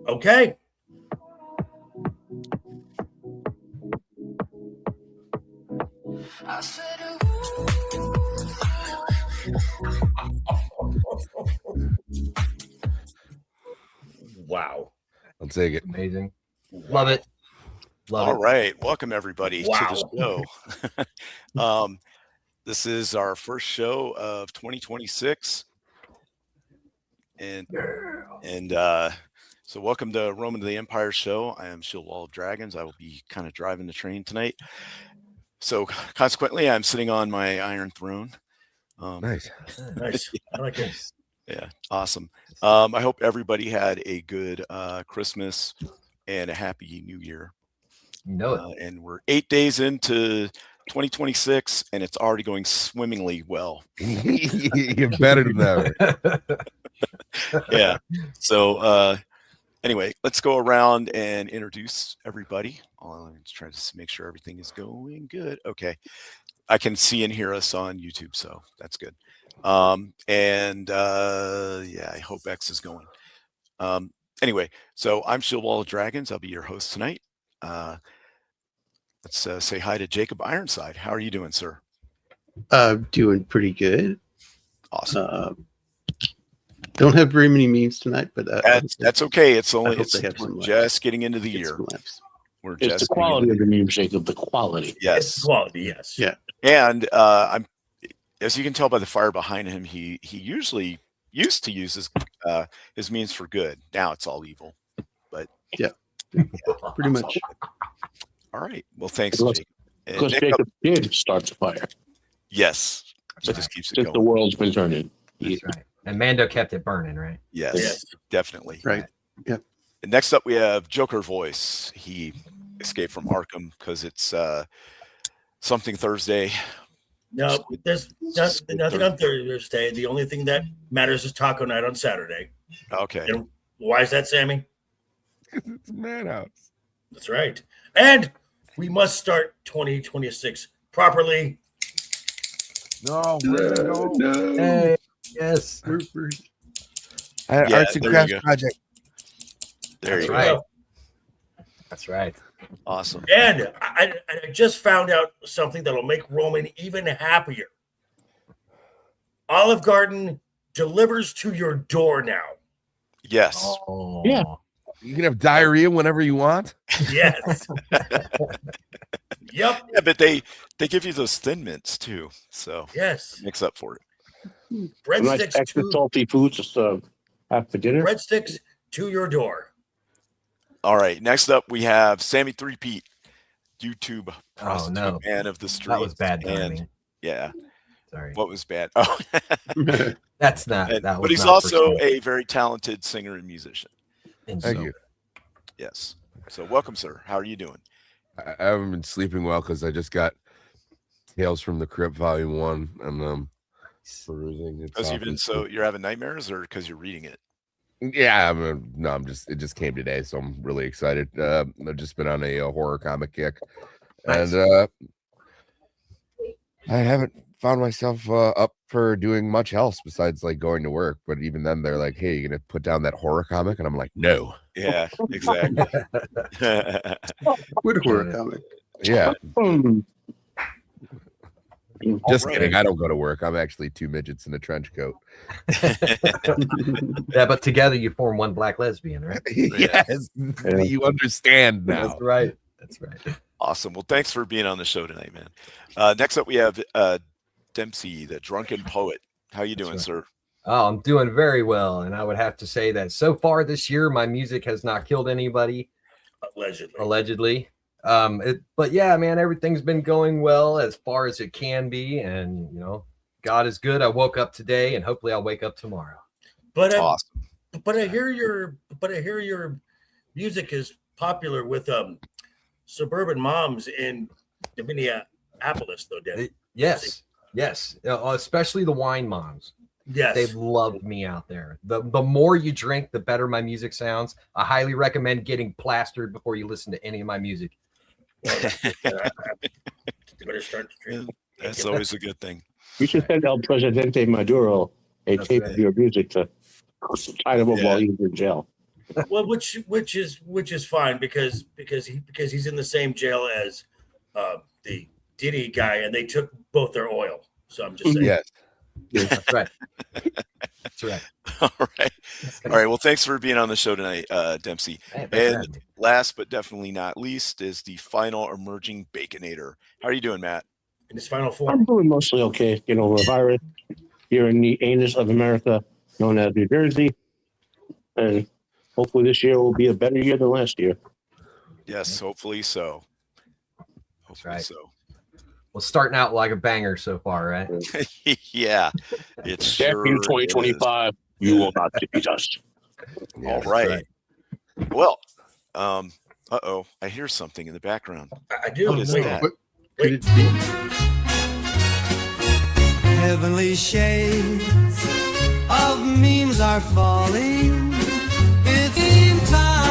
Okay. Wow. I'll take it. Amazing. Wow. Love it. Love All it. right. Welcome, everybody, to Wow. the show. This is our first show of 2026. And so welcome to Roman to the Empire show. I am Shield Wall of Dragons. I will be kind of driving the train tonight. So consequently, I'm sitting on my Iron Throne. Nice. Nice. I like it. Yeah, awesome. I hope everybody had a good Christmas and a happy New Year. You know it. And we're 8 days into 2026, and it's already going swimmingly well. You're better than ever. Yeah. So anyway, let's go around and introduce everybody. Let's try to make sure everything is going good. Okay. I can see and hear us on YouTube, so that's good. Yeah, I hope X is going. Anyway, so I'm Shield Wall of Dragons. I'll be your host tonight. Let's say hi to Jacob Ironside. How are you doing, sir? Doing pretty good. Awesome. Don't have very many memes tonight, but that's okay. It's only they have we're some just getting into the year. We're It's just the quality of the meme, Jacob. The quality. Yes, Quality, yes. Yeah. and I'm, as you can tell by the fire behind him, he usually used to use his means for good. Now it's all evil. But yeah, pretty much. All right. Well, thanks, Because Jacob. And Because Nick, Jacob did start the fire. yes, he just keeps it Since the going. world's been turning. That's right. And Mando kept it burning, right? Yes, Yes. definitely. Right. And next up, we have Joker Voice. He escaped from Arkham because it's something Thursday. No, there's nothing on Thursday. The only thing that matters is taco night on Saturday. Okay. And why is that, Sammy? It's Madhouse. That's right. And we must start 2026 properly. No. Hey, yes. Arts there and you crafts go. project. There you That's go. right. That's right. Awesome. And I just found out something that'll make Roman even happier. Olive Garden delivers to your door now. Yes. Oh. Yeah. You can have diarrhea whenever you want. Yes. Yep. Yeah, but they give you those Thin Mints too, so Yes. makes up for it. Nice Breadsticks extra to salty foods just have for dinner. breadsticks to your door. All right. Next up, we have Sammy Threepeat, YouTube prostitute no. man of the street. That was bad And timing. yeah, Sorry. what was bad? Oh, That's not. That was but he's not also personal. a very talented singer and musician. And Thank so- you. Yes. So welcome, sir. How are you doing? I haven't been sleeping well because I just got Tales from the Crypt Volume 1 and perusing. Because you're having nightmares, or because you're reading it? Yeah, it just came today, so I'm really excited. I've just been on a horror comic kick. Nice. And I haven't found myself up for doing much else besides like going to work. But even then, they're like, "Hey, you gonna put down that horror comic?" And I'm like, "No." Yeah, exactly. What horror comic? Yeah, Hmm. just All kidding. right. I don't go to work. I'm actually two midgets in a trench coat. Yeah, but together you form one black lesbian, right? Yes, you understand now. That's right. That's right. Awesome. Well, thanks for being on the show tonight, man. Next up, we have Dempsey, the drunken poet. How you doing, right. sir? Oh, I'm doing very well, and I would have to say that so far this year, my music has not killed anybody. Allegedly. But yeah, man, everything's been going well as far as it can be, and God is good. I woke up today, and hopefully, I'll wake up tomorrow. But Awesome. But I hear your music is popular with suburban moms in Minneapolis, though, Deb. Yes, especially the wine moms. Yes. They loved me out there. The more you drink, the better my music sounds. I highly recommend getting plastered before you listen to any of my music. Better start to drink. That's always a good thing. You should send El Presidente Maduro a That's tape right. of your music to tie them up Yeah. while he's in jail. Well, which is fine because he's in the same jail as the Diddy guy, and they took both their oil. So I'm just saying. Yes. That's right. That's right. All right. All right. Well, thanks for being on the show tonight, Dempsey. Hey, thanks for having And me. last but definitely not least is the final emerging Baconator. How are you doing, Matt? In his final form. I'm doing mostly okay. You know, a virus here in the anus of America, known as New Jersey, and hopefully this year will be a better year than last year. Yes, hopefully so. Hopefully right. so. Well, starting out like a banger so far, right? Yeah, it's Back sure in is. 2025, you will not defeat us. All right. Well, uh-oh, I hear something in the background. I do. What is that? What could it be? Heavenly shades of memes are falling. It's in time.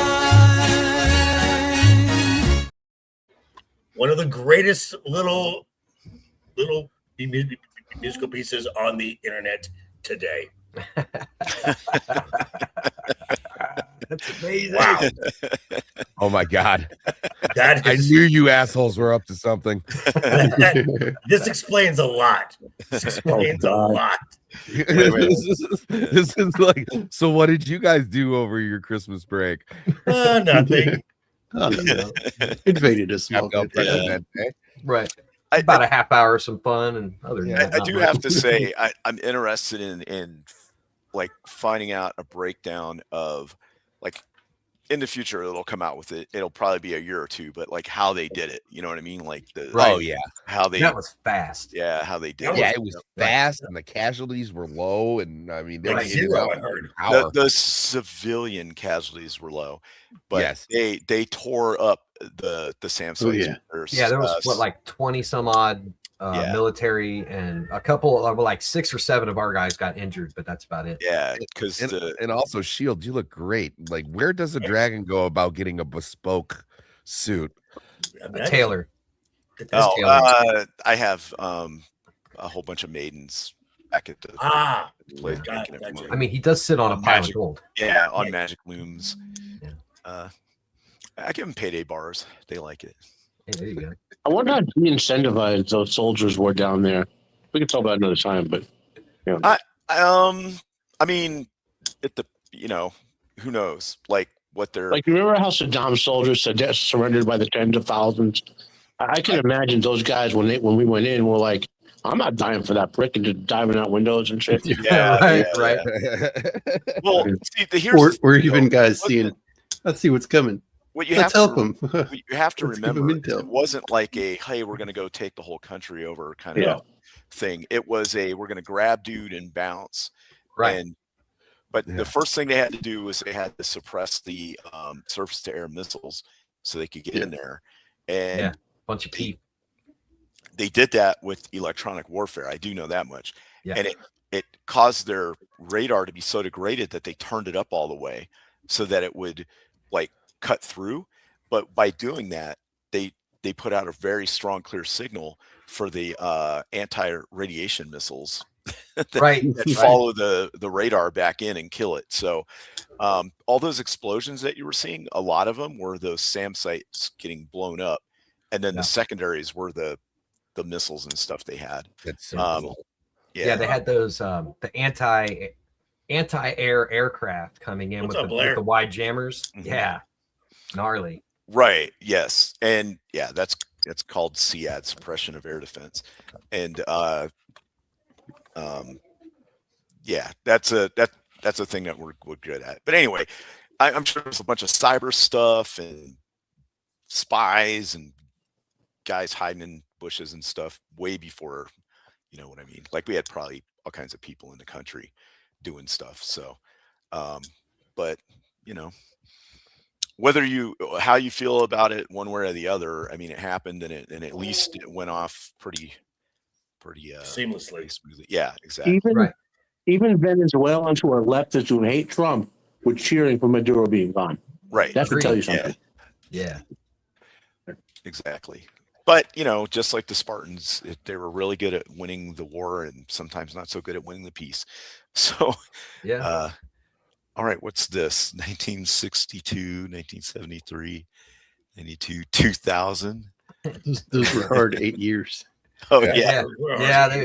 One of the greatest little musical pieces on the internet today. That's amazing. Wow. Oh my God. That I is, knew you assholes were up to something. this explains a lot. This explains a God. lot. This is like, so what did you guys do over your Christmas break? Nothing. Oh, no. Invaded a small Have no bit. precedent, eh? Right. I- About a half hour of some fun, and other than that, I not do much. have to say I'm interested in like finding out a breakdown of like in the future it'll come out with it. It'll probably be a year or two, but like how they did it. You know what I mean? Like the Oh yeah. how they That was fast. how they did Yeah, it. it was fast and the casualties were low, and I mean they were Like getting zero, out I heard. in an hour. The civilian casualties were low, but Yes. they tore up the SAM sites. Oh, yeah. Yeah, there was what, like 20 some odd Yeah. military, and a couple of like 6 or 7 of our guys got injured, but that's about it. yeah, because And also Shield, you look great. Like, where does a dragon go about getting a bespoke suit? Taylor. I have a whole bunch of maidens back at the place Gotcha. making it from I mean, he does sit on a pile Magic. of gold. yeah on magic looms. Yeah. I give them payday bars. They like it. Hey, there you go. I wonder how de-incentivized those soldiers were down there. We can talk about it another time, but I mean, who knows? Like what they're like, you remember how Saddam's soldiers surrendered by the tens of thousands? I can imagine those guys when we went in were like, I'm not dying for that prick and just diving out windows and shit. Right. Well, see, here's Or the even deal. guys seeing, let's see what's coming. What you Let's have help to, them. what you have to Let's give 'em remember, intel. it wasn't like a hey, we're going to go take the whole country over kind of Yeah. thing. It was a we're going to grab dude and bounce. Right. But Yeah. the first thing they had to do was they had to suppress the surface to air missiles so they could get in there. And Yeah. Bunch of peep. they did that with electronic warfare. I do know that much. Yeah. And it caused their radar to be so degraded that they turned it up all the way so that it would like cut through. But by doing that, they put out a very strong, clear signal for the anti-radiation missiles that, Right. that follow the radar back in and kill it. So all those explosions that you were seeing, a lot of them were those SAM sites getting blown up. And then the secondaries were the missiles and stuff they had. That's so cool. Yeah, they had those the anti-air aircraft coming in What's with up, the Blair? wide jammers. Mhm. Yeah. Gnarly. Right. Yes. And yeah, that's called SEAD, suppression of air defense. And yeah, that's a thing that we're good at. But anyway, I'm sure there's a bunch of cyber stuff and spies and guys hiding in bushes and stuff way before, you know what I mean? Like we had probably all kinds of people in the country doing stuff. So, but you know, how you feel about it one way or the other, I mean, it happened and at least it went off pretty Seamlessly. smoothly. Yeah, exactly. Even Venezuelans who are leftists who hate Trump were cheering for Maduro being gone. Right. That should tell you Yeah. something. Yeah. Exactly. But, you know, just like the Spartans, they were really good at winning the war and sometimes not so good at winning the peace. So, Yeah. All right, what's this? 1962, 1973, 92, 2000. Those were hard 8 years. Oh Yeah.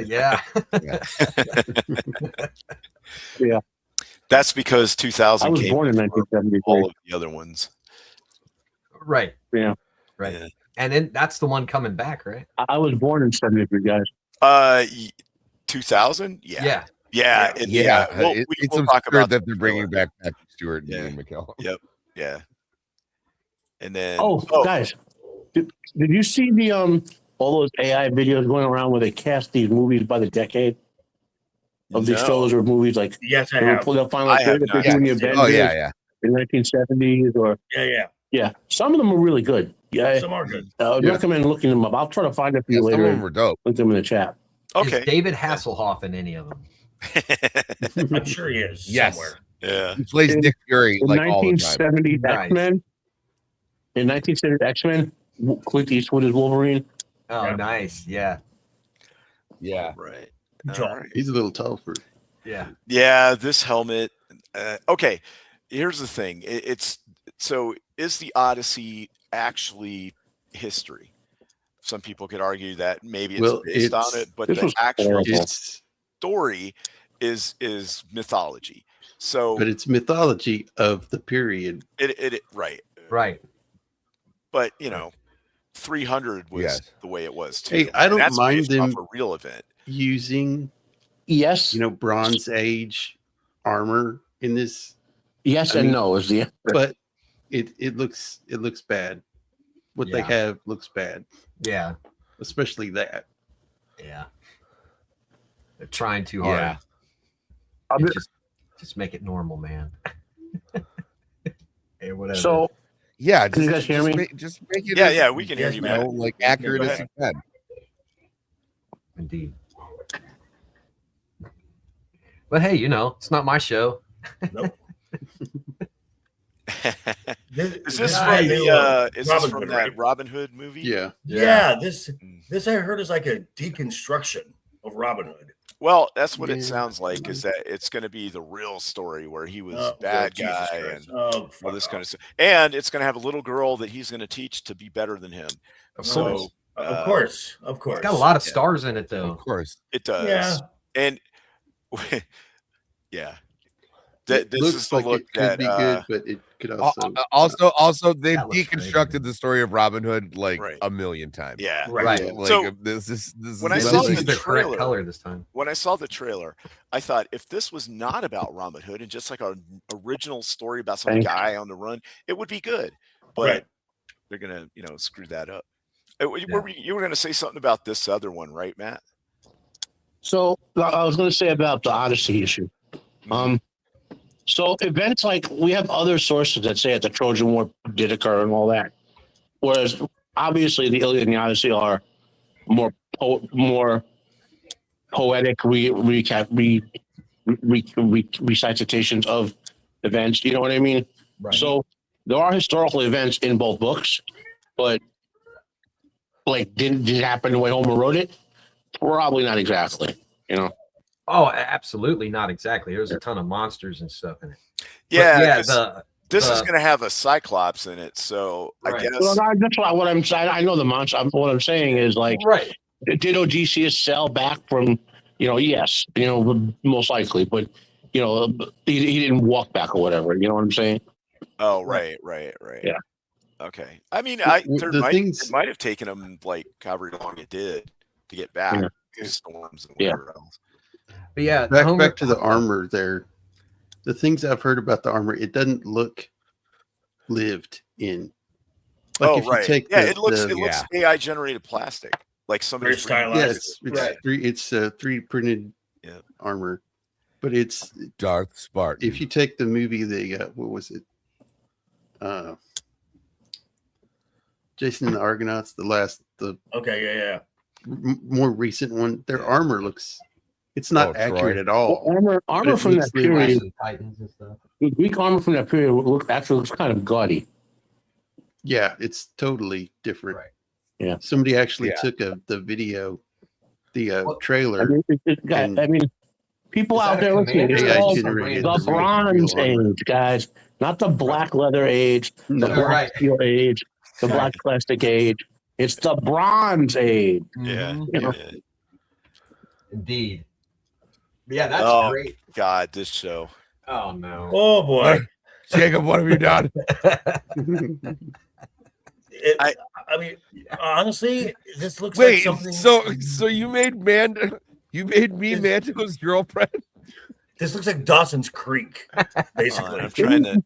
yeah. Yeah. That's because I 2000 was came born in before 1973. all of the other ones. Right. Yeah. Right. Yeah. And then that's the one coming back, right? I was born in 73, guys. 2000. Yeah. Yeah. Yeah. Yeah, We'll it's talk absurd about that the they're bringing trailer. back Patrick Stewart and Yeah. Ian McKellen. Yep. Yeah. And then Guys, did you see the all those AI videos going around where they cast these movies by the decade of these no. shows or movies like Yes, I have. they'll find I like have if they're not. doing the Avengers Oh yeah. in 1970s or Yeah. some of them are really good. Yeah, Some are good. I would Yeah. recommend looking them up. I'll try to find it for you Some of later them and were dope. link them in the chat. Okay. Is David Hasselhoff in any of them? I'm sure he is Yes. somewhere. Yeah. He plays Nick Fury In like all the time. 1970s Nice. X-Men. In 1970s X-Men, Clint Eastwood is Wolverine. Oh, Yeah. nice. Yeah. Yeah. Right. John. All right. He's a little tall for. Yeah. Yeah. This helmet. Okay. Here's the thing. Is the Odyssey actually history? Some people could argue that maybe it's Well, based on it's- it, but This the was actual horrible. It's story is mythology. So but it's mythology of the period. it right. Right. But 300 was Yes. the way it was too. Hey, I And don't that's mind based off them- a real event. Using Yes, Bronze Age armor in this, yes, I and mean- no is the answer. but it looks bad. What they Yeah. have looks bad, Yeah. especially that. Yeah. They're trying too hard. Yeah. It's just make it normal, man. Hey, whatever. So Yeah. Can you guys hear me? Just make it. Yeah, as, yeah, we can hear Yes, you, man. man. like accurate Go as you ahead. can. Indeed. But hey, it's not my show. Is this guy from knew, the is this Robin from Hood, that right? Robin Hood movie? Yeah, Yeah, this I heard is like a deconstruction of Robin Hood. Well, that's what it Yeah. sounds like, is that it's going to be the real story where he was Oh, bad Jesus guy Christ. and Oh, all fuck this kind off. of stuff. And it's going to have a little girl that he's going to teach to be better than him. Of So, course. Of course. Of course. It's got a lot of Yeah. stars in it, though. Of course. It does. Yeah. And yeah. it This looks is the like look it could that be good, but it could Also, they've That looks great, deconstructed man. the story of Robin Hood like Right. a million times. yeah. Right. Like So, this is when I This saw is the the correct trailer- color this time. When I saw the trailer, I thought if this was not about Robin Hood and just like an original story about some Thank you. guy on the run, it would be good. But Right. they're gonna, screw that up. You were gonna say something about this other one, right, Matt? So I was going to say about the Odyssey issue. So events like we have other sources that say that the Trojan War did occur and all that, whereas obviously the Iliad and the Odyssey are more poetic recitations of events. You know what I mean? Right. So there are historical events in both books, but like did it happen the way Homer wrote it? Probably not exactly. Oh, absolutely not exactly. There's a ton of monsters and stuff in it. Yeah. But 'cause this is the- gonna have a Cyclops in it, so I Right. guess Well, that's what I'm saying. I know the monster. What I'm saying is like, right. did Odysseus sail back from? Yes, most likely, but he didn't walk back or whatever. You know what I'm saying? Oh, right. Yeah. Okay. I mean, The it might have taken them like however long it did to get back. Yeah. Storms and Yeah. whatever else. But yeah, back to the armor there. The things I've heard about the armor, it doesn't look lived in. Like if you right. take Yeah, the- it looks the- AI generated plastic, like somebody Very stylized. yeah, it's 3D printed Yeah. armor, but it's Darth Spartan. if you take the movie, what was it? Jason and the Argonauts, Okay, yeah. more recent one. Their armor it's not Troy. accurate at all. Armor it from looks that period, Titans and stuff. the Greek armor from that period looks kind of gaudy. Yeah, it's totally different. Right. Yeah. Somebody actually Yeah. took the video, the Well, trailer. I mean, People Is out that there a listening, commander? it's AI called generated the the Bronze real armor. Age, guys. Not the black leather age, the No. black Right. steel age, the black plastic age. It's the Bronze Age. Yeah. Mhm. You know? yeah. Indeed. Yeah, that's Oh, great. God, this show. Oh no. Oh boy. Jacob, what have you done? I mean, honestly, this looks Wait, like something. so you made me Mando's girlfriend? This looks like Dawson's Creek, Hold on, basically. I'm trying to.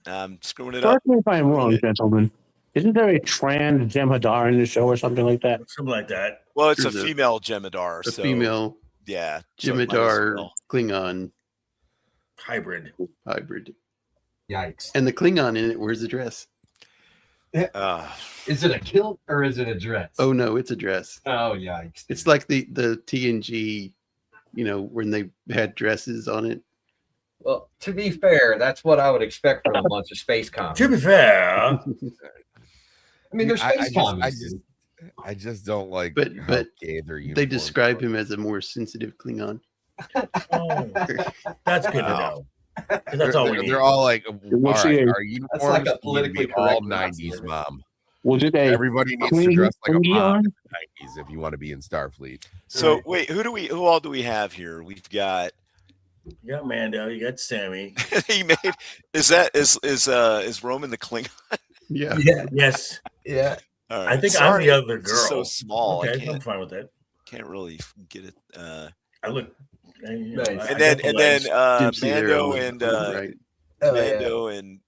I'm screwing it up. Correct me if I'm wrong, Okay. gentlemen. Isn't there a trans Jem'Hadar in the show or something like that? Something like that. Well, it's a There's a- female Jemadar. A So female yeah, so it might as Jem'Hadar well. Klingon Hybrid. hybrid. Yikes. And the Klingon in it wears a dress. Is it a kilt or is it a dress? Oh no, it's a dress. Oh yikes. It's like the TNG, when they had dresses on it. Well, to be fair, that's what I would expect from a bunch of space commies. To be fair, I mean, they're space commies. I just don't like But- how but gay their They uniforms describe are. him as a more sensitive Klingon. oh, that's good to know. 'Cause That's all we need. They're all like, all We'll right, see. our uniforms That's like a need to politically be all correct 90s, answer. mom. Was it a Everybody needs to dress like a mom Klingon? in the 90s if you want to be in Starfleet. So Right. wait, who all do we have here? We've got. You got Mando. You got Sammy. He made. Is Roman the Klingon? Yeah. Yeah. Yes, Yeah. All I think sorry, I'm the other it's girl. so small. I Okay, I'm can't fine with that. really get it. I look. Nice. I And got then the legs. Gypsy there Mando on the- and on the right. Oh, yeah.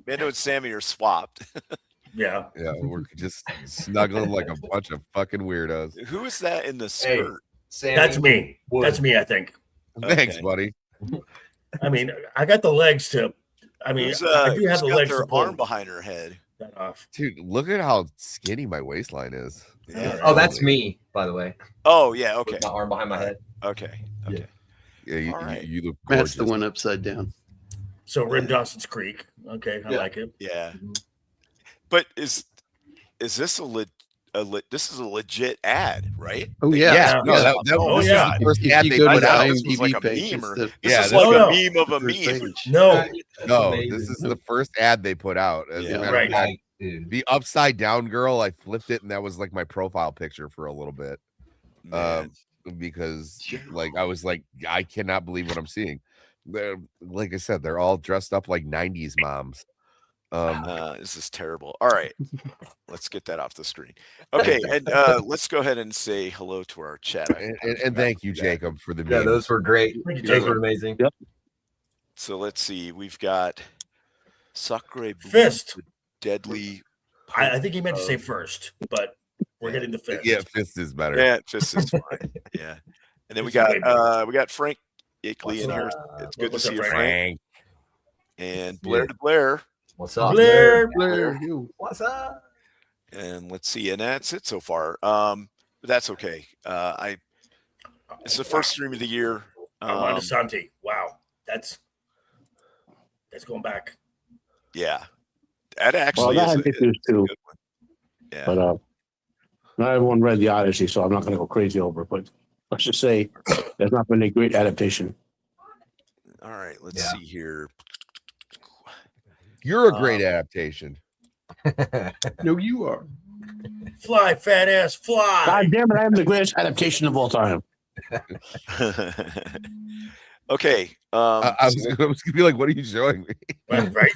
Mando and Sammy are swapped. Yeah. Yeah, we're just snuggling like a bunch of fucking weirdos. Who is that in the Hey, skirt? Sammy That's me. Wood. That's me. I think. Thanks, Okay. buddy. I mean, I got the legs to. I mean, Who's, I do have who's the got legs their to pull arm behind her head. that off. Dude, look at how skinny my waistline is. Yeah. Oh, that's me, by the way. Oh yeah. Okay. With my arm behind my head. Okay. Okay. Yeah, you, All right. you look That's the gorgeous. one upside down. So we're in Dawson's Creek. Okay, I Yeah. like it. Yeah. But is this this is a legit ad, right? Oh Yeah, yeah. no, that Oh, was yeah. the first If ad you they go to put the out. This was like IMDb a page, meme it's or- the This Yeah, is this- like Oh, a no. meme of a first meme. page. No, That's No, amazing. this is the first ad they put out. As Yeah. a matter Right. of fact, Dude. the upside down girl, I flipped it and that was like my profile picture for a little bit. Man. Because like I was like, I cannot believe what I'm seeing. They're, like I said, they're all dressed up like 90s moms. This is terrible. All right, let's get that off the screen. Okay, and let's go ahead and say hello to our chat. And thank you, Jacob, for the Yeah, memes. those were great. Thank you, Those Jacob. were amazing. So let's see. We've got Sacre Blue, Fist. the Deadly. I think he meant to say first, but we're getting the fist. Yeah, fist is better. Yeah, Fist is fine. Yeah, and then we got Frank Ikley in here. It's good to What's see up, you, Frank? Frank. And Blair to Blair. What's up? Blair. Blair, you. What's up? And let's see, and that's it so far. But that's okay. It's the first stream of the year. Armando Santi. Wow, that's going back. Yeah, that Well, actually that is, had pictures a too, good one. Yeah, but not everyone read the Odyssey, so I'm not going to go crazy over it. But let's just say there's not been a great adaptation. all right. Let's Yeah. see here. You're a great adaptation. No, you are. Fly, fat ass, fly. God damn it! I am the greatest adaptation of all time. Okay. I was gonna be like, what are you showing me? Right.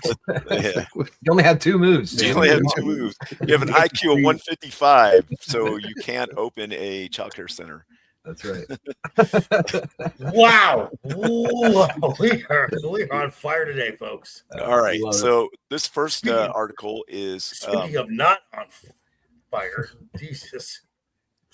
Yeah. You only had 2 moves. You dude. only have 2 moves. You have an IQ of 155, so you can't open a childcare center. That's right. Wow. Ooh, we are on fire today, folks. All right. Love it. So this first article is Speaking of not on fire, Jesus,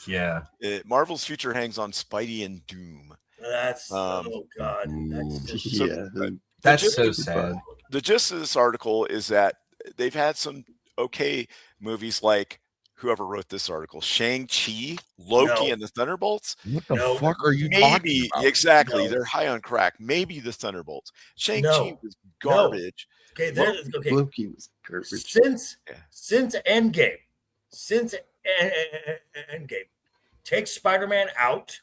Yeah. Marvel's future hangs on Spidey and Doom. that's oh god, that's just So- Yeah. That's just- so sad. The gist of this article is that they've had some okay movies like whoever wrote this article, Shang-Chi, Loki, No. and the Thunderbolts. What the No. fuck are you talking Maybe about? exactly. No. They're high on crack. Maybe the Thunderbolts. Shang-Chi No. was garbage. okay. There's okay. Loki was garbage. Since Yeah. Endgame, Endgame, take Spider-Man out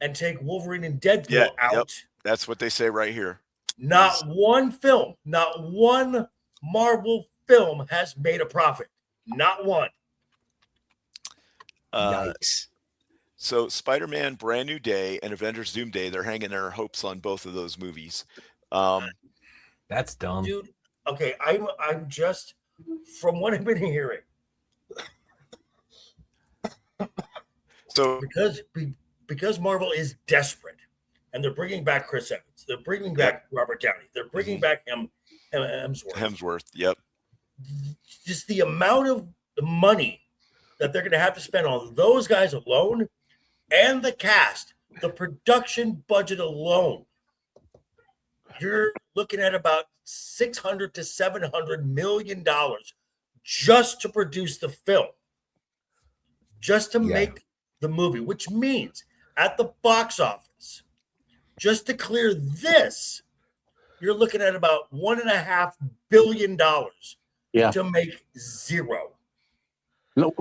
and take Wolverine and Deadpool Yeah, out. yep. That's what they say right here. Not one film, not one Marvel film has made a profit. Not one. Yikes. So Spider-Man Brand New Day and Avengers Doomsday, they're hanging their hopes on both of those movies. That's dumb. Dude, okay, I'm just, from what I've been hearing, So because Marvel is desperate, and they're bringing back Chris Evans, they're bringing back Robert Downey, they're bringing back Hemsworth, yep. Just the amount of money that they're going to have to spend on those guys alone, and the cast, the production budget alone, you're looking at about $600 to $700 million just to produce the film, just to make the movie, which means at the box office, just to clear this, you're looking at about $1.5 billion to make zero. No,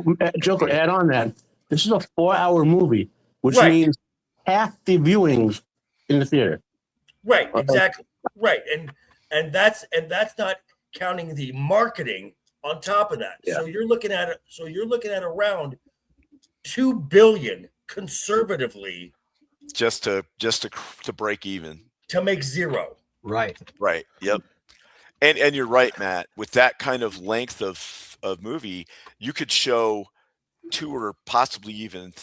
Joker, add on that. This is a 4-hour movie, which means half the viewings in the theater. Right, exactly. Right. And that's not counting the marketing on top of that. Yeah. So you're looking at around $2 billion conservatively Just to break even. to make zero. Right. Right. Yep. And you're right, Matt. With that kind of length of movie, you could show 2 or possibly even,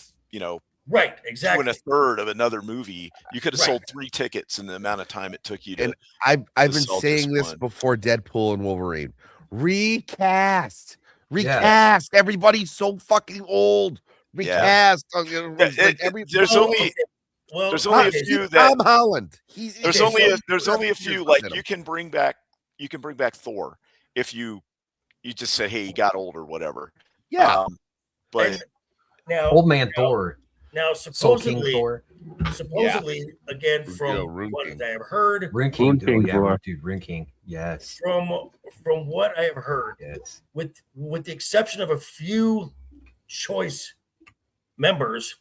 Right, exactly. 2 1/3 of another movie. You could have sold 3 tickets in the amount of time it took you to. And I've been sell saying this one. before Deadpool and Wolverine. Recast. Everybody's so fucking old. Recast. There's only a few that Tom Holland. there's only a few like you can bring back Thor if you just said, hey, he got old or whatever. Yeah. But now Old man Thor. Now Soul King supposedly Thor. again from Rune what King. I have heard, Rune King. King Thor. Dude, Rune King. Yes. from what I have heard, Yes. with the exception of a few choice members,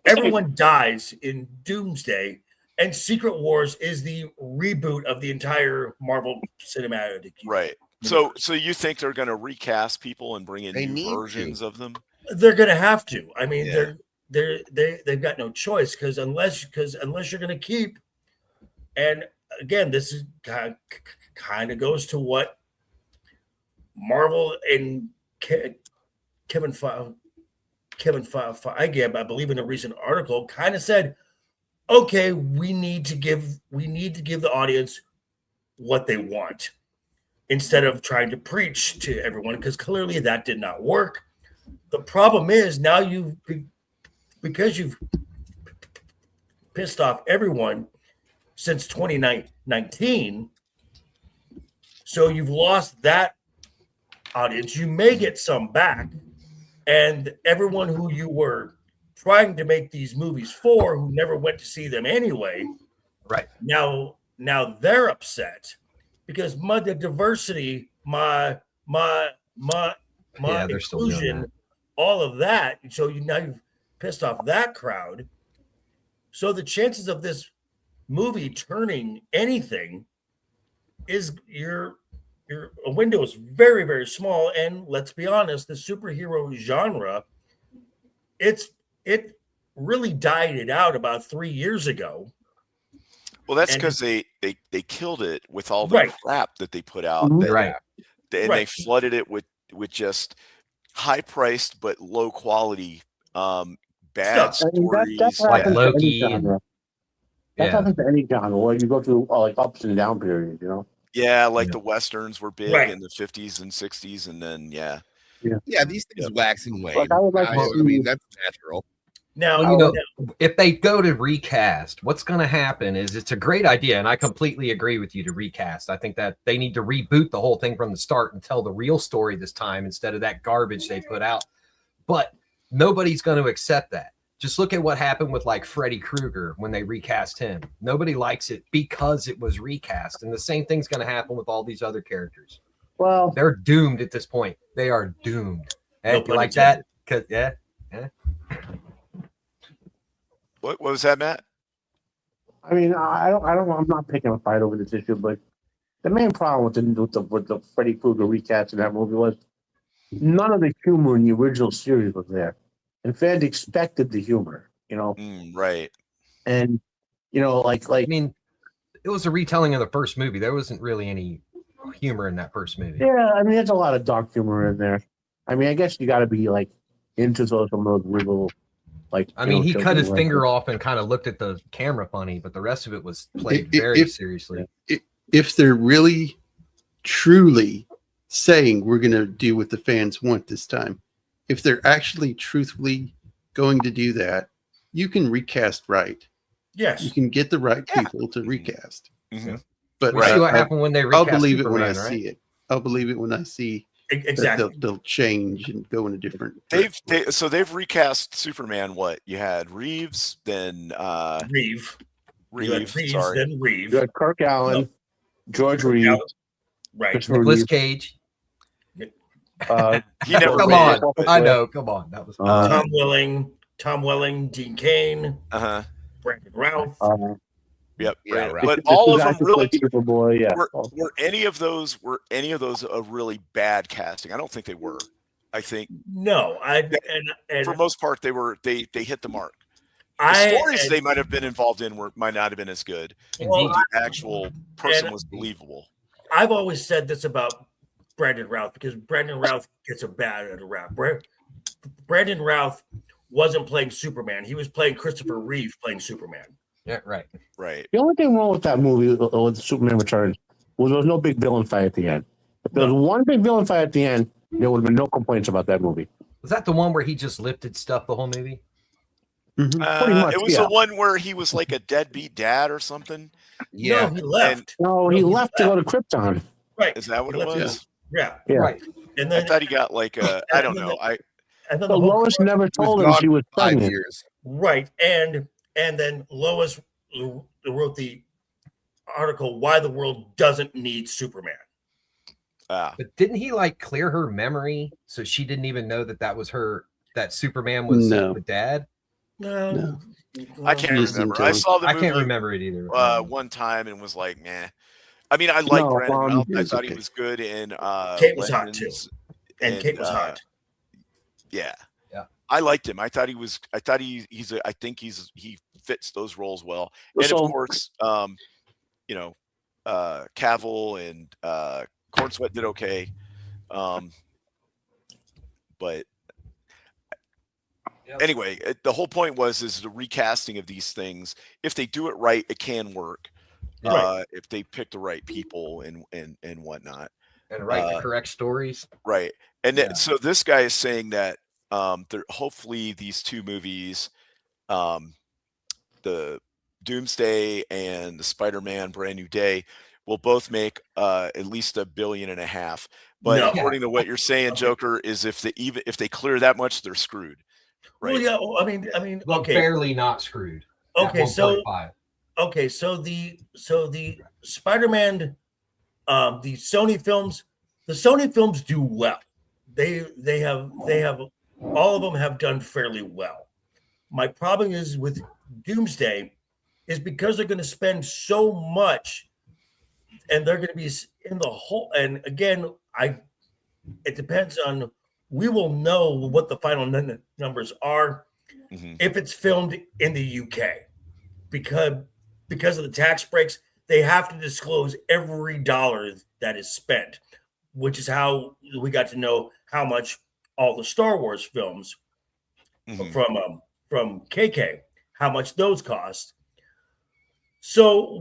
everyone dies in Doomsday, and Secret Wars is the reboot of the entire Marvel cinematic. right. So you think they're going to recast people and bring in They new need versions of them? They're going to have to. I mean, Yeah. they've got no choice because unless you're going to keep, and again, this is kind of goes to what Marvel and Kevin Feige, I believe in a recent article, kind of said, okay, we need to give the audience what they want instead of trying to preach to everyone, because clearly that did not work. The problem is now because you've pissed off everyone since 2019, so you've lost that audience. You may get some back, and everyone who you were trying to make these movies for, who never went to see them anyway, Right. now they're upset because the diversity, my Yeah, they're still doing inclusion, that. all of that. So now you've pissed off that crowd. So the chances of this movie turning anything is your window is very, very small. And let's be honest, the superhero genre, it really died it out about 3 years ago. Well, that's And- because they killed it with all the crap that they put out. Mhm. Right. And they flooded it with just high priced but low quality bad Stuff. stories. That's Like happened to Loki any genre. That Yeah. happens to any genre where you go through like ups and down periods, you know? Yeah, like Yeah. the westerns were big Right. in the 50s and 60s, and then Yeah, these things wax and wane. Like, I would like to I see- mean, that's natural. Now, Well, you know, if they go to recast, what's going to happen is it's a great idea, and I completely agree with you to recast. I think that they need to reboot the whole thing from the start and tell the real story this time instead of that garbage they put out. But nobody's going to accept that. Just look at what happened with like Freddy Krueger when they recast him. Nobody likes it because it was recast, and the same thing's going to happen with all these other characters. Well, They're doomed at this point. They are doomed. No And pun like intended. that, because What was that, Matt? I mean, I'm not picking a fight over this issue, but the main problem with the Freddy Krueger recast in that movie was none of the humor in the original series was there. And fans expected the humor, Right. And like I mean, it was a retelling of the first movie. There wasn't really any humor in that first movie. yeah, I mean, there's a lot of dark humor in there. I mean, I guess you got to be like into some of those wiggle. Like, I mean, he cut his finger off and kind of looked at the camera funny, but the rest of it was played very seriously. If they're really, truly saying we're going to do what the fans want this time, if they're actually truthfully going to do that, you can recast right. Yes. You can get the right people to recast. Mm-hmm. But we'll see what happened when they recast I'll believe Superman, it when I see it. I'll believe it when I see exactly they'll change and go in a different. They've recast Superman. What you had Reeves, then Reeve, sorry, then Reeve. You had Kirk Allen, George Reeve, right? Nicolas Cage. He never. Come on, I know. Come on, that was Tom Welling, Dean Cain, Brandon Routh. Yep. Yeah, right. But all of them really Superboy, yeah. were any of those a really bad casting? I don't think they were. I think no. And for the most part they hit the mark. The stories they might have been involved in might not have been as good. Indeed. The actual person was believable. I've always said this about Brandon Routh because Brandon Routh gets a bad rap. Brandon Routh wasn't playing Superman. He was playing Christopher Reeve playing Superman. Yeah, right. The only thing wrong with that movie, with Superman Returns, was there was no big villain fight at the end. If there was one big villain fight at the end, there would have been no complaints about that movie. Was that the one where he just lifted stuff the whole movie? Pretty much, it was the one where he was like a deadbeat dad or something. Yeah, no, he left. He left to go to Krypton. Right. Is that what it was? Yeah. Right. And then I thought he got like a. I don't know. And then Lois never told him she was pregnant. 5 years. Right. And then Lois wrote the article "Why the World Doesn't Need Superman." But didn't he like clear her memory so she didn't even know that was her? That Superman was the dad. No. I can't remember. I saw the movie. I can't remember it either. One time and was like, meh. I mean, I like Brandon Routh. I thought he was good in. Kate was hot too, and Kate was hot. Yeah. I liked him. I thought he was. I thought he fits those roles well. And of course, Cavill and Cornsweat did okay. But anyway, the whole point is the recasting of these things. If they do it right, it can work. Right. If they pick the right people and whatnot, and write the correct stories. Right. And so this guy is saying that hopefully these two movies, the Doomsday and the Spider-Man Brand New Day, will both make at least $1.5 billion. But according to what you're saying, Joker, is if they clear that much, they're screwed. Right. Well, yeah. Well, I mean, okay. Barely not screwed. Okay, so the Spider-Man, the Sony films do well. They have all of them have done fairly well. My problem is with Doomsday is because they're going to spend so much and they're going to be in the whole. And again, it depends on. We will know what the final numbers are if it's filmed in the UK, because of the tax breaks. They have to disclose every dollar that is spent, which is how we got to know how much all the Star Wars films from KK, how much those cost. So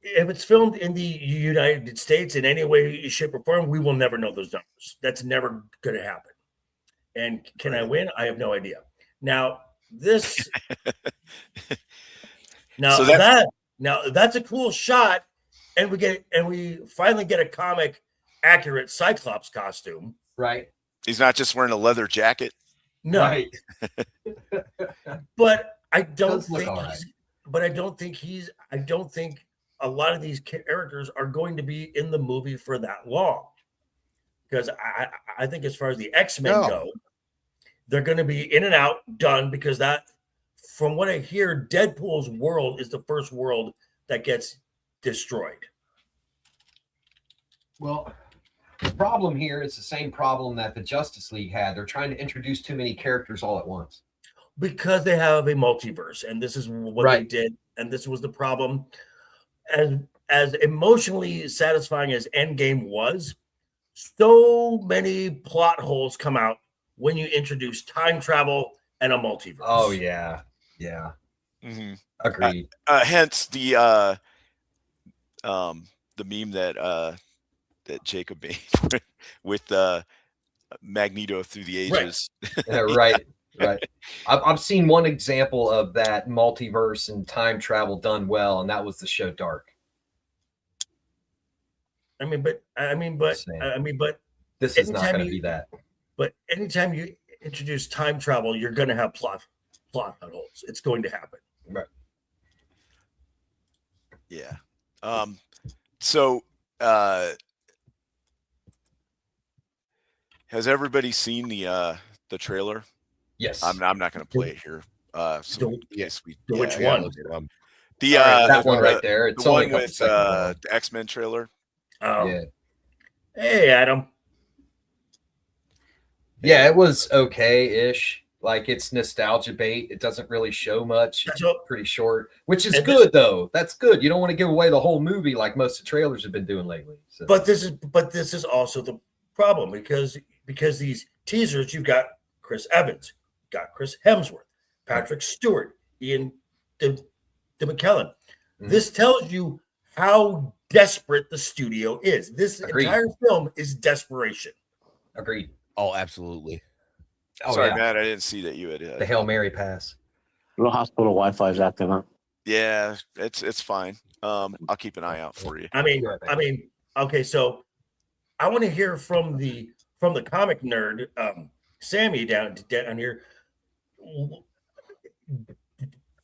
if it's filmed in the United States in any way, shape, or form, we will never know those numbers. That's never going to happen. And can I win? I have no idea. Now that's a cool shot, and we finally get a comic accurate Cyclops costume. Right. He's not just wearing a leather jacket. No. Right. But I don't think a lot of these characters are going to be in the movie for that long. Because I think as far as the X-Men go, they're going to be in and out, done, because that from what I hear, Deadpool's world is the first world that gets destroyed. Well, the problem here is the same problem that the Justice League had. They're trying to introduce too many characters all at once. Because they have a multiverse, and this is what they did, and this was the problem. As emotionally satisfying as Endgame was, so many plot holes come out when you introduce time travel and a multiverse. Oh yeah. Mm-hmm. Agreed. Hence the meme that Jacob made with Magneto through the ages. Right. I've seen one example of that multiverse and time travel done well, and that was the show Dark. But this is not going to be that. But anytime you introduce time travel, you're going to have plot holes. It's going to happen. Right. Yeah. So has everybody seen the trailer? Yes. I'm not going to play it here. Which one? That one right there. It's the only one with the X-Men trailer. Oh. Yeah. Hey, Adam. Yeah, it was okay-ish. Like, it's nostalgia bait. It doesn't really show much. It's pretty short, which is good, though. That's good. You don't want to give away the whole movie like most of the trailers have been doing lately. So. But this is also the problem because these teasers, you've got Chris Evans, got Chris Hemsworth, Patrick Stewart, Ian McKellen. Mm-hmm. This tells you how desperate the studio is. This entire film is desperation. Agreed. Oh, absolutely. Oh, sorry, Matt, I didn't see that you had the Hail Mary pass. The hospital Wi-Fi is acting up. Yeah, it's fine. I'll keep an eye out for you. Okay, so I want to hear from the comic nerd, Sammy down here.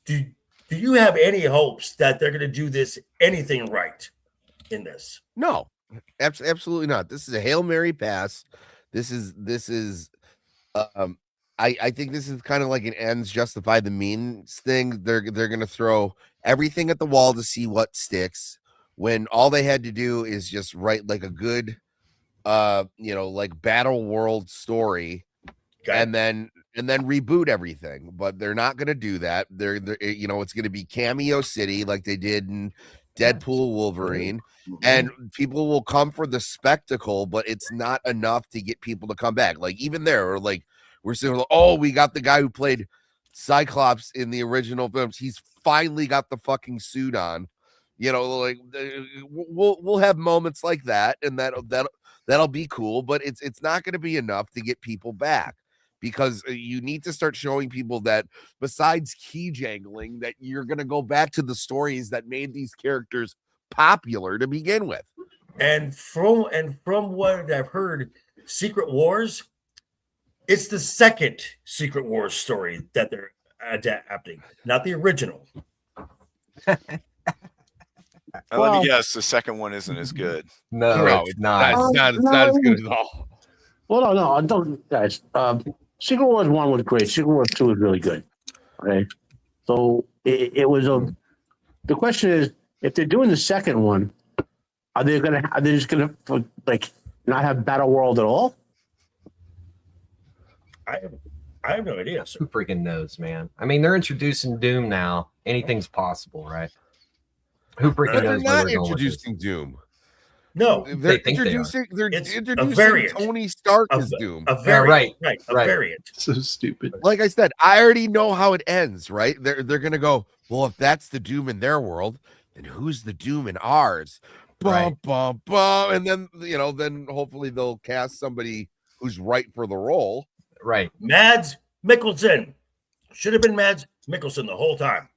Do you have any hopes that they're going to do anything right in this? No, absolutely not. This is a Hail Mary pass. This is I think this is kind of like an ends justify the means thing. They're going to throw everything at the wall to see what sticks when all they had to do is just write like a good like battle world story. Okay. and then reboot everything, but they're not going to do that. They're it's going to be Cameo City like they did in Deadpool Wolverine, and people will come for the spectacle, but it's not enough to get people to come back. Like even there, or like we're saying, oh, we got the guy who played Cyclops in the original films. He's finally got the fucking suit on. Like we'll have moments like that, and that'll be cool, but it's not going to be enough to get people back. Because you need to start showing people that besides key jangling, that you're going to go back to the stories that made these characters popular to begin with. And from what I've heard, Secret Wars, it's the second Secret Wars story that they're adapting, not the original. Let me guess, the second one isn't as good. No, it's not. It's not as good at all. Well, no, don't, guys. Secret Wars 1 was great. Secret Wars 2 was really good. Okay. So it was the question is, if they're doing the second one, are they just gonna like not have Battle World at all? I have no idea. Who freaking knows, man? I mean, they're introducing Doom now. Anything's possible, right? Who freaking knows? They're not introducing Doom. No, they're introducing Tony Stark as Doom. A variant, right? A variant. So stupid. Like I said, I already know how it ends. Right? They're gonna go. Well, if that's the Doom in their world, then who's the Doom in ours? Bum, bum, bum. And then then hopefully they'll cast somebody who's right for the role. Right. Mads Mikkelsen should have been Mads Mikkelsen the whole time.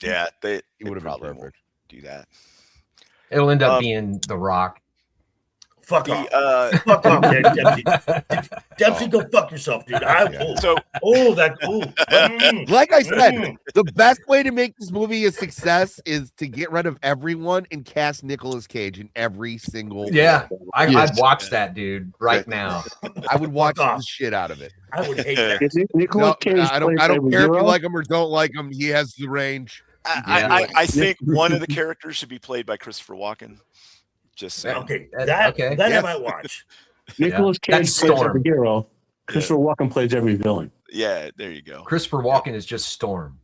Yeah, they would have probably been won't do that. It'll end up being The Rock. Fuck off. Fuck off, Dempsey, go fuck yourself, dude. So Like I said, the best way to make this movie a success is to get rid of everyone and cast Nicolas Cage in every single. Yeah, film. I'd watch that, dude, right now. I would watch the shit out of it. I would hate that. Nicolas Cage I don't plays care if you Sub-Zero? like him or don't like him. He has the range. I think one of the characters should be played by Christopher Walken. Just saying. Okay, That- that yes. I might watch. Nicolas Cage That's plays Storm. every hero. Christopher Walken plays every villain. Yeah, there you go. Christopher Walken is just Storm.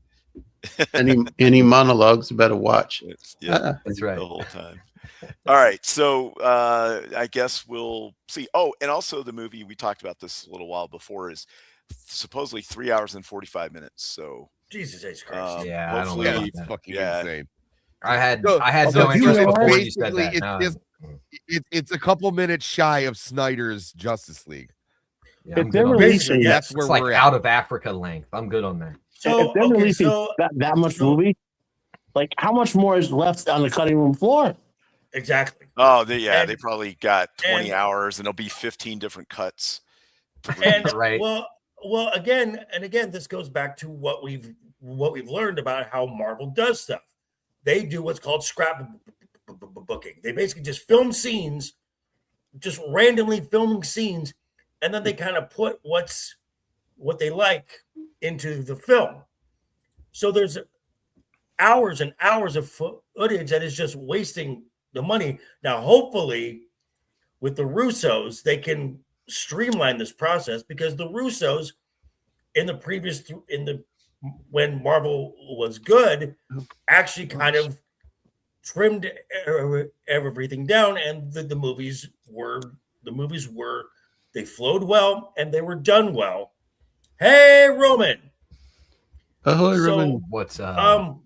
Any monologues about a watch? Yeah, That's right. the whole time. All right, so I guess we'll see. Oh, and also the movie, we talked about this a little while before, is supposedly 3 hours and 45 minutes. So Jesus H. Christ. Yeah, I don't hopefully- know Yeah, about it's that. fucking Yeah. insane. I had So- no interest you before know, you said that. basically, Now It's a couple minutes shy of Snyder's Justice League. yeah, I'm If good they're on that. releasing Yes. That's where It's like we're out at. of Africa length. I'm good on that. So if they're okay, releasing so that much so- movie, like how much more is left on the cutting room floor? exactly. Oh, they And- probably got 20 and- hours, and there'll be 15 different cuts. And Right. well, again, this goes back to what we've learned about how Marvel does stuff. They do what's called scrapbooking. They basically just film scenes, just randomly filming scenes, and then they kind of put what they like into the film. So there's hours and hours of footage that is just wasting the money. Now, hopefully, with the Russos, they can streamline this process, because the Russos in the previous when Marvel was good actually kind of trimmed everything down, and the movies were they flowed well and they were done well. Hey, Roman. Oh, So, Roman. What's up?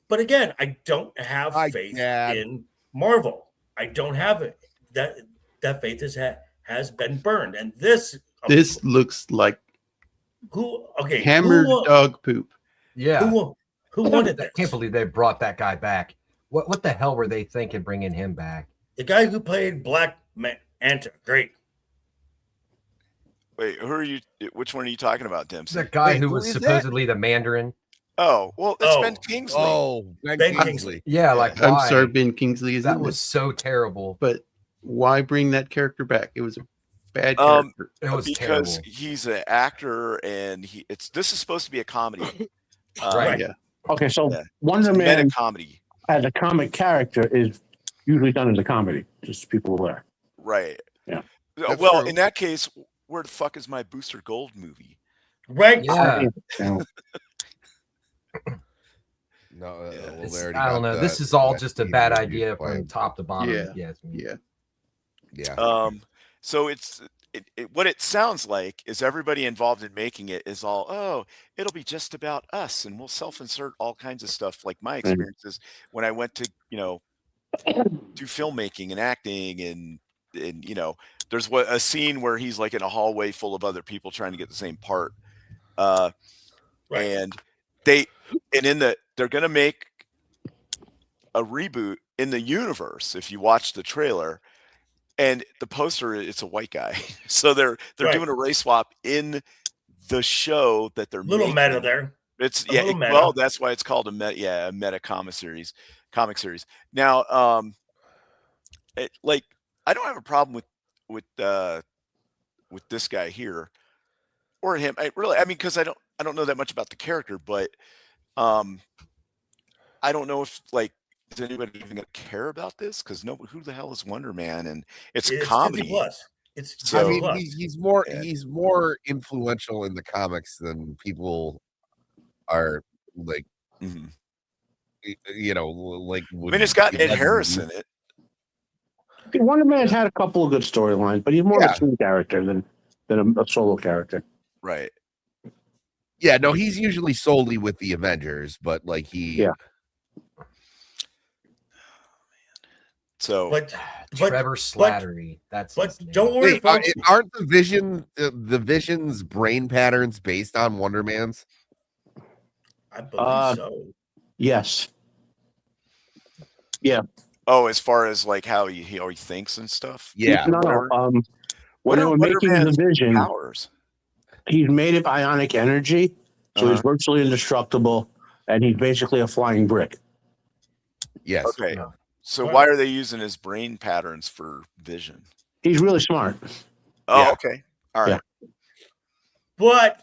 but again, I don't have Hi, faith Dad. in Marvel. I don't have it. That faith has been burned, and this Looks like okay, hammered dog poop. Yeah, who wanted I this? can't believe they brought that guy back. What the hell were they thinking bringing him back? The guy who played Black Manta, great. Wait, who are you? Which one are you talking about, It's Dempsey? that guy Wait, who who was is that? supposedly the Mandarin. Oh, well, it's Oh. Ben Kingsley. Oh, Ben Ben Kingsley. Yeah, like I'm why? sorry, Ben Kingsley is That in was this, so terrible. but why bring that character back? It was a bad Um, character. It was because terrible. he's an actor, and this is supposed to be a comedy. Right. Yeah. Okay, so Yeah. Wonder It's a Man meta comedy, as a comic character is usually done as a comedy, just so people aware. right? Yeah. That's Well, true. in that case, where the fuck is my Booster Gold movie? Right? Yeah. No, Yeah, well, It's- they already I don't got know. the- This is all that just a Steve bad Rogers idea playing. from top to bottom. Yeah. Yes. Yeah. Yeah. So what it sounds like is everybody involved in making it is all, oh, it'll be just about us, and we'll self-insert all kinds of stuff. Like my experiences when I went to do filmmaking and acting, and there's a scene where he's like in a hallway full of other people trying to get the same part, Right. and they're gonna make a reboot in the universe. If you watch the trailer. And the poster, it's a white guy. So they're Right. doing a race swap in the show that they're Little making. meta there. It's A little meta. well, that's why it's called a meta comic series. Now, I don't have a problem with this guy here or him. Because I don't know that much about the character, but I don't know if is anybody even gonna care about this? Because who the hell is Wonder Man? And it's It's comedy. 50 plus. It's So- 50 I mean, plus. he's more Yeah. he's more influential in the comics than people are like. Mhm. Like. I mean, it's got Ed Harris in it. Wonder Man's had a couple of good storylines, but he's more of Yeah. a team character than a solo character. Right. Yeah, no, he's usually solely with the Avengers, but like he. Yeah. So but Trevor Slattery. That's but his name. don't worry, Wait, folks. aren't the Vision's brain patterns based on Wonder Man's? I believe so. Yes. as far as like how he thinks and stuff. Yeah. No. When they were making the Vision, powers? he's made of ionic energy, so he's virtually indestructible, and he's basically a flying brick. Yes. Okay. No. So why are they using his brain patterns for Vision? He's really smart. Oh, Yeah. okay. All right. Yeah. But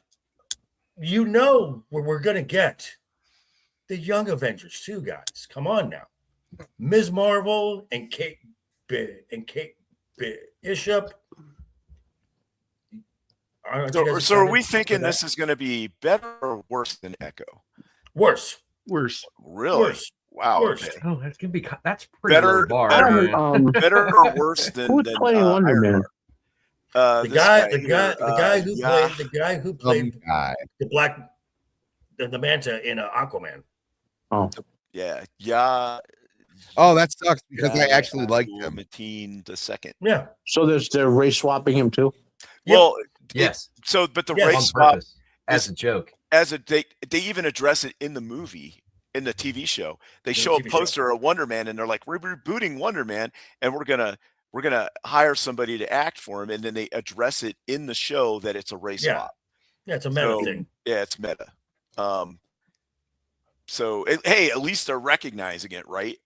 you know where we're gonna get the Young Avengers too, guys. Come on now, Ms. Marvel and Kate Bishop. So are we thinking this is going to be better or worse than Echo? Worse? Worse. Really? Worse. Wow. Worse. Okay. Oh, that's gonna be that's pretty Better, low bar. better, better or worse than Who's playing Wonder Ironheart? Man? The guy who yeah. played the guy who played Guy. the black the Manta in Aquaman. Oh, Yeah. Oh, that sucks because I actually liked him. Mateen the second. Yeah. so they're race swapping him too. Yep. Well, Yes, but the Yes. race on swap purpose, as a joke. they even address it in the movie, in the TV show. They In the show a TV show. poster of Wonder Man and they're like, we're rebooting Wonder Man and we're gonna hire somebody to act for him, and then they address it in the show that it's a race Yeah. swap. Yeah, it's a meta So, thing. Yeah, it's meta. Hey, at least they're recognizing it, right?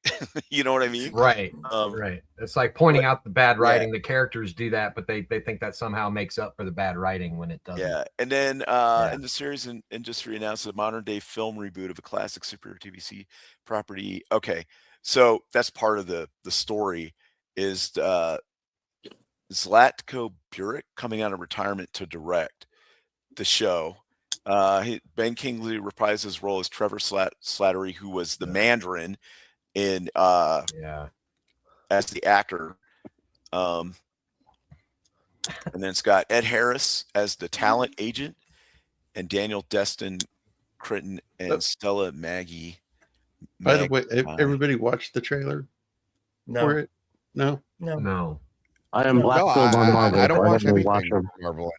You know what I mean? Right, Um, right. It's like pointing out the bad writing. The characters do that, but they think that somehow makes up for the bad writing when it doesn't. Yeah, and then in the series industry announced a modern day film reboot of a classic superhero TVC property. Okay, so that's part of the story is Zlatko Burek coming out of retirement to direct the show. Ben Kingsley reprised his role as Trevor Slattery, who was the Mandarin in Yeah. as the actor. And then it's got Ed Harris as the talent agent, and Daniel Destin Critton and Stella Maggie. By the way, everybody watched the trailer for No. it? No? No. I am Black No, Phillip on Marvel. I don't watch haven't anything watched from him. Marvel.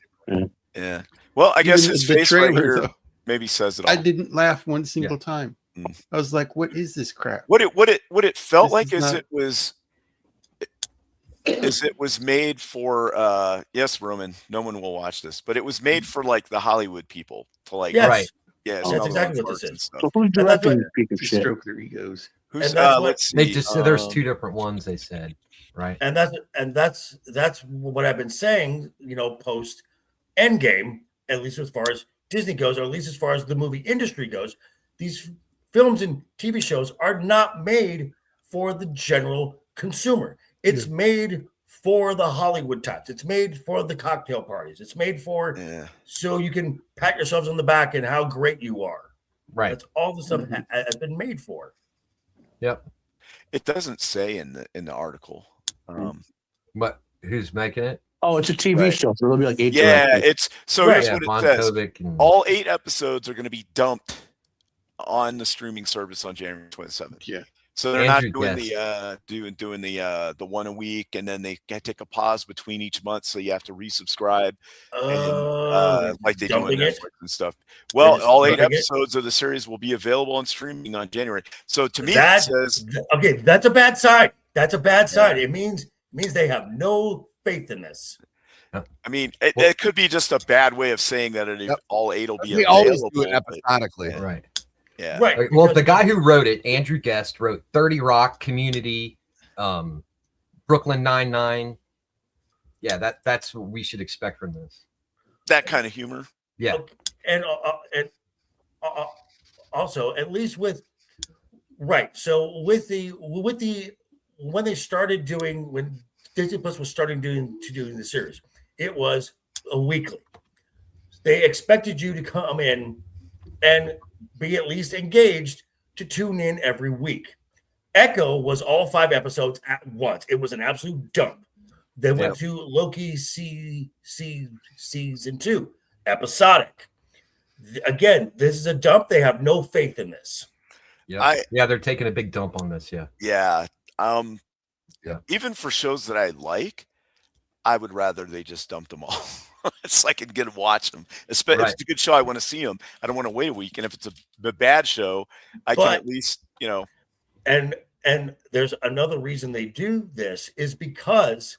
Yeah. Well, I guess Even his the face right trailer, here though. maybe says it all. I didn't laugh one single time. Mm. I was like, what is this crap? What it felt This like is is not- it was made for yes, Roman, no one will watch this, but it was made for like the Hollywood people to like Yes. Right. yeah, That's smell the exactly what farts this and is. stuff. So who's And that's directing what- this piece of To shit? stroke their egos. Who's And that's what- let's see. They just there's two different ones they said, right? And that's what I've been saying, post Endgame, at least as far as Disney goes, or at least as far as the movie industry goes. These films and TV shows are not made for the general consumer. It's made for the Hollywood types. It's made for the cocktail parties. It's made for so you can pat yourselves on the back and how great you are. Right. That's all the stuff has been made for. Yep. It doesn't say in the article. But who's making it? Oh, it's a TV Right. show, so there'll be like 8 Yeah, directors. it's so Right. here's Yeah, what it Von says. Kovic and All 8 episodes are going to be dumped on the streaming service on January 27th. Yeah. So they're Andrew not doing the one a week, and then they take a pause between each month, so you have to resubscribe, and like they do on dumping it? Netflix and stuff. Well, just all 8 dumping it? episodes of the series will be available on streaming on January. So to me, That- it says Okay, that's a bad sign. That's a bad sign. It means they have no faith in this. I mean, it could be just a bad way of saying that all 8 will be We available. always do it but- episodically. right. Yeah. Right. Well, because- the guy who wrote it, Andrew Guest, wrote 30 Rock, Community, Brooklyn Nine-Nine. Yeah, that's what we should expect from this. That kind of humor. Yeah. and also at least with right. So with the when they started doing when Disney Plus was starting doing the series, it was a weekly. They expected you to come in and be at least engaged to tune in every week. Echo was all 5 episodes at once. It was an absolute dump. They went to Loki season 2, episodic. Again, this is a dump. They have no faith in this. Yeah. They're taking a big dump on this. Yeah. Yeah. Yeah. Even for shows that I like, I would rather they just dumped them all. It's like I can get to watch them. Especially if it's a good show, I want to see them. I don't want to wait a week. And if it's a bad show, I can at least, And there's another reason they do this is because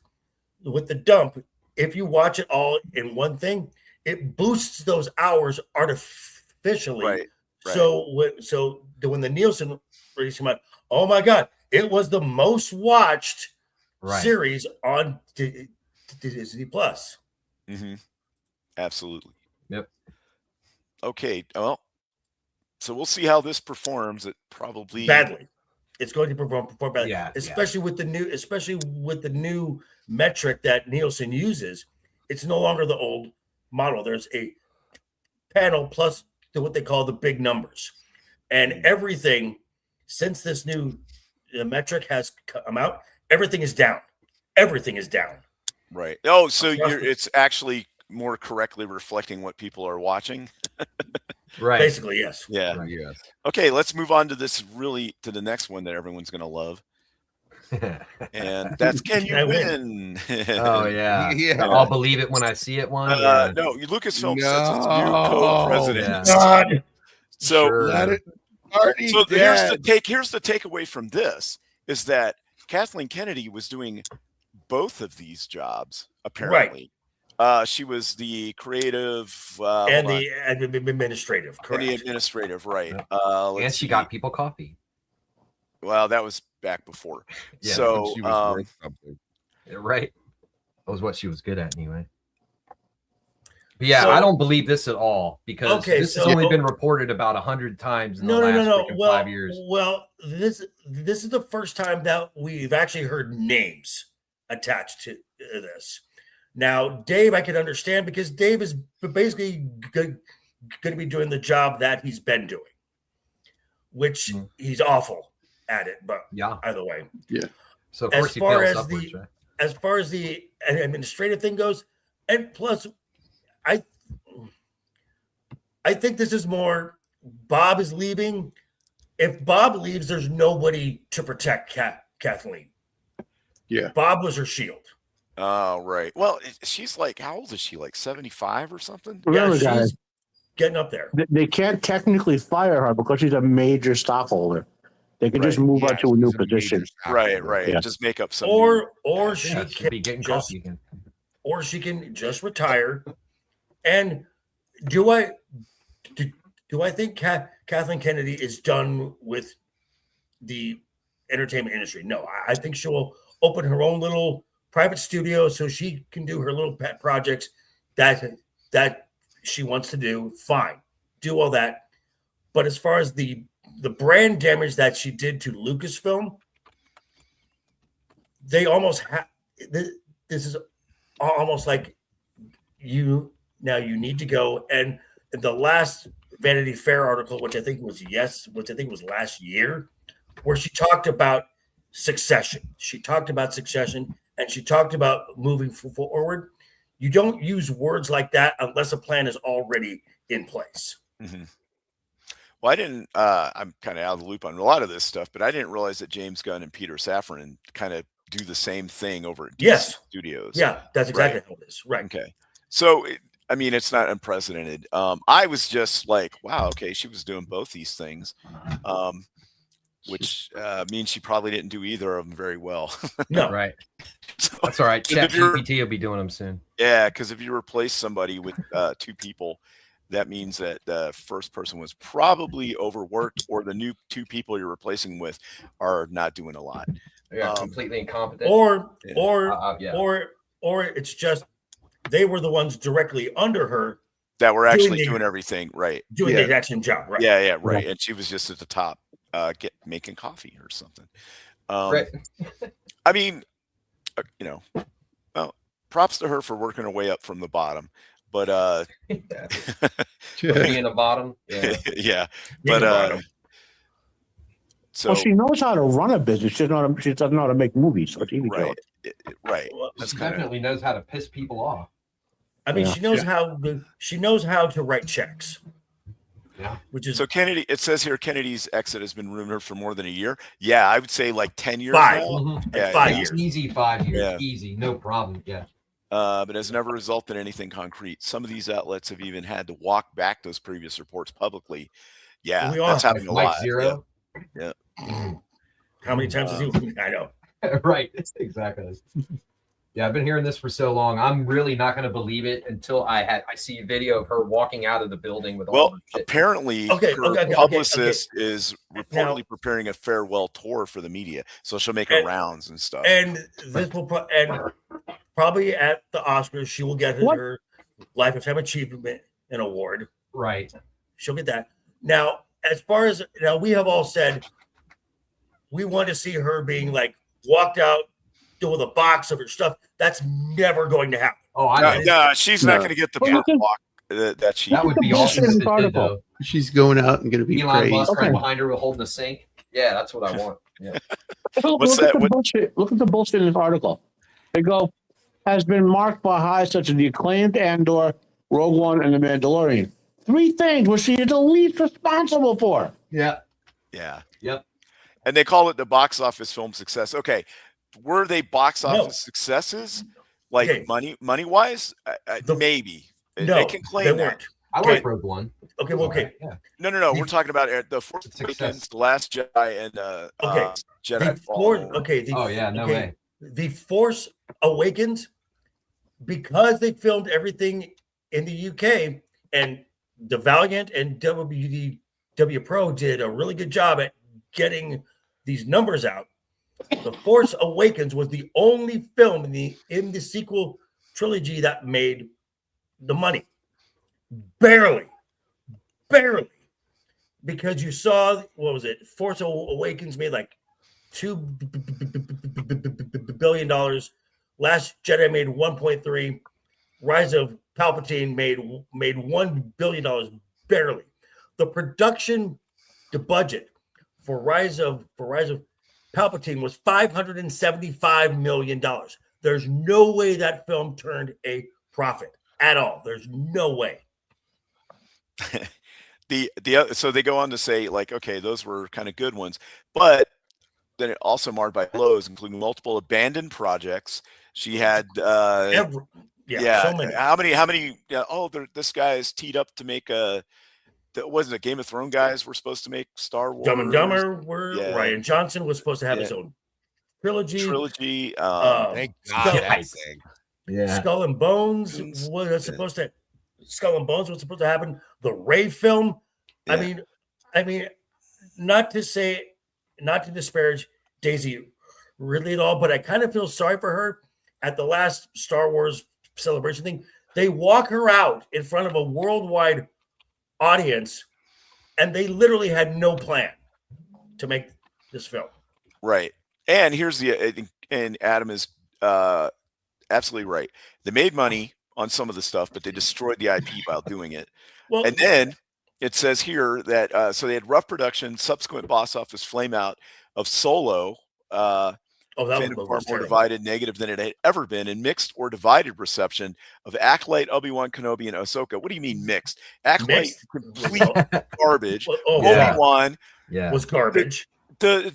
with the dump, if you watch it all in one thing, it boosts those hours artificially. Right. So when the Nielsen release came out, oh my God, it was the most watched series on Disney Plus. Mm-hmm. Absolutely. Yep. Okay. Well, so we'll see how this performs. It probably badly. It's going to perform badly. Yeah, especially with the new metric that Nielsen uses. It's no longer the old model. There's a panel plus what they call the big numbers, and everything since this new metric has come out, everything is down. Everything is down. Right. Oh, so it's actually more correctly reflecting what people are watching. Right. Basically, yes. Yeah. Right. Yes. Okay, let's move on to the next one that everyone's going to love. And that's Can You Win? Oh, yeah. Yeah. I'll believe it when I see it one. No, Lucasfilm sets its new co-president. Yeah. So, Let it already so dead. here's the takeaway from this is that Kathleen Kennedy was doing both of these jobs, apparently. She was the creative and the administrative, correct? And the administrative, right. And she got people coffee. Well, that was back before. Yeah, so She was worth something. Right. That was what she was good at anyway. But yeah, So- I don't believe this at all because this has only so- been reported about 100 times in the No. last freaking Well, 5 years. Well, this is the first time that we've actually heard names attached to this. Now, Dave, I can understand because Dave is basically going to be doing the job that he's been doing, which he's awful at it. But Yeah. either way, So of as course he far fails as upwards, right? as far as the administrative thing goes, and plus, I think this is more Bob is leaving. If Bob leaves, there's nobody to protect Kathleen. Yeah. Bob was her shield. Oh, right. Well, she's like, how old is she? Like 75 or something? Remember, she's guys, getting up there. they can't technically fire her because she's a major stockholder. They can just Right. move her to a new She's major position. Right, right. Yeah. Just make up some Or Yeah, she should can be getting just, coffee again. or she can just retire. And do I think Kathleen Kennedy is done with the entertainment industry? No, I think she will open her own little private studio so she can do her little pet projects that she wants to do. Fine, do all that. But as far as the brand damage that she did to Lucasfilm, they almost have this is almost like you need to go. And the last Vanity Fair article, which I think was last year, where she talked about succession. She talked about succession and she talked about moving forward. You don't use words like that unless a plan is already in place. Mm-hmm. Well, I didn't, I'm kind of out of the loop on a lot of this stuff, but I didn't realize that James Gunn and Peter Safran kind of do the same thing over at DC Studios. Yeah, that's exactly how it is. Right. Okay. So, it's not unprecedented. I was just like, wow, okay, she was doing both these things, which means she probably didn't do either of them very well. No. Right. So, That's all right. if you're- ChatGPT will be doing them soon. Yeah, because if you replace somebody with two people, that means that the first person was probably overworked, or the new two people you're replacing with are not doing a lot. Yeah, completely incompetent. Or it's just they were the ones directly under her That were actually doing everything right. doing the exact same job, right? Yeah, right. And she was just at the top, making coffee or something. Right. I mean, well, props to her for working her way up from the bottom. But Being the bottom. Yeah. yeah. Being But the bottom. so Well, she knows how to run a business. She doesn't know how to make movies or TV shows. right, right. Well, That's She kind of definitely knows how to piss people off. I mean, Yeah. she knows how to write checks. Yeah. Which is so. Kennedy. It says here Kennedy's exit has been rumored for more than a year. Yeah, I would say like 10 years. 5. now. Mhm. Yeah, 5 yeah. years. Easy 5 years. Yeah. Easy. No problem. Yeah. But has never resulted in anything concrete. Some of these outlets have even had to walk back those previous reports publicly. Yeah, We are. that's happening a Mike lot. Zero. How many times has he? I know. Right. Exactly. Yeah, I've been hearing this for so long. I'm really not going to believe it until I see a video of her walking out of the building with all Well, her shit. apparently, her publicist is reportedly preparing a farewell tour for the media, so she'll make her rounds and stuff. And this will probably at the Oscars she will get her Lifetime Achievement Award. Right. She'll get that. Now, as far as we have all said, we want to see her being like walked out with a box of her stuff. That's never going to happen. Oh, no, she's not going to get the block that she. That would be awesome. She's going out and going to be Elon praised. Musk right behind her holding the sink. Yeah, that's what I want. Yeah. Look at the bullshit in this article. They go, has been marked by highs such as the acclaimed Andor, Rogue One, and The Mandalorian. 3 things which she is the least responsible for. Yeah. Yeah. Yep. And they call it the box office film success. Okay. Were they box office successes? Like money wise? Maybe. They can claim that. I like Rogue One. Okay, well, okay. Yeah. No. We're talking about the Force Awakens, The Last Jedi, and Jedi Fallen Order. The Force Awakens, because they filmed everything in the UK, and the Valiant and WTAF Pro did a really good job at getting these numbers out. The Force Awakens was the only film in the sequel trilogy that made the money. Barely. Because you saw, what was it? Force Awakens made like $2 billion. Last Jedi made 1.3. Rise of Palpatine made $1 billion barely. The budget for Rise of Palpatine was $575 million. There's no way that film turned a profit at all. There's no way. So they go on to say, like, okay, those were kind of good ones, but then it also marred by blows, including multiple abandoned projects. She had so many. How many? This guy is teed up to make wasn't it Game of Thrones guys were supposed to make Star Wars? Dumb and Dumber Ryan Johnson was supposed to have his own trilogy. Thank God. Skull and Bones was supposed to happen. The Ray film. I mean, not to disparage Daisy Ridley at all, but I kind of feel sorry for her at the last Star Wars celebration thing. They walk her out in front of a worldwide audience, and they literally had no plan to make this film. Right. And here's and Adam is absolutely right. They made money on some of the stuff, but they destroyed the IP while doing it. Well, and then it says here that so they had rough production, subsequent box office flame out of Solo. That was far more divided, negative than it had ever been, and mixed or divided reception of Acolyte, Obi-Wan Kenobi, and Ahsoka. What do you mean mixed? Acolyte, complete garbage. Obi-Wan was garbage. The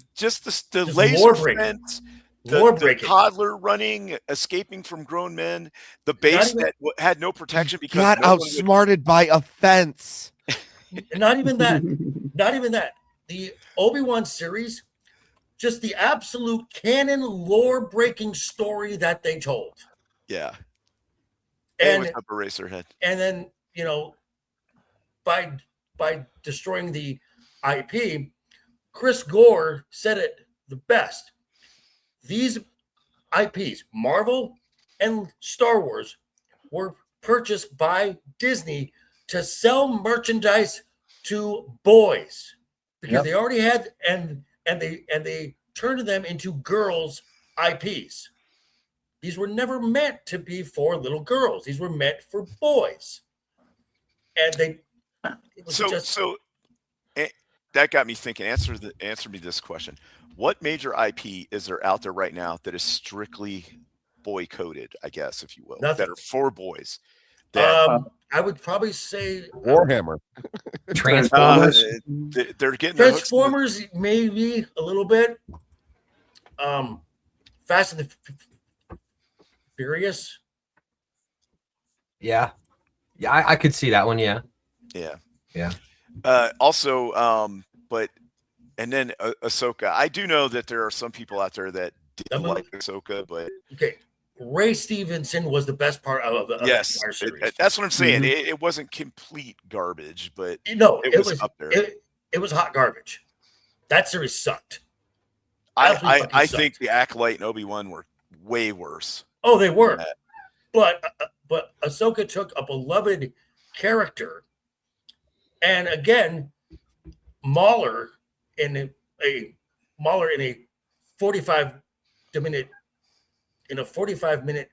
laser fence, the toddler running, escaping from grown men, the base that had no protection because got outsmarted by a fence. Not even that. The Obi-Wan series, just the absolute canon lore-breaking story that they told. Yeah. And up Eraserhead. And then, by destroying the IP, Chris Gore said it the best. These IPs, Marvel and Star Wars, were purchased by Disney to sell merchandise to boys because they already had and they turned them into girls' IPs. These were never meant to be for little girls. These were meant for boys. And that got me thinking. Answer me this question: what major IP is there out there right now that is strictly boy coded? I guess, if you will, that are for boys. I would probably say Warhammer. Transformers. They're getting Transformers, maybe a little bit. Fast and the Furious. Yeah, I could see that one. Yeah. Also, but and then Ahsoka. I do know that there are some people out there that didn't like Ahsoka, but Ray Stevenson was the best part of the Yes, entire series. that's what I'm saying. Mhm. It wasn't complete garbage, but No, it was up there. It was hot garbage. That series sucked. I Absolutely fucking I sucked. think the Acolyte and Obi-Wan were way worse. Oh, they were. that. But Ahsoka took a beloved character, and again, Mahler in a 45 minute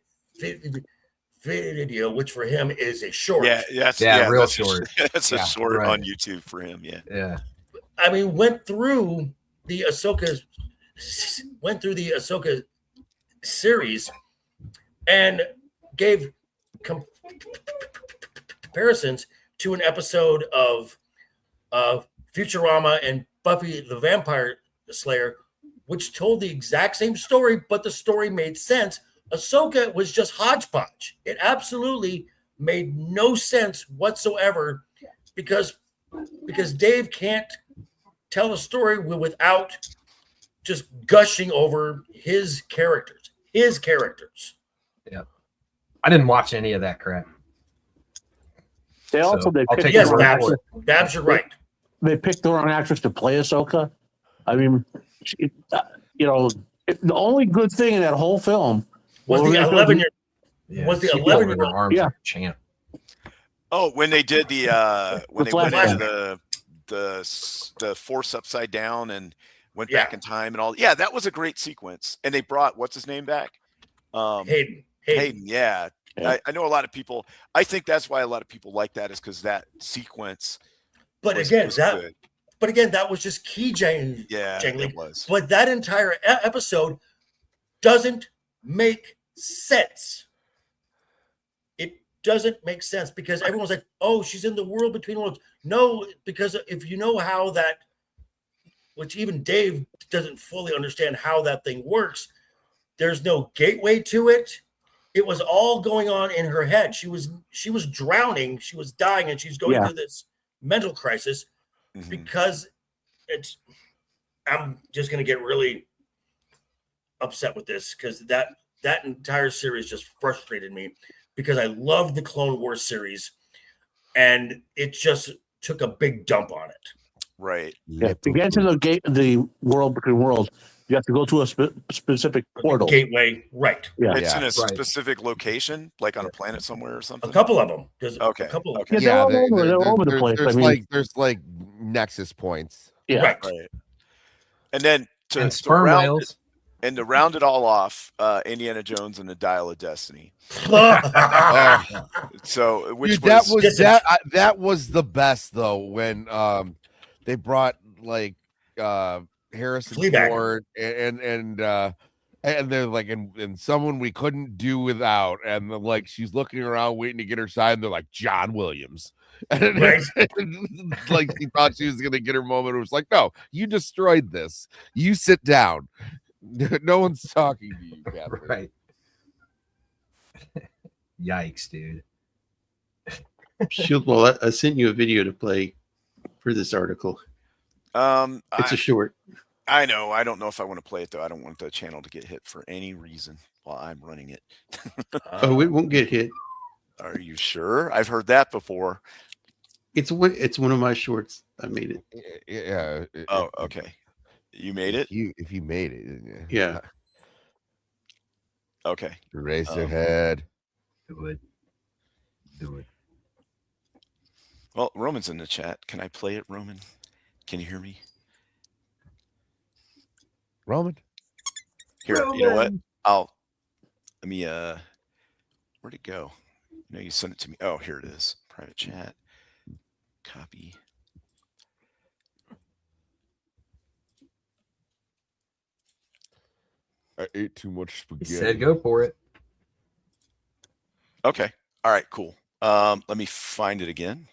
video, which for him is a short. Yeah, real that's short. That's a Yeah, short right. on YouTube for him. Yeah. Yeah. I mean, went through the Ahsoka series and gave comparisons to an episode of Futurama and Buffy the Vampire Slayer, which told the exact same story, but the story made sense. Ahsoka was just hodgepodge. It absolutely made no sense whatsoever because Dave can't tell a story without just gushing over his characters. I didn't watch any of that crap. They also So, they I'll picked take Yes, your word Babs. for it. Babs, you're right. they picked the wrong actress to play Ahsoka. I mean, the only good thing in that whole film Was well, the we're gonna 11 year Yeah, Was the she fell 11 with year her old? arms Yeah. like a champ. Oh, when they did the when The they went flashback. into the Force upside down and went Yeah. back in time and all. Yeah, that was a great sequence. And they brought what's his name back? Hayden. Hayden. Yeah. Yeah. I know a lot of people. I think that's why a lot of people like that is because that sequence. But was again, good. that was just key jangling. Yeah, jangling. it was. But that entire episode doesn't make sense. It doesn't make sense because everyone's like, "Oh, she's in the world between worlds." No, because if you know how that, which even Dave doesn't fully understand how that thing works, there's no gateway to it. It was all going on in her head. She was drowning, she was dying, and she's going Yeah. through this mental crisis Mhm. because I'm just gonna get really upset with this because that entire series just frustrated me because I loved the Clone Wars series and it just took a big dump on it. Right. Yeah, to get to the world between worlds, you have to go to a specific portal. Gateway, right? Yeah. It's in a Right. specific location, like on a planet somewhere or A something. couple of them. There's Okay. a couple. Okay. Yeah, they're all over the place. There's I mean, like nexus points. yeah. Right. Right. And then And sperm whales. to round it all off, Indiana Jones and the Dial of Destiny. So which Dude, was that was the best though when they brought like Harrison Fleabag. Ford and they're like and someone we couldn't do without and like she's looking around waiting to get her side and they're like John Williams and Right. like she thought she was gonna get her moment. It was like, no, you destroyed this. You sit down. No one's talking to you, Catherine. Right. Yikes, dude. Shield Wall, I sent you a video to play for this article. It's a short. I know. I don't know if I want to play it though. I don't want the channel to get hit for any reason while I'm running it. Oh, it won't get hit. Are you sure? I've heard that before. It's one of my shorts. I made it. Yeah. Oh, okay. You made it? If you made it, Yeah. Okay. Raise their head. Do it. Do it. Well, Roman's in the chat. Can I play it, Roman? Can you hear me? Roman. Here, you know what? Let me where'd it go? No, you sent it to me. Oh, here it is. Private chat. Copy. I ate too much He spaghetti. said go for it. Okay. All right, cool. Let me find it again.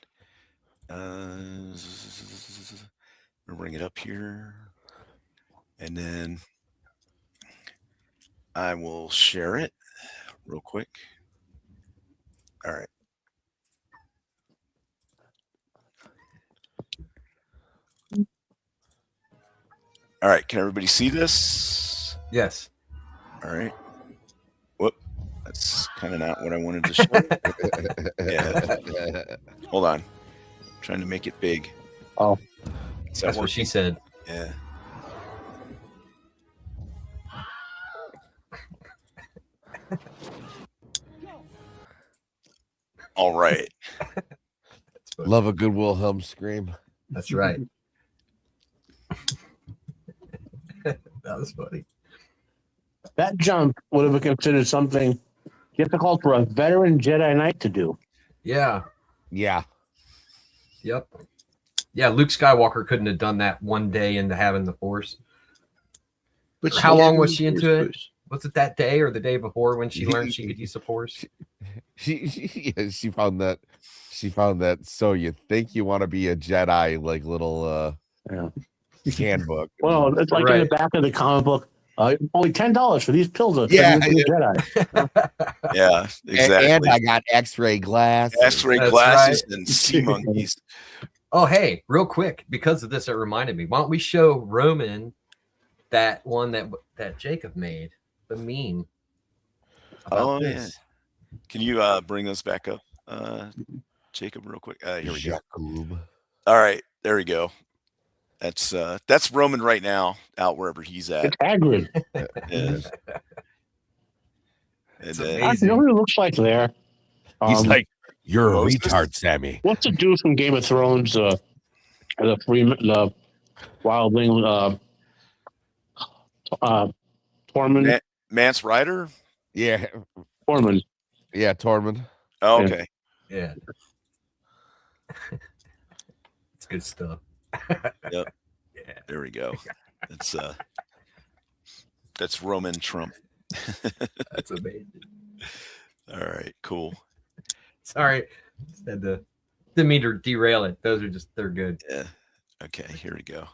We'll bring it up here. And then I will share it real quick. All right. All right. Can everybody see this? Yes. All right. Whoop. kind of not what I wanted to show. Yeah. Hold on. I'm trying to make it big. Oh, Is that That's what she working? said. Yeah. All right. Love a good Wilhelm scream. That's right. That was funny. that jump would have been considered something difficult for a veteran Jedi Knight to do. Yeah. Yeah. Yep. Yeah, Luke Skywalker couldn't have done that one day into having the Force. But How she long had was the she into Force it? push. Was it that day or the day before when she learned she could use the Force? She found that. She found that. So you think you want to be a Jedi? Like little Yeah. handbook. Well, it's like in the Right. back of the comic book. Only $10 for these pills. That Yeah, turn you into a Jedi. Yeah, exactly. And I got X-ray glasses. X-ray That's glasses right. and sea monkeys. Oh, hey, real quick, because of this, it reminded me. Why don't we show Roman that one that Jacob made, the meme about Oh, this? yeah. Can you bring those back up, Jacob, real quick? Here we go. Jacob. All right, there we go. That's Roman right now, out wherever he's at. It's Hagrid. Yeah. It's And, I amazing. know what it looks like there. He's like, you're a Moses? retard, Sammy. What's the dude from Game of Thrones? The wildling, Tormund. Mance Rider? Yeah, Tormund. yeah, Tormund. Oh, Yeah. okay. Yeah. It's good stuff. Yep. Yeah. There we go. That's Roman Trump. That's amazing. All right, cool. Sorry. Didn't mean to derail it. Those are just, they're good. Yeah. Okay, here we go.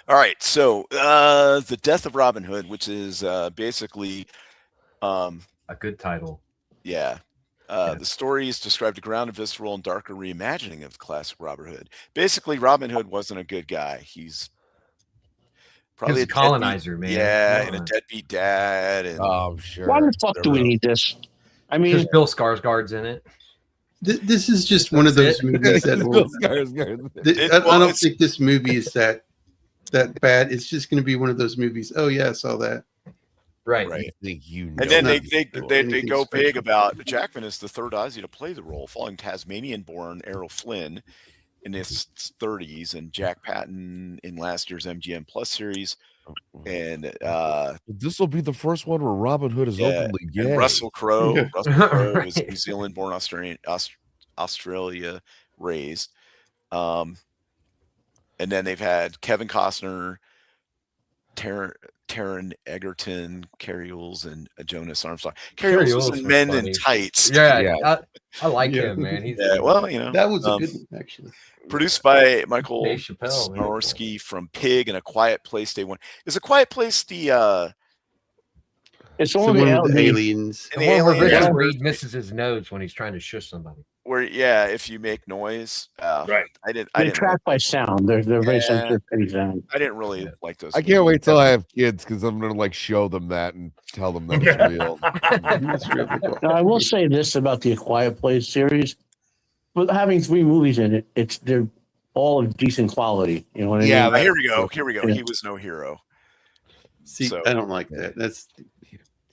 All right, so the death of Robin Hood, which is basically, A good title. yeah. The story is described a grounded, visceral, and darker reimagining of the classic Robin Hood. Basically, Robin Hood wasn't a good guy. He's probably He was a colonizer, man. Yeah, Come and a on. deadbeat dad. And Oh, sure. Why the fuck do we need this? I mean, Because Bill Skarsgård's in it. This is just one of those movies that will, I don't think this movie is that bad. It's just going to be one of those movies. Oh yeah, I saw that. Right. I think you know And then they anything go big special. about Jackman is the third Aussie to play the role, following Tasmanian-born Errol Flynn in his 30s and Jack Patton in last year's MGM Plus series. And this will be the first one where Robin Hood is yeah, openly gay. and Russell Crowe. Yeah. Russell Crowe was Right. New Zealand-born Australia raised. And then they've had Kevin Costner, Taron Egerton, Carrie Ewells, and Jonas Armstrong. Carrie Ewells was Ewells in was Men funny. in Tights. Yeah. Yeah. I like Yeah. him, man. He's Yeah, well, you know, That was a good one, actually. produced by Michael Dave Chappelle, man. Snorsky from Pig and A Quiet Place Day One. Is A Quiet Place the it's So only one with the the aliens. in the the one where Alien, Richard Reed misses his nose when he's trying to shush somebody. where if you make noise, Right. I didn't tracked by sound. They're very Yeah. sensitive to any sound. I didn't really like those. I can't wait till I have kids because I'm gonna like show them that and tell them that it's real. It's really cool. Now, I will say this about the A Quiet Place series: with having 3 movies in it, they're all of decent quality. You know what I Yeah, mean? Here we go. Here we go. Yeah. He was no hero. See, So- I don't like that. That's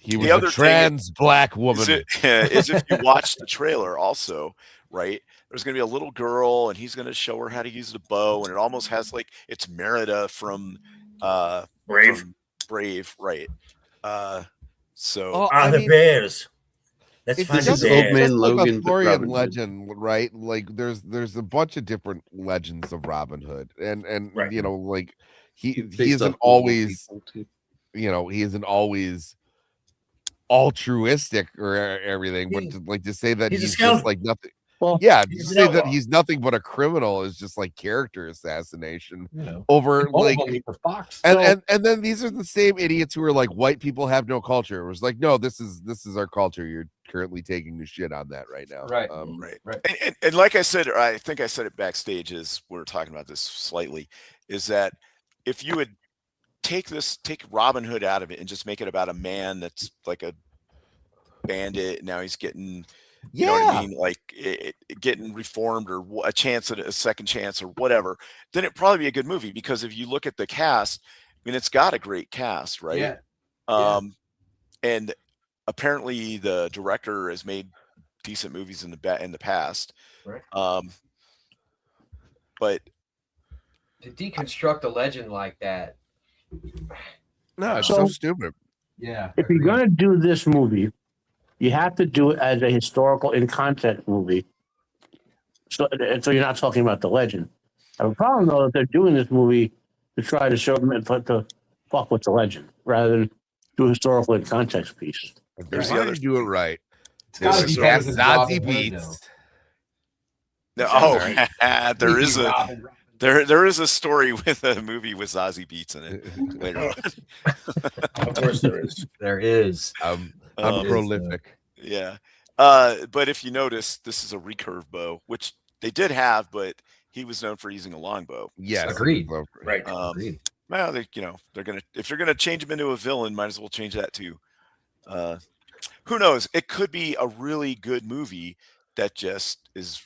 He The was other a thing trans black woman. Is if you watch the trailer also, right? There's going to be a little girl and he's going to show her how to use the bow. And it almost has like, it's Merida from Brave. from Brave, right? So Oh, Ah, I the mean, Bears. Let's it's find the just, Old Bears. Man just like Logan, a but Thorian Robin Hood. legend, right? Like there's a bunch of different legends of Robin Hood, and Right. you know, like he based isn't off always, people, too. you know, he isn't always altruistic or everything, but to say that He's a he's scoundrel. just like nothing. Well, Yeah, to he's an say that outlaw. he's nothing but a criminal is just like character assassination You know, over all like of them eat the fox. and then these are the same idiots who are like white people have no culture. It was like, no, this is our culture. You're currently taking the shit on that right now. Right. right. Right. And like I said, or I think I said it backstage as we were talking about this slightly, is that if you would take Robin Hood out of it and just make it about a man that's like a bandit. Now he's getting, you know what I mean? Like getting reformed or a chance at a second chance or whatever. Then it'd probably be a good movie, because if you look at the cast, I mean, it's got a great cast, right? And apparently the director has made decent movies in the past. Right. But to deconstruct a legend like that, No, it's so stupid. yeah. If you're gonna do this movie, you have to do it as a historical in context movie. So you're not talking about the legend. I have a problem though if they're doing this movie to try to show them and put the fuck with the legend rather than do a historical in context piece. There's the the other- other do it right. gotta be better than Zazie Robin Hood, Beats. there is there is a story with a movie with Zazie Beats in it later on. Of course there is. There is. I'm Um, prolific. Yeah. But if you notice, this is a recurve bow, which they did have, but he was known for using a longbow. Yes, Agreed. Right. Agreed. Well, they're gonna, if you're gonna change him into a villain, might as well change that too. Who knows? It could be a really good movie that just is,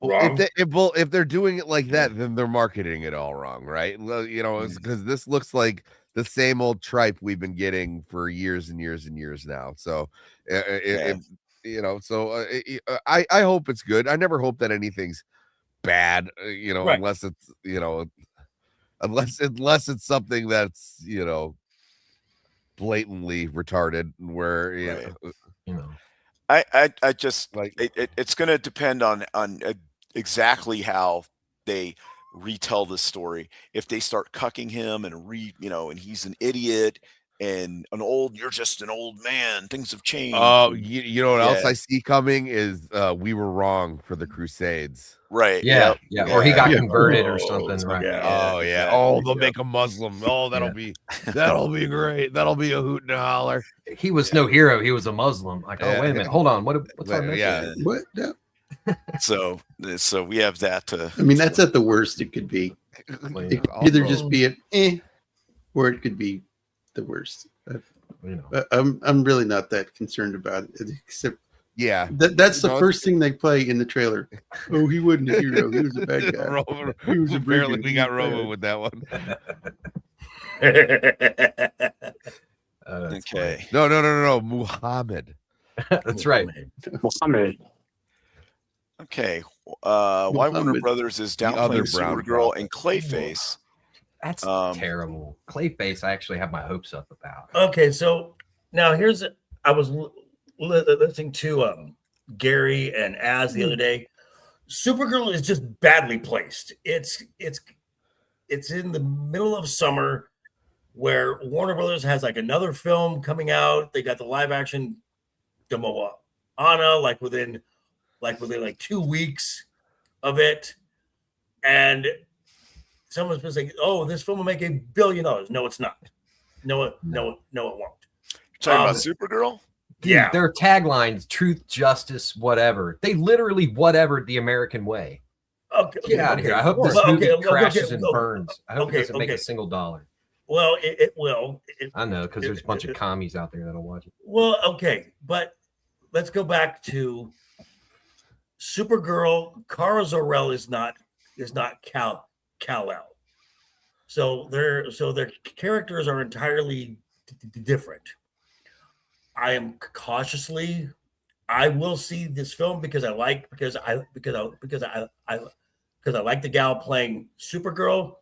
Wrong. If they're doing it like that, then they're marketing it all wrong, right? Well, because this looks like the same old tripe we've been getting for years and years and years now. So, I hope it's good. I never hope that anything's bad, Right. unless it's, unless it's something that's, blatantly retarded, where I just like it's going to depend on exactly how they retell the story. If they start cucking him and and he's an idiot and you're just an old man, things have changed. Oh, you know what else Yeah. I see coming is we were wrong for the Crusades. Right. Yeah. Or he got Yeah. converted or Oh, something. Right. yeah. Oh yeah. exactly. Oh, they'll make a Muslim. Oh, that'll be great. That'll be a hoot and a holler. He was no hero. He was a Muslim. Like, Yeah. oh, wait a minute. Hold on. What's our next? Yeah. What? No. So we have that to. I mean, that's at the worst it could be. It could either just be an or it could be the worst. But I'm really not that concerned about it, except Yeah. that's the first thing they play in the trailer. Oh, he wasn't a hero. He was a bad guy. Roman, He was a apparently brigand. we got Roman with that one. Okay. No. Muhammad. That's right. Muhammad. Okay. Why Warner Muhammad. Brothers is other downplaying brown Supergirl prophet. and Clayface. That's Um, terrible. Clayface, I actually have my hopes up about. Okay, so now I was listening to Gary and Az the other day. Supergirl is just badly placed. It's in the middle of summer where Warner Brothers has like another film coming out. They got the live action Anna like within 2 weeks of it, and someone's been saying, "Oh, this film will make $1 billion." No, it's not. No, it won't. You're talking about Supergirl? Dude, Yeah. their taglines, truth, justice, whatever. They literally whatevered the American way. Okay, Get out of here. I hope this Well, movie okay, crashes and okay, burns. I hope it okay, doesn't make okay. a single dollar. Well, it will. I know, because there's a bunch of commies out there that'll watch it. Well, okay, but let's go back to Supergirl. Kara Zor-El is not Kal-El. So their characters are entirely different. I am cautiously. I will see this film because I like the gal playing Supergirl,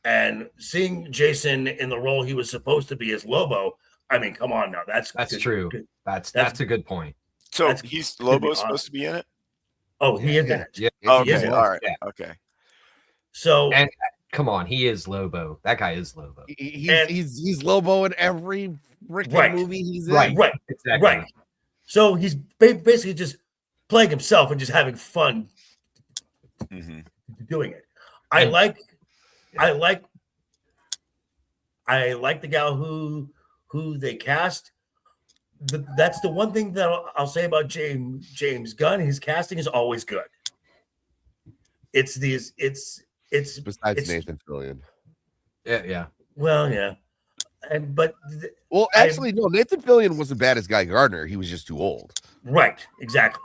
and seeing Jason in the role he was supposed to be as Lobo. I mean, come on now, that's true. That's a good point. So That's he's gonna be Lobo's supposed to be in it? Oh, he is in it. Yeah. Okay. is. All right. Yeah. Okay. So And come on, he is Lobo. That guy is Lobo. He's Lobo in every freaking Right. movie he's in. right, Exactly. right. So he's basically just playing himself and just having fun hmm doing it. I like the gal who they cast. That's the one thing that I'll say about James Gunn. His casting is always good. It's Besides it's- Nathan Fillion. Yeah. well, yeah. but Well, actually, no. Nathan Fillion wasn't bad as Guy Gardner. He was just too old. right, exactly.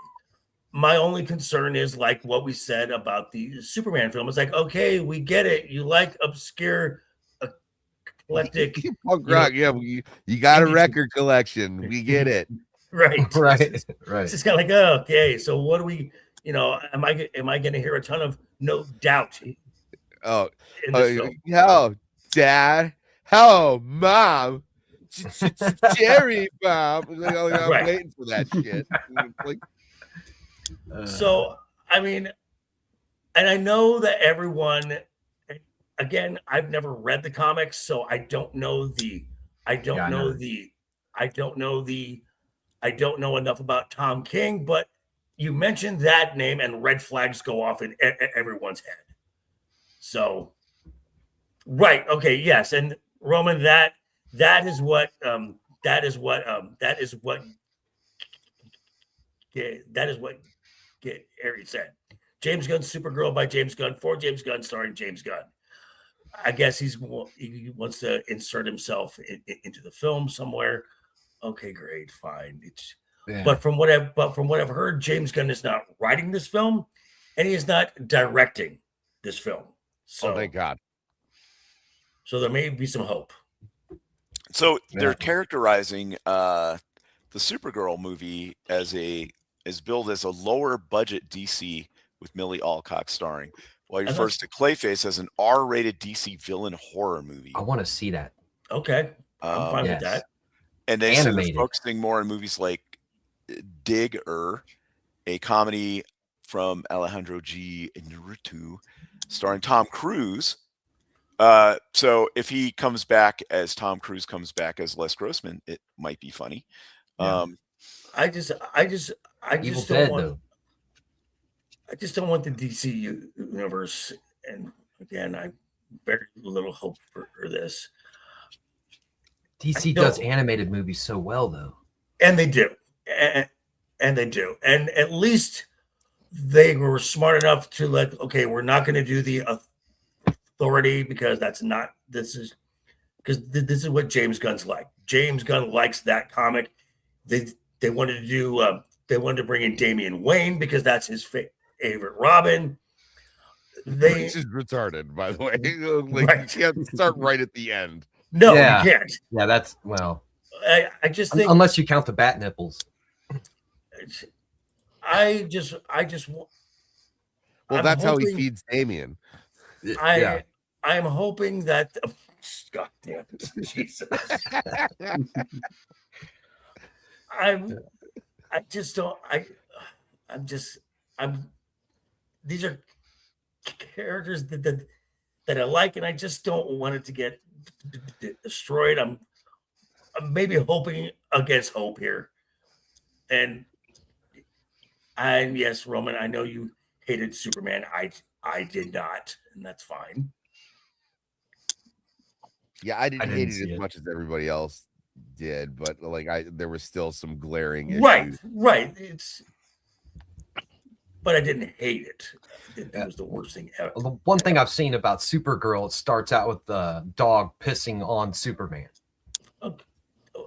My only concern is like what we said about the Superman film. It's like, okay, we get it. You like obscure, eclectic Punk rock. Yeah, you got a indie- record collection. We get it. right? Right. It's just kind of like, oh, okay. So what do we? Am I going to hear a ton of no doubt Oh, in this film? Hello, Dad. Hello, Mom. Jerry, Mom. Like, I'm Right. waiting for that shit. Like, So I mean, and I know that everyone. Again, I've never read the comics, so I don't know enough about Tom King, but you mentioned that name and red flags go off in everyone's head. So, right. Okay. Yes. And Roman, that is what Harry said. James Gunn, Supergirl by James Gunn, for James Gunn, starring James Gunn. I guess he wants to insert himself into the film somewhere. Okay, great, fine. But from what I've heard, James Gunn is not writing this film, and he is not directing this film. So thank God. So there may be some hope. So they're characterizing the Supergirl movie as billed as a lower budget DC with Millie Alcock starring, while you're first to Clayface as an R-rated DC villain horror movie. I want to see that. Okay, I'm fine with that. And they say they're focusing more on movies like Digger, a comedy from Alejandro G. Iñárritu, starring Tom Cruise. So if he comes back as Tom Cruise comes back as Les Grossman, it might be funny. Yeah. I just don't want the DC universe, and again, I very little hope for this. DC does animated movies so well, though, and they do, and they do, and at least they were smart enough to okay, we're not going to do the Authority because this is what James Gunn's like. James Gunn likes that comic. They wanted to do they wanted to bring in Damian Wayne because that's his favorite Robin. Which is retarded, by the way. Like, you can't start right at the end. No, you can't. Yeah, that's I just think unless you count the bat nipples. I just well, that's how he feeds Damian. I'm hoping that God damn it, Jesus. These are characters that I like, and I just don't want it to get destroyed. I'm maybe hoping against hope here. And yes, Roman, I know you hated Superman. I did not, and that's fine. Yeah, I didn't hate it as much as everybody else did, but there was still some glaring issues. Right. But I didn't hate it. It was the worst thing ever. The one thing I've seen about Supergirl, it starts out with the dog pissing on Superman.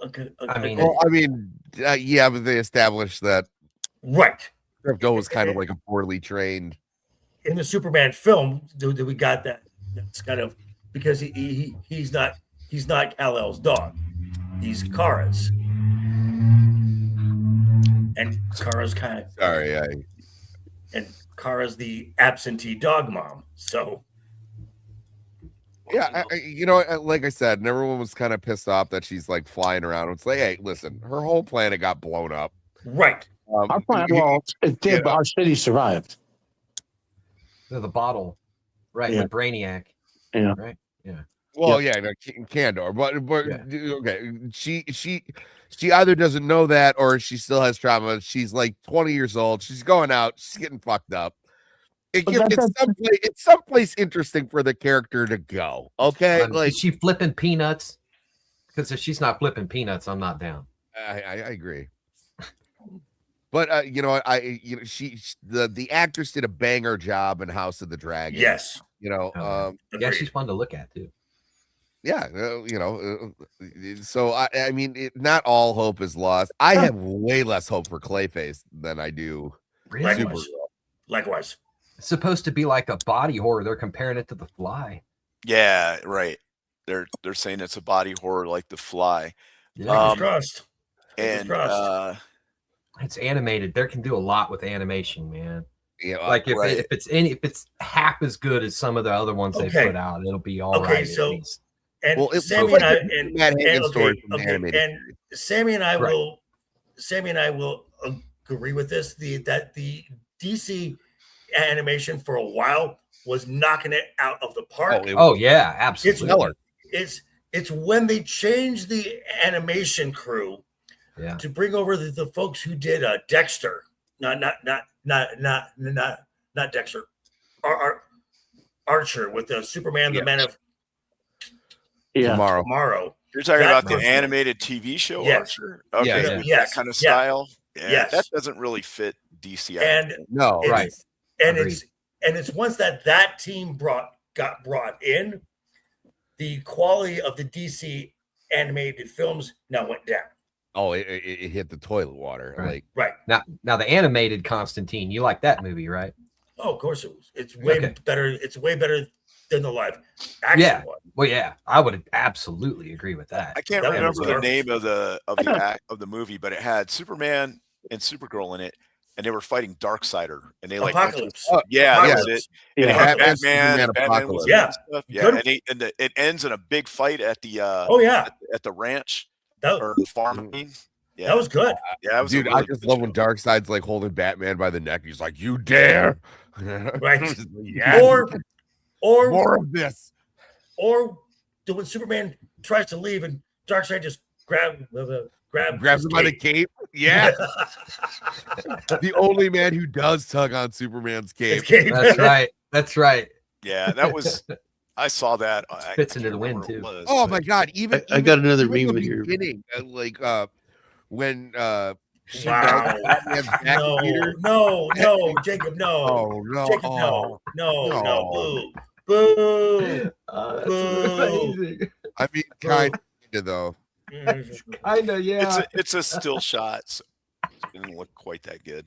Okay. Yeah, but they established that Krypto was kind of like a poorly trained. In the Superman film, do we got that? That's kind of because he's not Kal-El's dog. He's Kara's. And Kara's kind of and Kara's the absentee dog mom. So yeah, like I said, and everyone was kind of pissed off that she's like flying around. It's like, hey, listen, her whole planet got blown up. Right. Our planet, it did, but our city survived. The bottle, right? Yeah. The Brainiac. Yeah. Right. Yeah. Well, Kandor, but okay, she either doesn't know that or she still has trauma. She's like 20 years old. She's going out. She's getting fucked up. It's someplace interesting for the character to go. Okay, is she flipping peanuts? Because if she's not flipping peanuts, I'm not down. I agree. But the actress did a banger job in House of the Dragon. Yes. She's fun to look at too. Yeah, so I mean, not all hope is lost. I have way less hope for Clayface than I do. Really? Likewise. It's supposed to be like a body horror. They're comparing it to The Fly. Yeah, right. They're saying it's a body horror like The Fly. Fingers crossed. And it's animated. They can do a lot with animation, man. Yeah, like if it's half as good as some of the other ones they put out, it'll be all right. So, and well, Sammy like Sammy and I will agree with this. That the DC animation for a while was knocking it out of the park. Yeah, absolutely. It's when they changed the animation crew to bring over the folks who did Dexter, not Dexter, Archer with the Superman, the Man of Tomorrow. You're talking about the animated TV show Archer? Okay, that kind of style. Yeah, that doesn't really fit DC. And it's once that team got brought in, the quality of the DC animated films now went down. Oh, it hit the toilet water. Right. Now the animated Constantine, you like that movie, right? Oh, of course it was. It's way better. It's way better than the live action one. Well, yeah, I would absolutely agree with that. I can't remember the name of the movie, but it had Superman and Supergirl in it, and they were fighting Darksider, and they Apocalypse. That was it. And it had Batman was stuff. And it ends in a big fight at the at the ranch or the farm. Yeah, that was good. Yeah, dude, I just love when Darkseid's like holding Batman by the neck. He's like, "You dare!" Right? Yes. Or more of this. Or when Superman tries to leave and Darkseid just grabs him by the cape. Yeah. The only man who does tug on Superman's cape. That's right. Yeah, that was. I saw that. Spits into the wind too. Oh my god! Even I got another meme here. Beginning, when wow. No, Jacob, no. Oh no. Jacob, no. Boo. Amazing. I mean, kind of though. I know, yeah. It's a still shot. So it didn't look quite that good.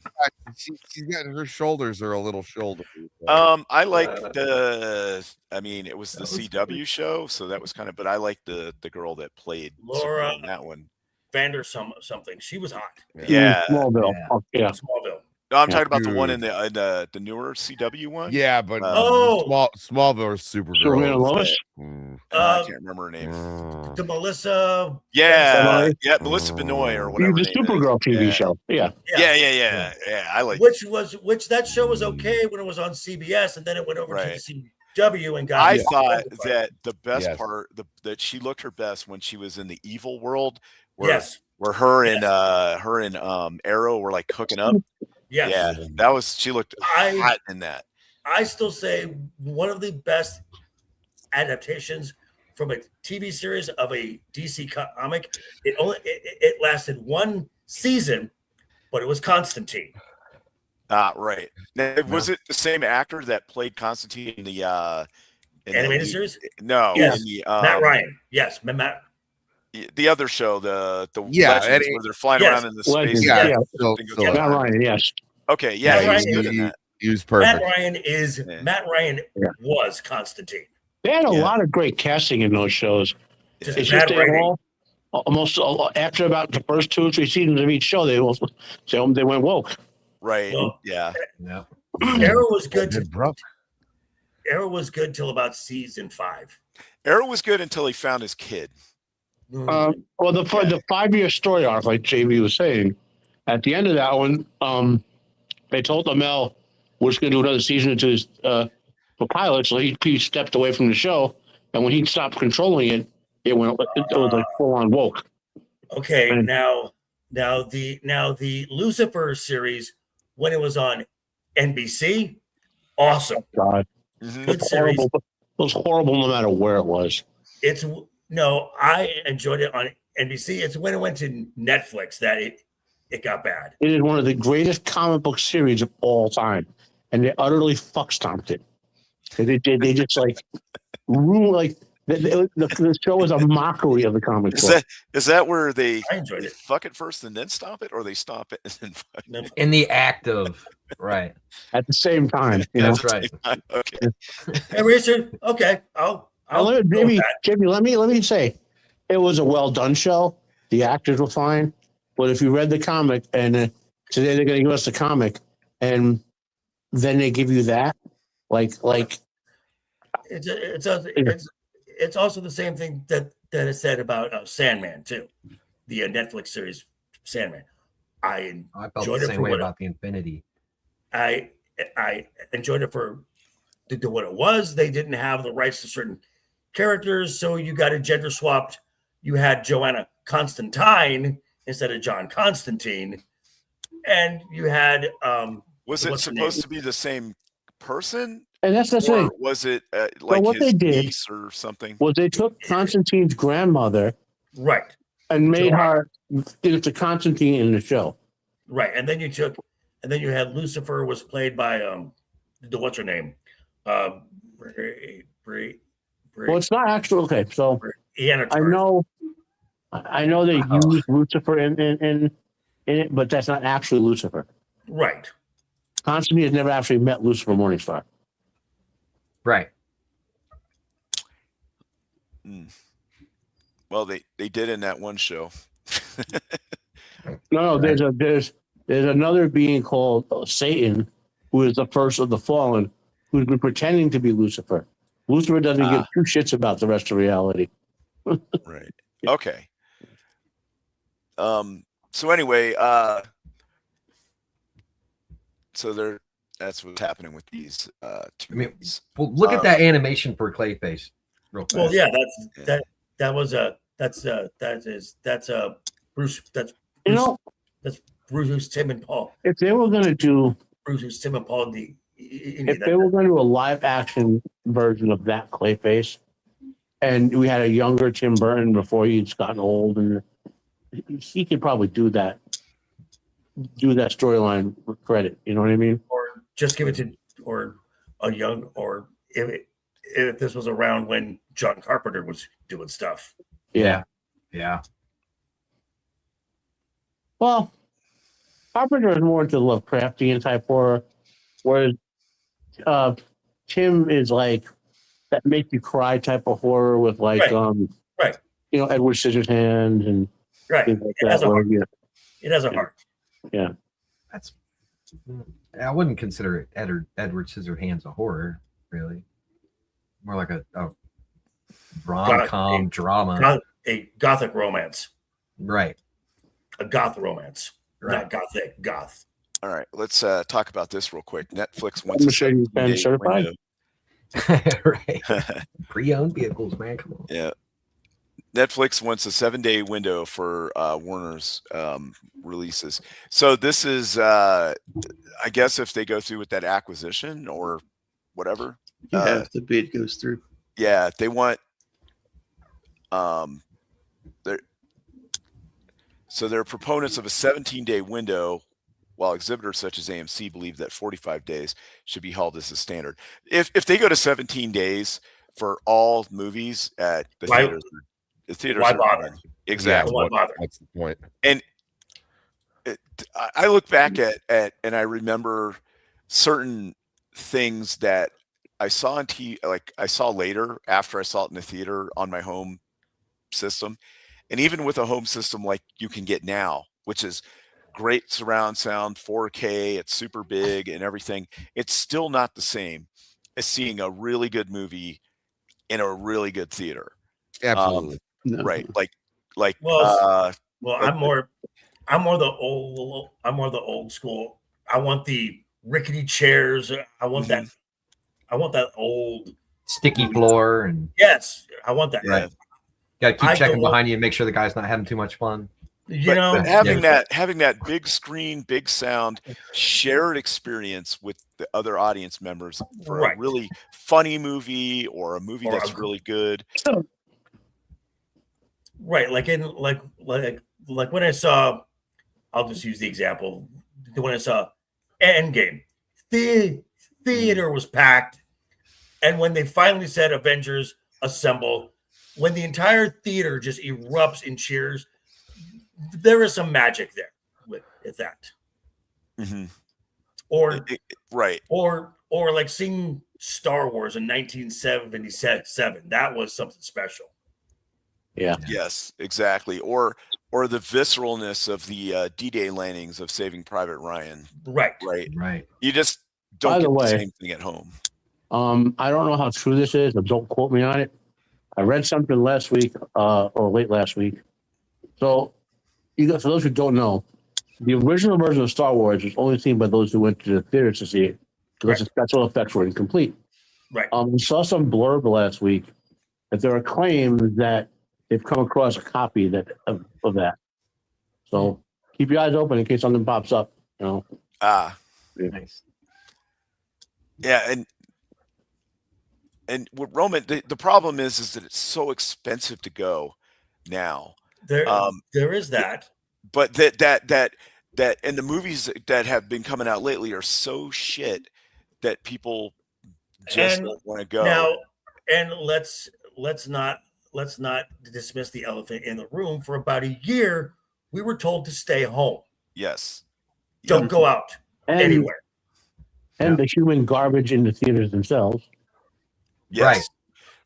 She's got her shoulders are a little shouldery. I like it was the CW show, so that was kind of. But I like the girl that played Laura in that one. Vander something. She was hot. Yeah. Smallville. Smallville. No, I'm talking about the one in the newer CW one. Yeah, but Smallville or Supergirl. Lois? I can't remember her name. The Melissa. Yeah, Melissa Benoist or whatever. The Supergirl TV show. Yeah. I like. Which that show was okay when it was on CBS, and then it went over to the CW and got. I thought that the best part that she looked her best when she was in the evil world. Where her and Arrow were like hooking up. Yes. Yeah, that was. She looked hot in that. I still say one of the best adaptations from a TV series of a DC comic. It lasted one season, but it was Constantine. Right. Now, was it the same actor that played Constantine in the animated series? No. Yes. In the, Matt Ryan. Yes, Matt. The other show, the Legends, where they're flying around in the space. Matt Ryan, yes. Okay, yeah, he was perfect. Matt Ryan was Constantine. They had a lot of great casting in those shows. It's just almost after about the first 2 or 3 seasons of each show, they went woke. Right. Well, yeah. Arrow was good. Arrow was good till about season 5. Arrow was good until he found his kid. For the 5-year story arc, like JB was saying, at the end of that one, they told Amell we're just going to do another season into his for pilot, so he stepped away from the show, and when he stopped controlling it, it was like full on woke. Okay, now the Lucifer series when it was on NBC, awesome. God, good series. It was horrible no matter where it was. I enjoyed it on NBC. It's when it went to Netflix that it got bad. It is one of the greatest comic book series of all time, and they utterly fuck stomped it. They just like ruined. Like The show was a mockery of the comic book. Is that where they I enjoyed it. fuck it first and then stop it, or they stop it and then fuck it? In the act of right. At the same time, you know. That's right. Okay. Hey, Richard. Okay, I'll Jamie, let me say, it was a well done show. The actors were fine, but if you read the comic, and today they're going to give us the comic, and then they give you that, like it's also the same thing that is said about Sandman too, the Netflix series Sandman. I felt the same way about the Infinity. I enjoyed it for what it was. They didn't have the rights to certain characters, so you got a gender swapped. You had Joanna Constantine instead of John Constantine, and you had was it supposed to be the same person? And that's the thing. Was it like what his they did niece or something? Was they took Constantine's grandmother, right, and made her into Constantine in the show, right, and then you had Lucifer was played by what's her name, Brie. Well, it's not actual. Okay, so I know they used Lucifer in it, but that's not actually Lucifer. Right. Constantine has never actually met Lucifer Morningstar. Right. Well, they did in that one show. No, there's another being called Satan, who is the first of the fallen, who's been pretending to be Lucifer. Lucifer doesn't give two shits about the rest of reality. Right. Okay. So anyway, so that's what's happening with these two movies. Well, look at that animation for Clayface. Real fast. Well, yeah, that's Bruce. That's Bruce, Tim, and Paul. If they were going to do Bruce, Tim, and Paul, if they were going to do a live action version of that Clayface, and we had a younger Tim Burton before he's gotten old, and he could probably do that storyline with credit. You know what I mean? Or just give it to or if this was around when John Carpenter was doing stuff. Yeah. Well, Carpenter is more into Lovecraftian type horror, whereas Tim is like that make you cry type of horror with like right. Edward Scissorhands and right. Like It has a heart. It has a heart. Yeah. I wouldn't consider it Edward Scissorhands a horror, really. More like a rom-com drama. A gothic romance. Right. A goth romance. Right. Not gothic, goth. All right, let's talk about this real quick. Netflix wants I'm sure you've been certified. Right. Pre-owned vehicles, man. Come on. Yeah. Netflix wants a 7-day window for Warner's releases. So this is, I guess, if they go through with that acquisition or whatever. Yeah, if the bid goes through. Yeah, they want. They're proponents of a 17-day window, while exhibitors such as AMC believe that 45 days should be held as the standard. If they go to 17 days for all movies at the theaters. The theaters why bother? Exactly. Why bother? That's the point. And I look back at and I remember certain things that I saw on TV, like I saw later after I saw it in the theater on my home system. And even with a home system like you can get now, which is great surround sound, 4K, it's super big and everything, it's still not the same as seeing a really good movie in a really good theater. Absolutely. No. Right. I'm more the old school. I want the rickety chairs. I want that. I want that old sticky floor and yes, I want that. Yeah. Got to keep checking behind you and make sure the guy's not having too much fun. But having that big screen, big sound, shared experience with the other audience members for a really funny movie or a movie that's really good. Right, like when I saw, I'll just use the example. When I saw Endgame, theater was packed, and when they finally said "Avengers Assemble," when the entire theater just erupts in cheers, there is some magic there with that. Mm-hmm. Right. Or like seeing Star Wars in 1977. That was something special. Yeah. Yes, exactly. Or the visceralness of the D-Day landings of Saving Private Ryan. Right. You just don't By get the way, the same thing at home. I don't know how true this is, but don't quote me on it. I read something last week, or late last week. So, for those who don't know, the original version of Star Wars was only seen by those who went to the theaters to see it because the special effects were incomplete. Right. We saw some blurb last week that there are claims that they've come across a copy of that. So keep your eyes open in case something pops up. Nice. Yeah, and with Roman, the problem is that it's so expensive to go now. There is that. But that and the movies that have been coming out lately are so shit that people just don't want to go. Now, and let's not dismiss the elephant in the room. For about a year, we were told to stay home. Yes. Don't go out anywhere. And the human garbage in the theaters themselves. Yes.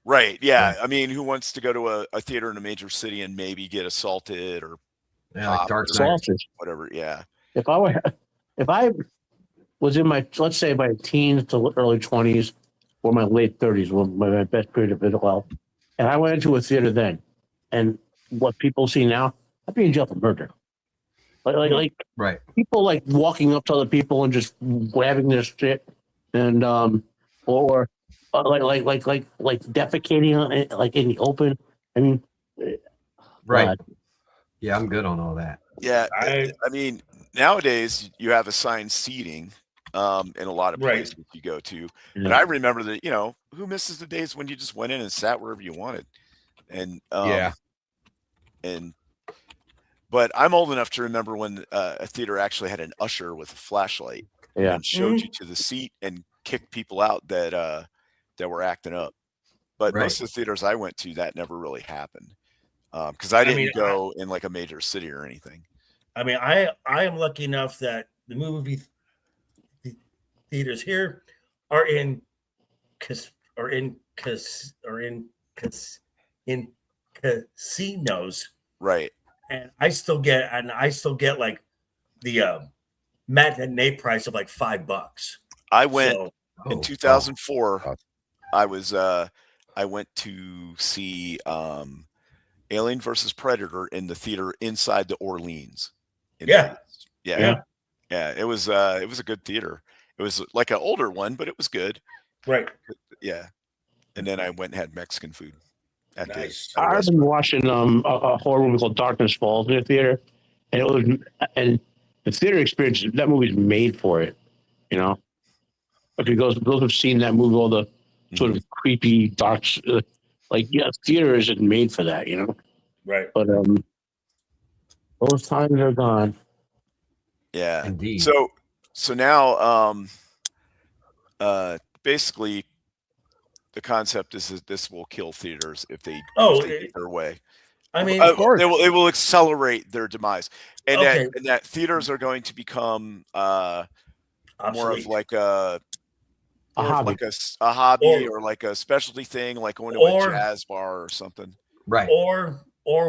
Right. Yeah. I mean, who wants to go to a theater in a major city and maybe get assaulted or like dark whatever? Yeah. If I was in my, let's say, my teens to early 20s or my late 30s, were my best period of physical health, and I went into a theater then, and what people see now, I'd be in jail for murder. Like people like walking up to other people and just grabbing their shit, and or like defecating on it, like in the open. I mean, Yeah, I'm good on all that. Yeah, I mean, nowadays you have assigned seating in a lot of places you go to. Yeah. But I remember that, who misses the days when you just went in and sat wherever you wanted? And but I'm old enough to remember when a theater actually had an usher with a flashlight and showed you to the seat and kicked people out that were acting up. But most of the theaters I went to, that never really happened. Because I didn't go in like a major city or anything. I mean, I am lucky enough that the movie theaters here are in casinos, right? And I still get like the matinee price of like $5. I went in 2004. I went to see Alien versus Predator in the theater inside the Orleans. Yeah. It was a good theater. It was like an older one, but it was good. Right. Yeah. And then I went and had Mexican food. Nice. I've been watching a horror movie called Darkness Falls in the theater, and the theater experience, that movie's made for it. If those who've seen that movie, all the sort of creepy, dark, theater isn't made for that, Right. But those times are gone. Yeah. Indeed. So now, basically, the concept is that this will kill theaters if they get their way. I mean, of course. It will accelerate their demise, and that theaters are going to become more of like a hobby or like a specialty thing, like going to a jazz bar or something. Right. Or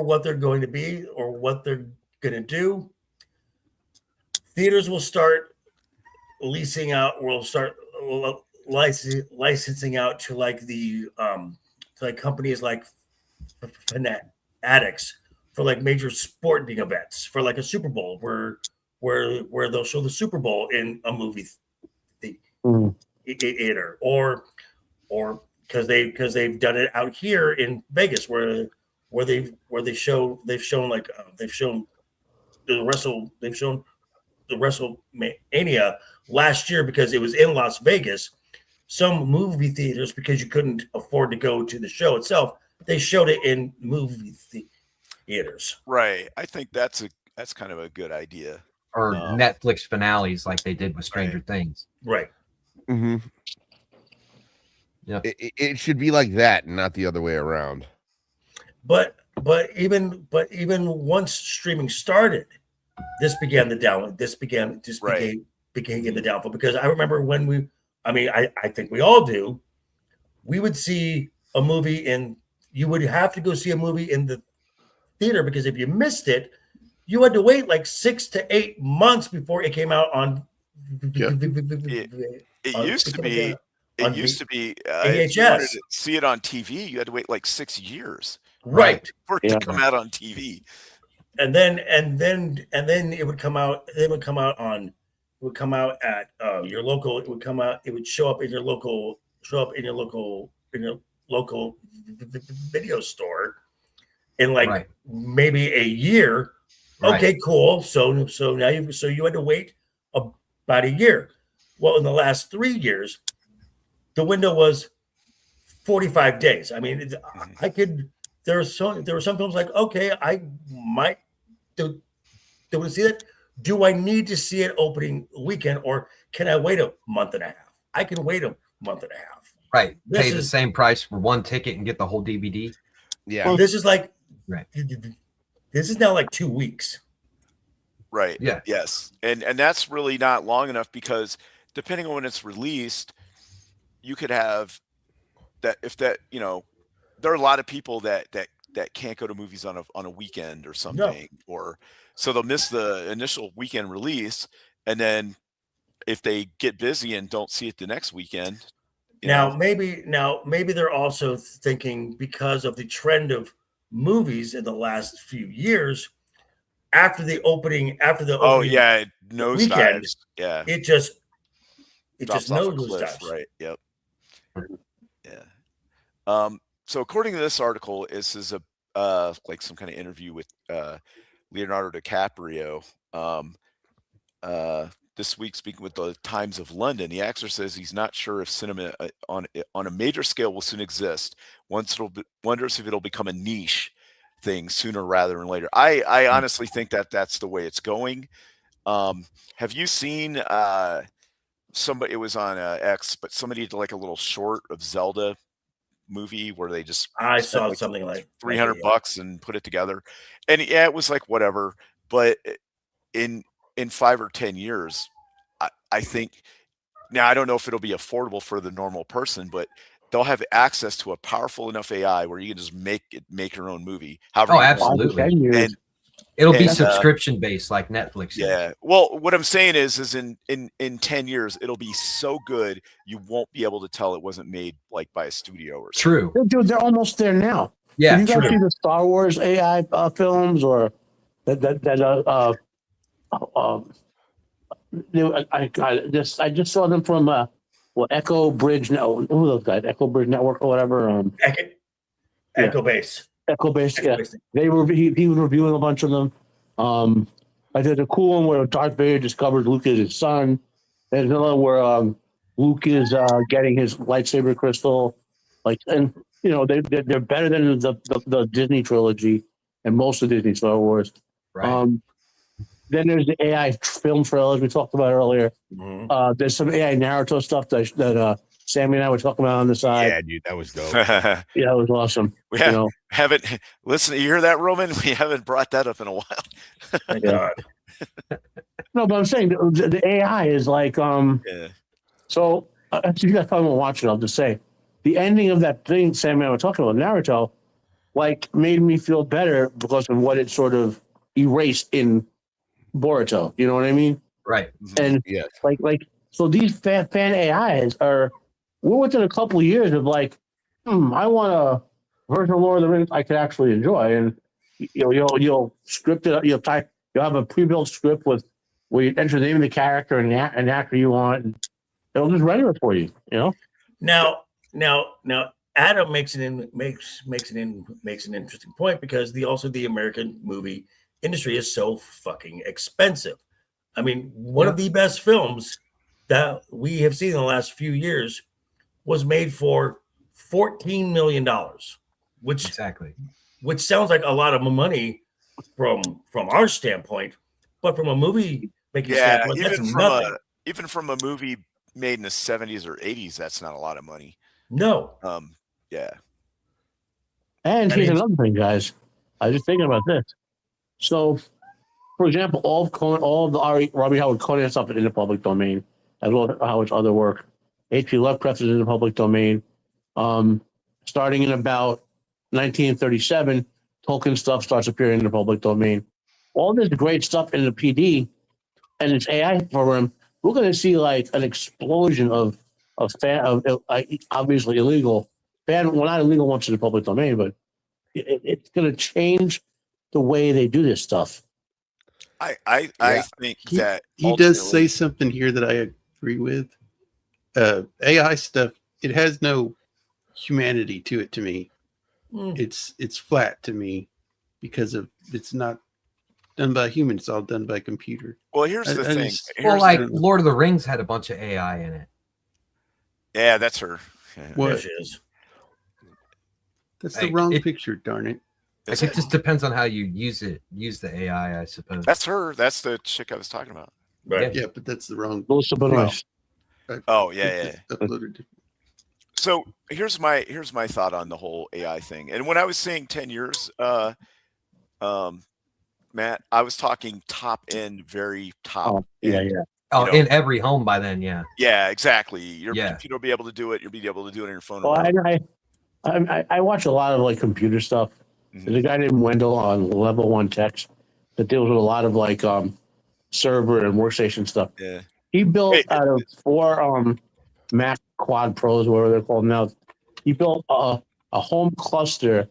what they're going to be or what they're going to do. Theaters will start leasing out. Will start licensing out to like the to like companies like Fanatics for like major sporting events, for like a Super Bowl where they'll show the Super Bowl in a movie theater, or because they've done it out here in Vegas where they've shown the WrestleMania last year because it was in Las Vegas. Some movie theaters, because you couldn't afford to go to the show itself, they showed it in movie theaters. Right. I think that's kind of a good idea. Or Netflix finales like they did with Stranger Things. Right. Mm-hmm. Yeah. It should be like that and not the other way around. but even once streaming started, this began the down. This began became the downfall, because I remember when I think we all do. We would see a movie you would have to go see a movie in the theater, because if you missed it, you had to wait like 6 to 8 months before it came out on. It used to be. It used to be. If you VHS. wanted to see it on TV, you had to wait like 6 years, Right. for it to come out on TV. And then it would come out. It would come out at your local. It would come out. It would show up in your local. Video store in like maybe a year. Okay, cool. So now you had to wait about a year. Well, in the last 3 years, the window was 45 days. I mean, I could. There were some films like, okay, I might do to see that. Do I need to see it opening weekend, or can I wait a month and a half? I can wait a month and a half. Right. Pay the same price for one ticket and get the whole DVD. Yeah. Well, this is like, right. This is now like 2 weeks. Right. Yeah. Yes. And that's really not long enough, because depending on when it's released, you could have that. If that, there are a lot of people that can't go to movies on a weekend or something, or so they'll miss the initial weekend release, and then if they get busy and don't see it the next weekend. Maybe they're also thinking, because of the trend of movies in the last few years, after the opening weekend, it just nosedives. Right. Yep. Yeah. So according to this article, this is like some kind of interview with Leonardo DiCaprio. This week, speaking with the Times of London, the actor says he's not sure if cinema on a major scale will soon exist. Wonders if it'll become a niche thing sooner rather than later. I honestly think that's the way it's going. Have you seen somebody? It was on X, but somebody did like a little short of Zelda movie where they just saw like something like $300 and put it together, and it was like whatever. But in 5 or 10 years, I think, now I don't know if it'll be affordable for the normal person, but they'll have access to a powerful enough AI where you can just make your own movie. Absolutely. And it'll be subscription based like Netflix. Yeah. Well, what I'm saying is in 10 years, it'll be so good you won't be able to tell it wasn't made like by a studio or something. True. Dude, they're almost there now. Yeah. You guys see the Star Wars AI films, or I just saw them from Echo Bridge. No, who are those guys? Echo Bridge Network or whatever. Echo Base. Echo Base. Yeah, he was reviewing a bunch of them. I did a cool one where Darth Vader discovers Luke is his son. There's another where Luke is getting his lightsaber crystal. They're better than the Disney trilogy and most of Disney Star Wars. Right. Then there's the AI film trailers we talked about earlier. Mm-hmm. There's some AI Naruto stuff that Sammy and I were talking about on the side. Yeah, dude, that was dope. Yeah, it was awesome. We haven't listen. You hear that, Roman? We haven't brought that up in a while. Thank God. No, but I'm saying the AI is like So if you guys probably won't watch it, I'll just say the ending of that thing Sammy and I were talking about, Naruto, made me feel better because of what it sort of erased in Boruto. You know what I mean? Right. And so these fan AIs we're within a couple of years of I want a version of Lord of the Rings I could actually enjoy, and you'll script it. You'll have a pre-built script where you enter the name of the character and an actor you want, and it'll just render it for you. Now, Adam makes an interesting point, because the American movie industry is so fucking expensive. I mean, one of the best films that we have seen in the last few years was made for $14 million, which sounds like a lot of money from our standpoint, but from a movie making standpoint, that's nothing. Even from a movie made in the 70s or 80s, that's not a lot of money. No. Yeah. And I here's mean- another thing, guys. I was just thinking about this. So, for example, all of the Robbie Howard Conan stuff is in the public domain, as well as Howard's other work. H.P. Lovecraft is in the public domain. Starting in about 1937, Tolkien stuff starts appearing in the public domain. All this great stuff in the PD and its AI program, we're going to see like an explosion of obviously illegal not illegal ones in the public domain, but it's going to change the way they do this stuff. I think that He does say ultimately- something here that I agree with. AI stuff, it has no humanity to it to me. It's flat to me because of it's not done by a human, it's all done by a computer. Well, here's the thing. just- Well, Here's like the- Lord of the Rings had a bunch of AI in it. yeah, that's her. Yeah. There What? she is. That's Hey, the wrong it- picture, darn it. Is Like, it? it just depends on how you use the AI, I suppose. That's her. That's the chick I was talking about. Right. Yeah, but that's the wrong Those are nice. Oh yeah. uploaded. So here's my thought on the whole AI thing. And when I was saying 10 years, Matt, I was talking top end, very top. Oh, yeah, end. yeah. Oh, know. in every home by then, yeah. Yeah, exactly. Your Yeah. computer will be able to do it. You'll be able to do it on your phone. Well, or I watch a lot of like computer stuff. Mhm. There's a guy named Wendell on Level 1 Techs that deals with a lot of like server and workstation stuff. Yeah. He built Hey, out of 4 Mac Quad Pros, whatever they're called now. He built a home cluster.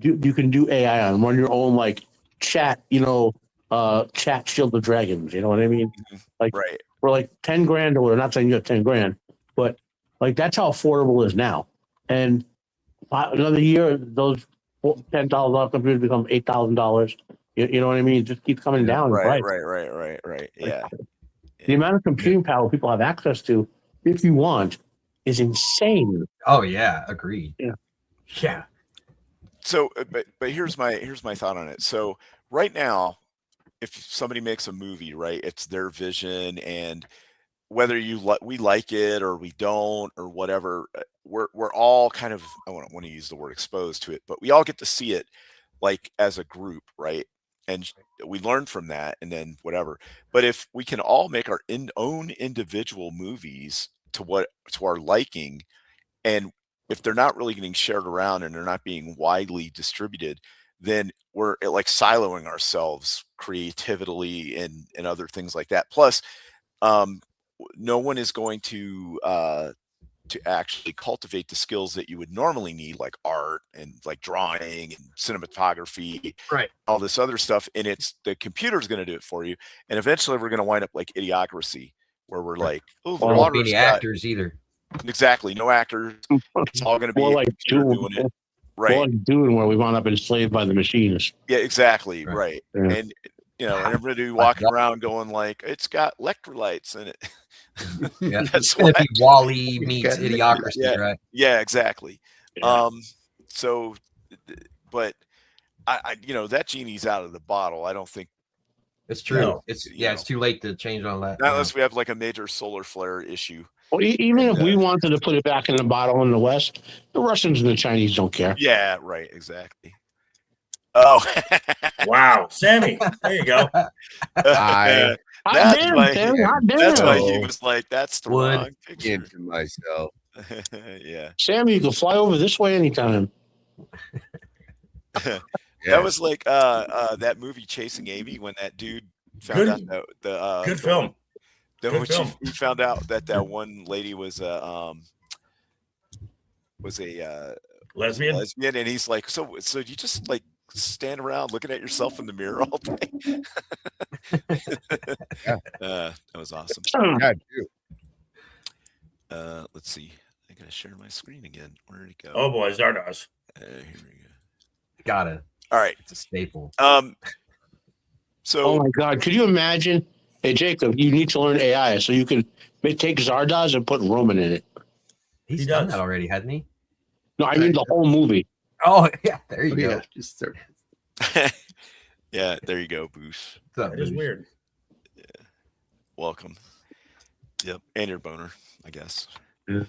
You can do AI on, run your own like chat, chat Shield of Dragons. You know what I mean? Like Right. for like 10 grand or whatever. Not saying you have 10 grand, but like that's how affordable it is now. And another year, those $10,000 computers become $8,000. You know what I mean? It just keeps coming down. in Right. price. Right. Yeah. The amount of computing power people have access to, if you want, is insane. Oh yeah, agreed. Yeah. Yeah. So, but here's my thought on it. So right now, if somebody makes a movie, right, it's their vision, and whether we like it or we don't or whatever, we're all kind of, I want to use the word exposed to it, but we all get to see it like as a group, right? And we learn from that, and then whatever. But if we can all make our own individual movies to our liking, and if they're not really getting shared around and they're not being widely distributed, then we're like siloing ourselves creatively and other things like that. Plus, no one is going to actually cultivate the skills that you would normally need, like art and like drawing and cinematography, Right. all this other stuff. And it's the computer's going to do it for you. And eventually we're going to wind up like Idiocracy, where we're like, oh, the There won't be water's any got-" actors either. Exactly. No actors. It's all going to be More a like computer Doom. doing it. More Right. like Doom, where we wound up enslaved by the machines. Yeah, exactly. Right. Right. Yeah. And, and everybody walking around going like, it's got electrolytes in it. Yeah. That's It's gonna why. be Wall-E meets Gotta make it- Idiocracy, Yeah. right? Yeah, exactly. Yeah. So, but I that genie's out of the bottle. I don't think, It's true. No. It's You it's too late to change on that. not unless we have like a major solar flare issue. Well, even if we Yeah. wanted to put it back in the bottle in the West, the Russians and the Chinese don't care. Yeah, right, exactly. Oh, Wow, Sammy, there you go. I Hot That's damn, why- Sam, hot that's why damn. he was like, "That's the Would. wrong picture." into myself. Yeah, Sammy, you can fly over this way anytime. Yeah. that was like that movie Chasing Amy, when that dude found Good- out that the Good film. Then Good when film. he found out that one lady was a Lesbian. lesbian, and he's like, so you just like stand around looking at yourself in the mirror all day? That was awesome. Yeah, dude. Let's see. I gotta share my screen again. Where did it go? Oh boy, Zardoz. Here we go. Gotta. All right. It's a staple. So Oh my God, could you imagine? Hey, Jacob, you need to learn AI so you can take Zardoz and put Roman in it. He's He done does. that already, hadn't he? No, I mean the whole movie. Oh yeah, there you Oh, go. yeah, just start. yeah, there you go, Boosh. What's up, That is dude? weird. Welcome. Yep, and your boner, I guess. Yeah.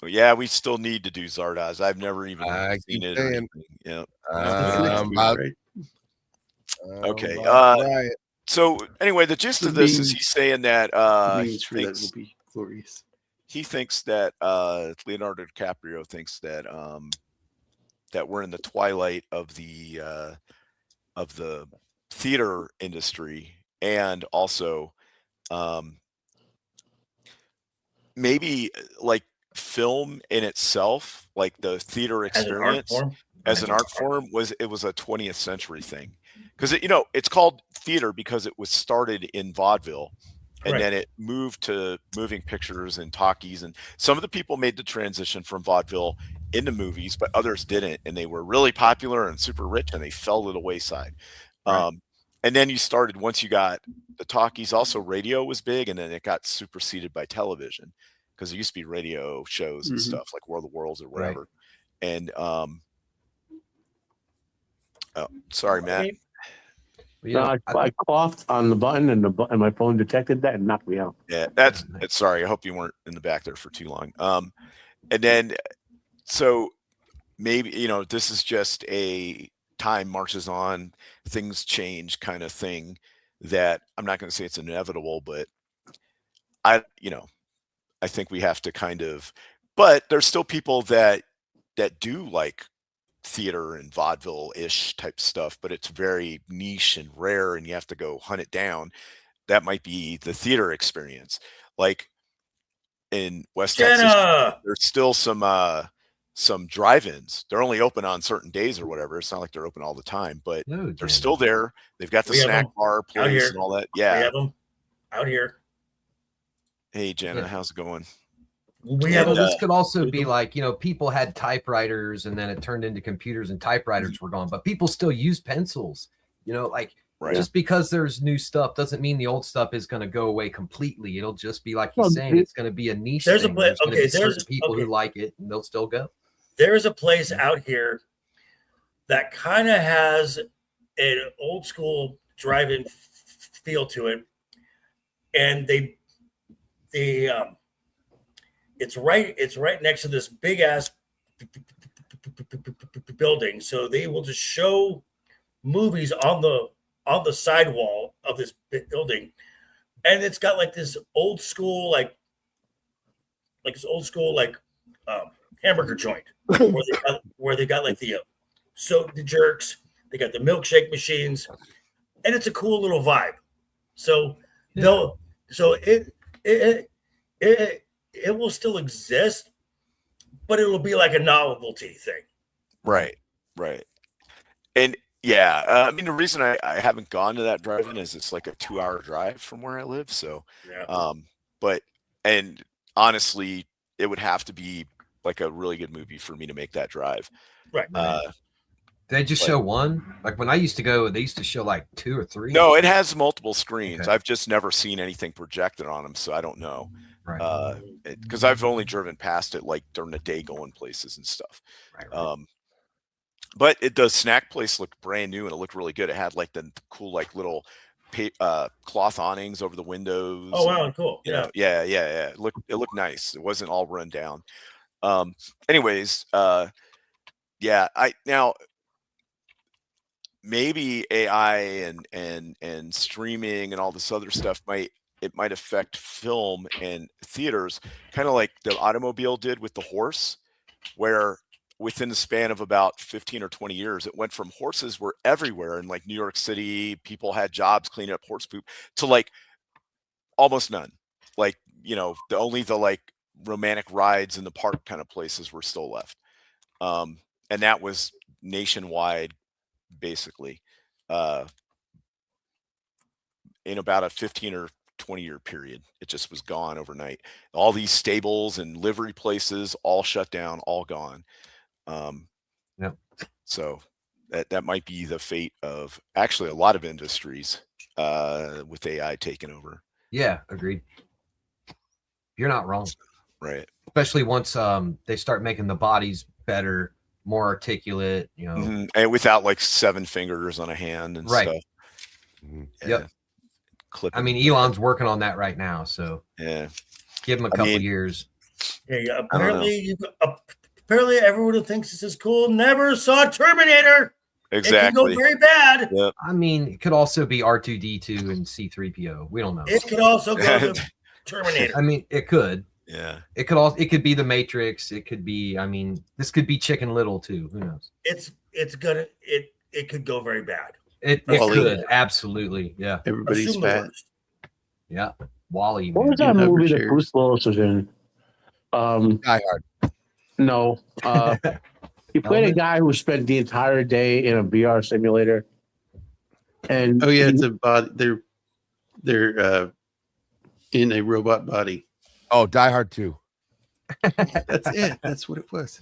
Yeah, we still need to do Zardoz. I've never even I seen keep it. saying. Or anything. Yeah. Right? Okay. Right. So anyway, the gist of this is he's saying that The he memes for that will thinks be glorious. that Leonardo DiCaprio thinks that that we're in the twilight of the theater industry, and also maybe like film in itself, like the theater experience as an art form was a 20th century thing, because it's called theater because it was started in vaudeville, and then it moved to moving pictures and talkies, and some of the people made the transition from vaudeville into movies, but others didn't, and they were really popular and super rich, and they fell to the wayside. And then you started, once you got the talkies, also radio was big, and then it got superseded by television, because there used to be radio shows and stuff like World of Worlds or whatever. And sorry, Matt. No, I coughed on the button, and my phone detected that and knocked me out. Yeah, that's sorry. I hope you weren't in the back there for too long. And then, so maybe, this is just a time marches on, things change kind of thing, that I'm not going to say it's inevitable, but I think we have to kind of, but there's still people that do like theater and vaudeville-ish type stuff, but it's very niche and rare, and you have to go hunt it down. That might be the theater experience. Like in West Texas, there's still some drive-ins. They're only open on certain days or whatever. It's not like they're open all the time, but they're still there. They've got the snack bar place and all that. Yeah, we have them out here. Hey, Jenna, how's it going? We have this could also be like, people had typewriters, and then it turned into computers, and typewriters were gone, but people still use pencils. Just because there's new stuff doesn't mean the old stuff is going to go away completely. It'll just be like you're saying, it's going to be a niche. There's thing. a place. Okay, there's people who like it, and they'll still go. There is a place out here that kind of has an old school drive-in feel to it, and it's right next to this big ass building. So they will just show movies on the sidewall of this building, and it's got like this old school hamburger joint where they got like the jerks, they got the milkshake machines, and it's a cool little vibe. So it will still exist, but it'll be like a novelty thing. Right. And yeah, the reason I haven't gone to that drive-in is it's like a 2-hour drive from where I live. So, and honestly, it would have to be like a really good movie for me to make that drive. Right. They just show one? Like when I used to go, they used to show like 2 or 3. No, it has multiple screens. Okay. I've just never seen anything projected on them, so I don't know. Right. Because I've only driven past it like during the day going places and stuff. Right. But the snack place looked brand new, and it looked really good. It had like the cool like little cloth awnings over the windows. Oh wow, cool. Yeah. It looked nice. It wasn't all run down. Anyways, now maybe AI and streaming and all this other stuff might affect film and theaters, kind of like the automobile did with the horse, where within the span of about 15 or 20 years, it went from horses were everywhere in like New York City, people had jobs cleaning up horse poop, to like almost none. Like, only the like romantic rides in the park kind of places were still left. And that was nationwide, basically, in about a 15 or 20-year period. It just was gone overnight. All these stables and livery places all shut down, all gone. So that might be the fate of actually a lot of industries with AI taking over. Yeah, agreed. You're not wrong. Right. Especially once they start making the bodies better, more articulate, and without like 7 fingers on a hand and stuff. Yep. Elon's working on that right now, so yeah, give him a couple years. Yeah, I don't know. apparently everyone who thinks this is cool never saw Terminator. It can go Exactly. very bad. Yep. I mean, it could also be R2D2 and C3PO. We don't know. It could also go to Terminator. I mean, it could. Yeah. It could be the Matrix. It could be. I mean, this could be Chicken Little too. Who knows? It could go very bad. It Wall-E. could absolutely. Yeah. Everybody's Assume the fat. worst. Yeah. Wall-E. What man. was that Number movie that chairs. Bruce Willis was in? Die Hard. No. He played a Element? guy who spent the entire day in a VR simulator. And Oh yeah, it's a body. They're in a robot body. Oh, Die Hard 2. That's it. That's what it was.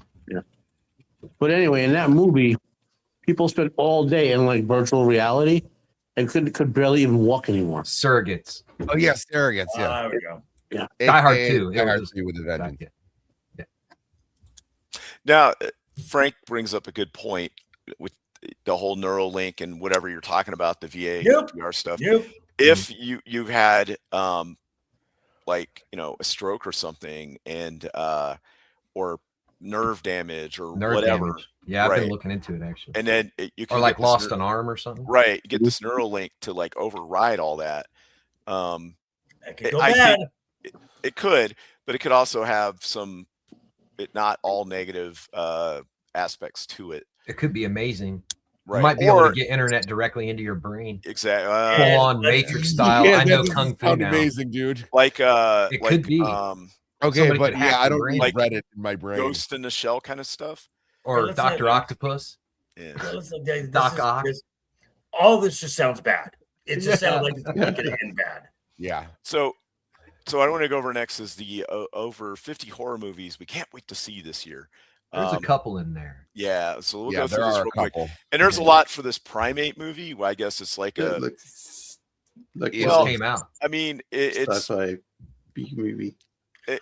but anyway, in that movie, people spent all day in like virtual reality and could barely even walk anymore. Surrogates. Oh yeah, Surrogates. Yeah. There we go. Die Hard AKA 2. Die It Hard was- 2 with a vengeance. Now, Frank brings up a good point with the whole Neuralink and whatever you're talking about, the VA Yep. VR stuff. Yep. If you've had like a stroke or something and or nerve damage or Nerve whatever, damage. Yeah, I've Right. been looking into it actually. and then you can Or like get this lost an arm or something. right, you get this Neuralink to like override all that. That could go I bad. think it could, but it could also have some not all negative aspects to it. It could be amazing. Right. You might be able Or to get internet directly into your brain. exactly Full on Matrix style. I know that Kung doesn't Fu sound now. amazing, dude. like It could be. Okay, Somebody but could hack yeah, I your don't brain. need Like Reddit in my brain. Ghost in the Shell kind of stuff. Or let's Dr. not- Octopus. Yeah. Well, listen, this Doc is- Ock. all this just sounds bad. It just Yeah. sounds like it's going to end bad. Yeah. So I want to go over next is the over 50 horror movies we can't wait to see this year. There's a couple in there. Yeah, so we'll Yeah, go through there this are real a quick. couple. And there's a lot for this primate movie. Well, I guess it's like It a. looks It like just Well, came out. I mean, it's sci-fi B movie.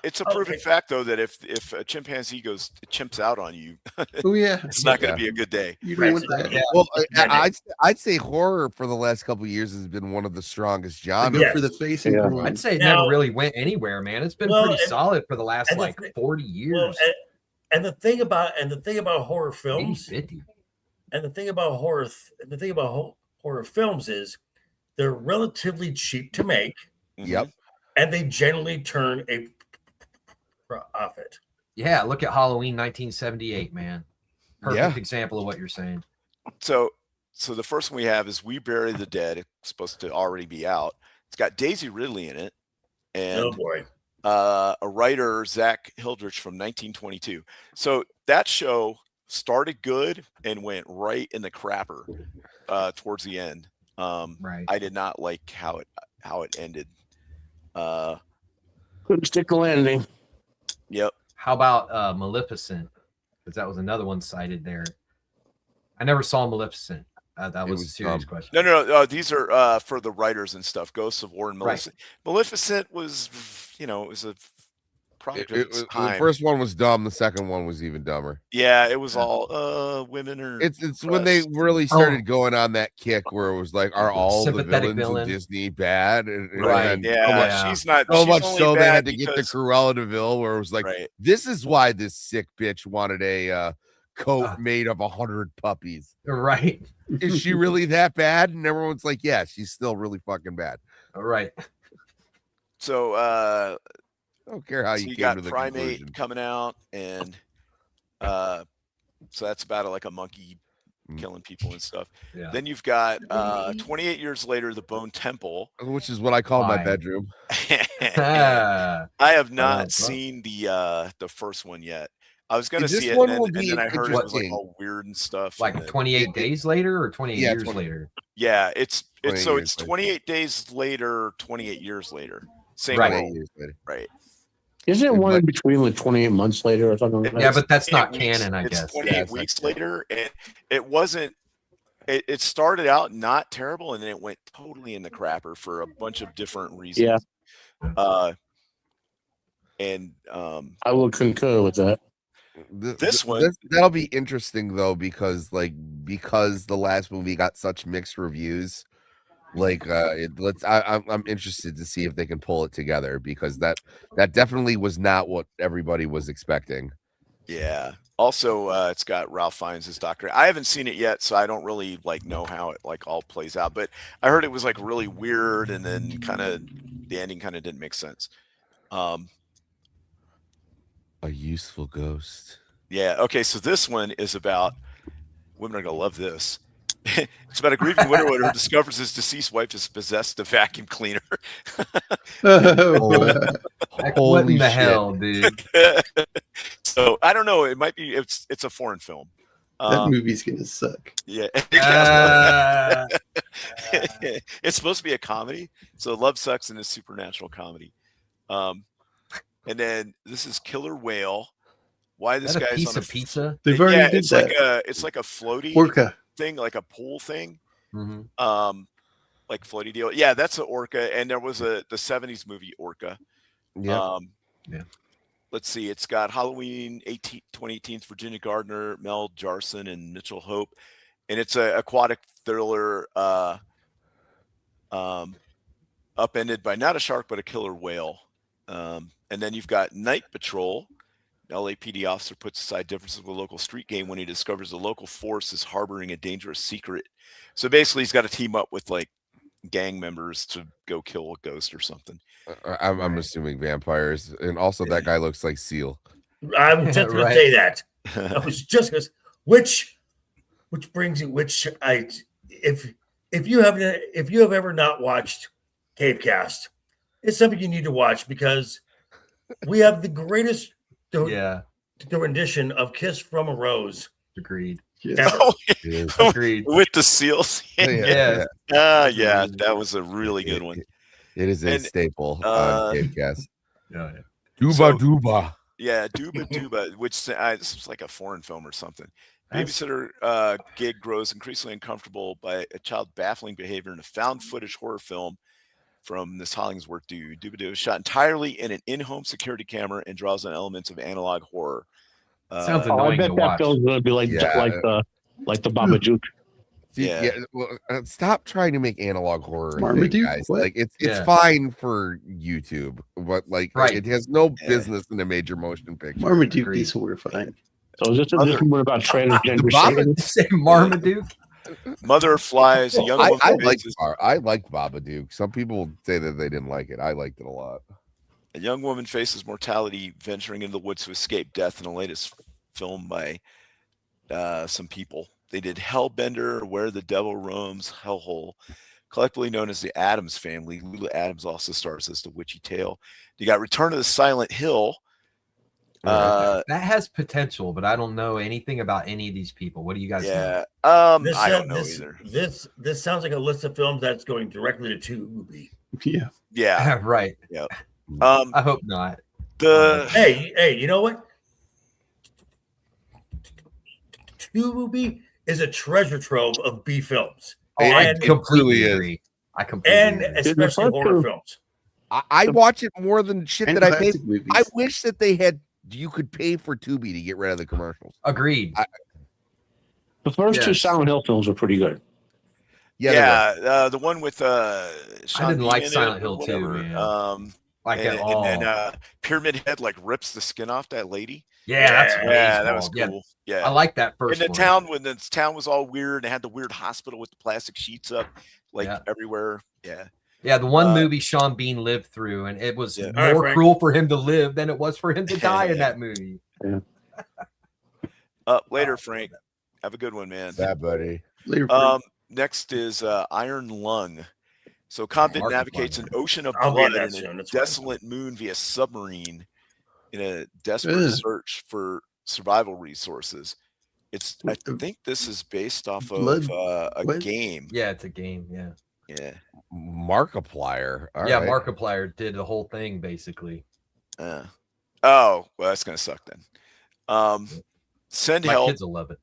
it's a proven Okay. fact though that if a chimpanzee chimps out on you, Oh yeah, it's not going to Yeah. be a good day. you don't want Right. that. Yeah. Well, Yeah. I'd say horror for the last couple of years has been one of the strongest I genres. go Yes. for the face and Yeah. groin. I'd say it Now- never really went anywhere, man. It's been Well, pretty and- solid for the last and the like thi- 40 Well, years. and the thing about horror Maybe films, 50. and the thing about horror films is they're relatively cheap to make, Yep. and they generally turn a profit. Yeah, look at Halloween 1978, man. Perfect Yeah. example of what you're saying. So the first one we have is We Bury the Dead. It's supposed to already be out. It's got Daisy Ridley in it, and Oh boy. a writer, Zach Hildrich from 1922. So that show started good and went right in the crapper towards the end. Right. I did not like how it ended. Couldn't stick the landing. Yep. How about Maleficent? Because that was another one cited there. I never saw Maleficent. That It was a was serious dumb. question. No. These are for the writers and stuff. Ghosts of War and Right. Maleficent. Maleficent was, it was a product of its The time. first one was dumb. The second one was even dumber. Yeah, it was all women are. It's when they Trust. really started going on that kick where it was like, are all the Sympathetic villains villain. in Disney bad? And right. then Yeah, so much, Yeah. she's not. so she's much only so they bad had to get the because- Cruella de Vil, where it was like, right. this is why this sick bitch wanted a coat made of 100 puppies. Right. Is she really that bad? And everyone's like, yeah, she's still really fucking bad. Right. So I don't care how so you you came got to the Primate conclusion. coming out, and so that's about like a monkey Mm. killing people and stuff. Yeah. Then you've got 28 years later, the Bone Temple. Which is what I call my Why? bedroom. I have not that's rough. seen the first one yet. I was gonna This see it, one and will then, be and then I heard it was like interesting. all weird and stuff. Like and then- 28 days later or 28 Yeah, years 20 later? yeah, it's 28 so years it's later. 28 days later, 28 years later. Same Right. world, 8 years later. right? Isn't it It one might- in between like 28 months later or something like that? Yeah, but that's not 28 weeks- canon, I it's guess. 28 Yes, weeks that's later, and it wasn't. It started out not terrible, and then it went totally in the crapper for a bunch of different reasons. Yeah. And I will concur with that. This one- that'll be interesting though, because the last movie got such mixed reviews. Like, I'm interested to see if they can pull it together, because that definitely was not what everybody was expecting. Yeah. Also, it's got Ralph Fiennes as Doctor. I haven't seen it yet, so I don't really like know how it like all plays out. But I heard it was like really weird, and then kind of the ending kind of didn't make sense. A useful ghost. Yeah. Okay. So this one is about women are gonna love this. It's about a grieving widower who discovers his deceased wife has possessed a vacuum cleaner. What in the hell, dude? So I don't know. It might be. It's a foreign film. That movie's gonna suck. Yeah. It's supposed to be a comedy. So Love Sucks and a supernatural comedy. And then this is Killer Whale. Why this guy's piece on of pizza? They've already did it's that. it's like a floaty Orca. thing, like a pool thing. Mm-hmm. Like floaty deal. Yeah, that's an Orca. And there was the 70s movie Orca. Yeah. Yeah. Let's see. It's got Halloween 2018, Virginia Gardner, Mel Jarson, and Mitchell Hope. And it's an aquatic thriller upended by not a shark, but a killer whale. And then you've got Night Patrol. An LAPD officer puts aside differences with a local street gang when he discovers the local force is harboring a dangerous secret. So basically, he's got to team up with like gang members to go kill a ghost or something. I'm assuming vampires, and also that guy looks like Seal. I'm just going to say that. I was just going to, which brings you, if you have ever not watched Cavecast, it's something you need to watch, because we have the greatest the rendition of Kiss from a Rose. Agreed. Agreed. With the seals. Yeah. That was a really good one. It is a staple on Cavecast. Yeah. Duba. Yeah, Duba, which this was like a foreign film or something. Babysitter gig grows increasingly uncomfortable by a child's baffling behavior in a found footage horror film from this Hollingsworth dude. Duba is shot entirely in an in-home security camera and draws on elements of analog horror. Sounds annoying I bet to that watch. film's gonna be like the Babadook. Well, stop trying to make analog horror, guys. What? Like it's fine for YouTube, but like it has no business in a major motion picture. Marmaduke is horrifying. So is this one about transgender Satan? Say Marmaduke. Mother Flies, a young woman. I like Babadook. Some people say that they didn't like it. I liked it a lot. A young woman faces mortality venturing into the woods to escape death in the latest film by some people. They did Hellbender, Where the Devil Roams, Hellhole, collectively known as the Addams Family. Lula Addams also stars as the Witchy Tale. You got Return to the Silent Hill. That has potential, but I don't know anything about any of these people. What do you guys know? I don't know either. This sounds like a list of films that's going directly to Tubi. Yeah. Right. Yeah. I hope not. Hey, you know what? Tubi is a treasure trove of B films. I completely agree. Especially horror films. I watch it more than shit that I pay. Movies. I wish that they had. You could pay for Tubi to get rid of the commercials. Agreed. The first two Silent Hill films are pretty good. The one with I didn't like Silent Hill 2, man. At all. And then Pyramid Head like rips the skin off that lady. That was cool. Yeah, I like that first in the one. town when the town was all weird and had the weird hospital with the plastic sheets up everywhere. Yeah, the one movie Sean Bean lived through, and it was more cruel for him to live than it was for him to die in that movie. Later, Frank. Have a good one, man. Yeah, buddy. Later, next is Iron Lung. So Compton navigates an ocean of I'll blood get and that soon. a desolate moon via submarine in a desperate search for survival resources. I think this is based off of a game. Yeah, it's a game. Yeah. Markiplier. All right. Markiplier did the whole thing basically. Oh, well, that's gonna suck then. Send My help. kids will love it.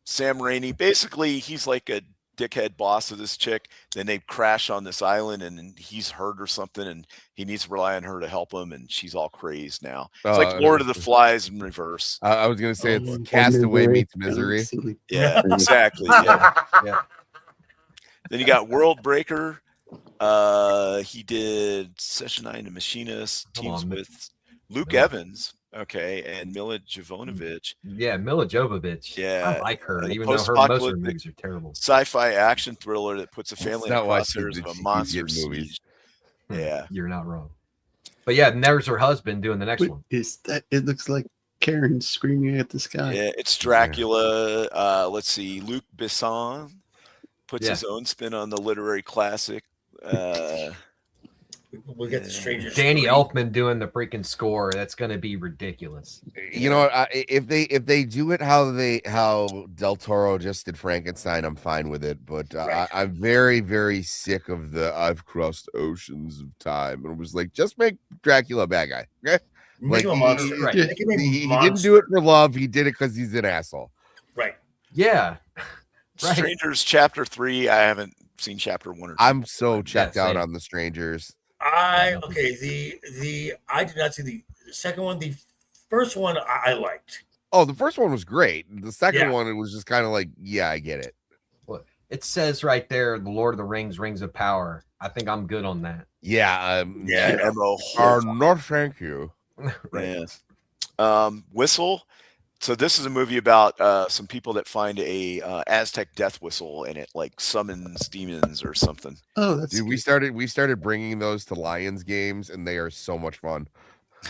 Sam Raimi. Basically, he's like a dickhead boss of this chick. Then they crash on this island, and he's hurt or something, and he needs to rely on her to help him, and she's all crazed now. It's like Lord of the Flies in reverse. I was gonna say it's Castaway meets Misery. Yeah, exactly. Yeah. Then you got World Breaker. He did Session 9 and Machinist, teams with Luke Evans, and Mila Jovovich. Yeah, Mila Jovovich. Yeah, I like her, even though most of her movies are terrible. Sci-fi action thriller that puts a family in the crosshairs of a monster movies. Yeah, you're not wrong. But yeah, there's her husband doing the next one. Is that? It looks like Karen screaming at the sky. Yeah, it's Dracula. Let's see, Luc Besson puts his own spin on the literary classic. We'll get the strangers. Danny Elfman doing the freaking score. That's going to be ridiculous. You know, if they do it how Del Toro just did Frankenstein, I'm fine with it. But I'm very, very sick of the I've crossed oceans of time, and it was like, just make Dracula a bad guy. Okay, Make him a monster. Right. He didn't do it for love. He did it because he's an asshole. Right. Yeah. Right. Strangers Chapter 3. I haven't seen Chapter 1 or 2. I'm so checked out same. on the Strangers. I did not see the second one. The first one I liked. Oh, the first one was great. The second Yeah. one, it was just kind of like, yeah, I get it. Well, it says right there, The Lord of the Rings, Rings of Power. I think I'm good on that. Yeah. Emma No, thank you. Right. Yeah. Whistle. So this is a movie about some people that find a Aztec death whistle, and it like summons demons or something. Oh, that's Dude, we started bringing those to Lions games, and they are so much fun.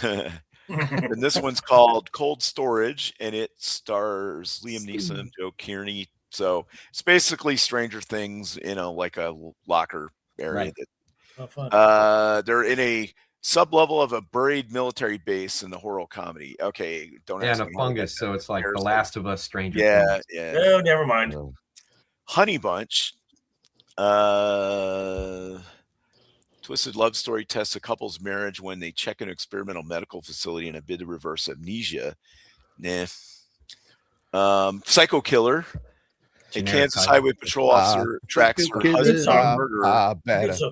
And this one's called Cold Storage, and it stars Liam Neeson, Joe Kearney. So it's basically Stranger Things in like a locker area. Right. Oh, fun. They're in a sub-level of a buried military base in the horror comedy. Okay, don't ask And a me how fungus, that so it's like The compares. Last of Us, Stranger Yeah, Things. yeah. Oh, never mind. Honey Bunch. Twisted love story tests a couple's marriage when they check an experimental medical facility in a bid to reverse amnesia. Nah. Psycho Killer. A Generic Kansas title. Highway Patrol officer tracks her husband's murderer. Better. So-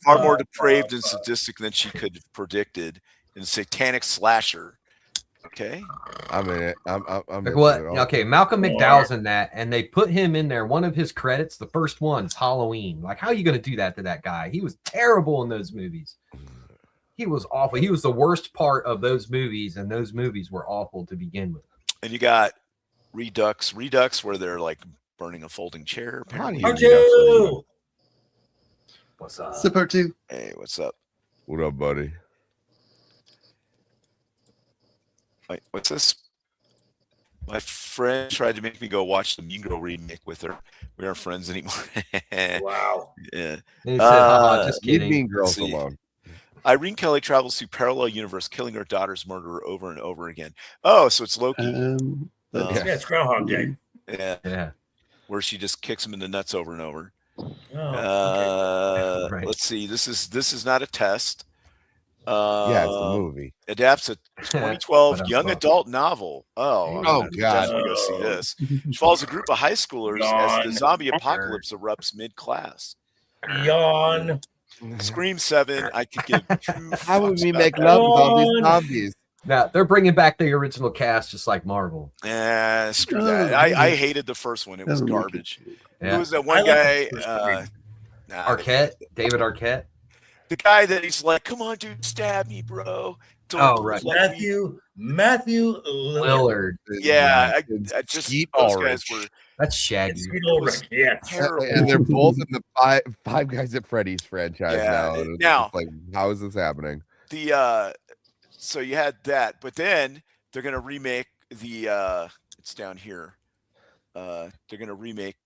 Far more depraved and sadistic than she could have predicted. And satanic slasher. Okay. I'm in it. I'm Like in what? it all. Okay, Malcolm McDowell's in that, and they put him in there. One of his credits, the first one's Halloween. Like, how are you going to do that to that guy? He was terrible in those movies. He was awful. He was the worst part of those movies, and those movies were awful to begin with. And you got Redux, where they're like burning a folding chair. Apparently. How Part do you- two. What's up? So part 2. Hey, what's up? What up, buddy? Wait, what's this? My friend tried to make me go watch the Mean Girl remake with her. We aren't friends anymore. Wow. Yeah. And he said, haha, just Leave kidding. Mean Girls Let's see. alone. Irene Kelly travels through parallel universe, killing her daughter's murderer over and over again. Oh, so it's Loki. Yeah, it's Groundhog Day. Yeah, Yeah. where she just kicks him in the nuts over and over. Oh, Right. Let's see. This is not a test. Yeah, it's a movie. Adapts a 2012 But I'm young fucked. adult novel. Oh, I'm Oh, gonna God. definitely go see this. Which follows a group of high schoolers as Yawn. the zombie apocalypse erupts mid-class. Yawn. Scream 7. I could give two. How would fucks we about make that. love with all these Yawn. zombies? Now they're bringing back the original cast, just like Marvel. Screw Oh, that. I yeah. hated the first one. It was That'll make it garbage. Yeah. Who was that I one like guy? the first Scream. Arquette, David Arquette. The guy that he's like, "Come on, dude, stab me, bro." Oh, right. Matthew Lillard. Lillard. Yeah, I just Skeet those Ulrich. guys were That's Shaggy. Skeet Ulrich. Yeah. terrible. And they're both in the five Guys at Freddy's franchise Yeah, now. And it's now- just like, how is this happening? So you had that, but then they're gonna remake the. It's down here. They're gonna remake.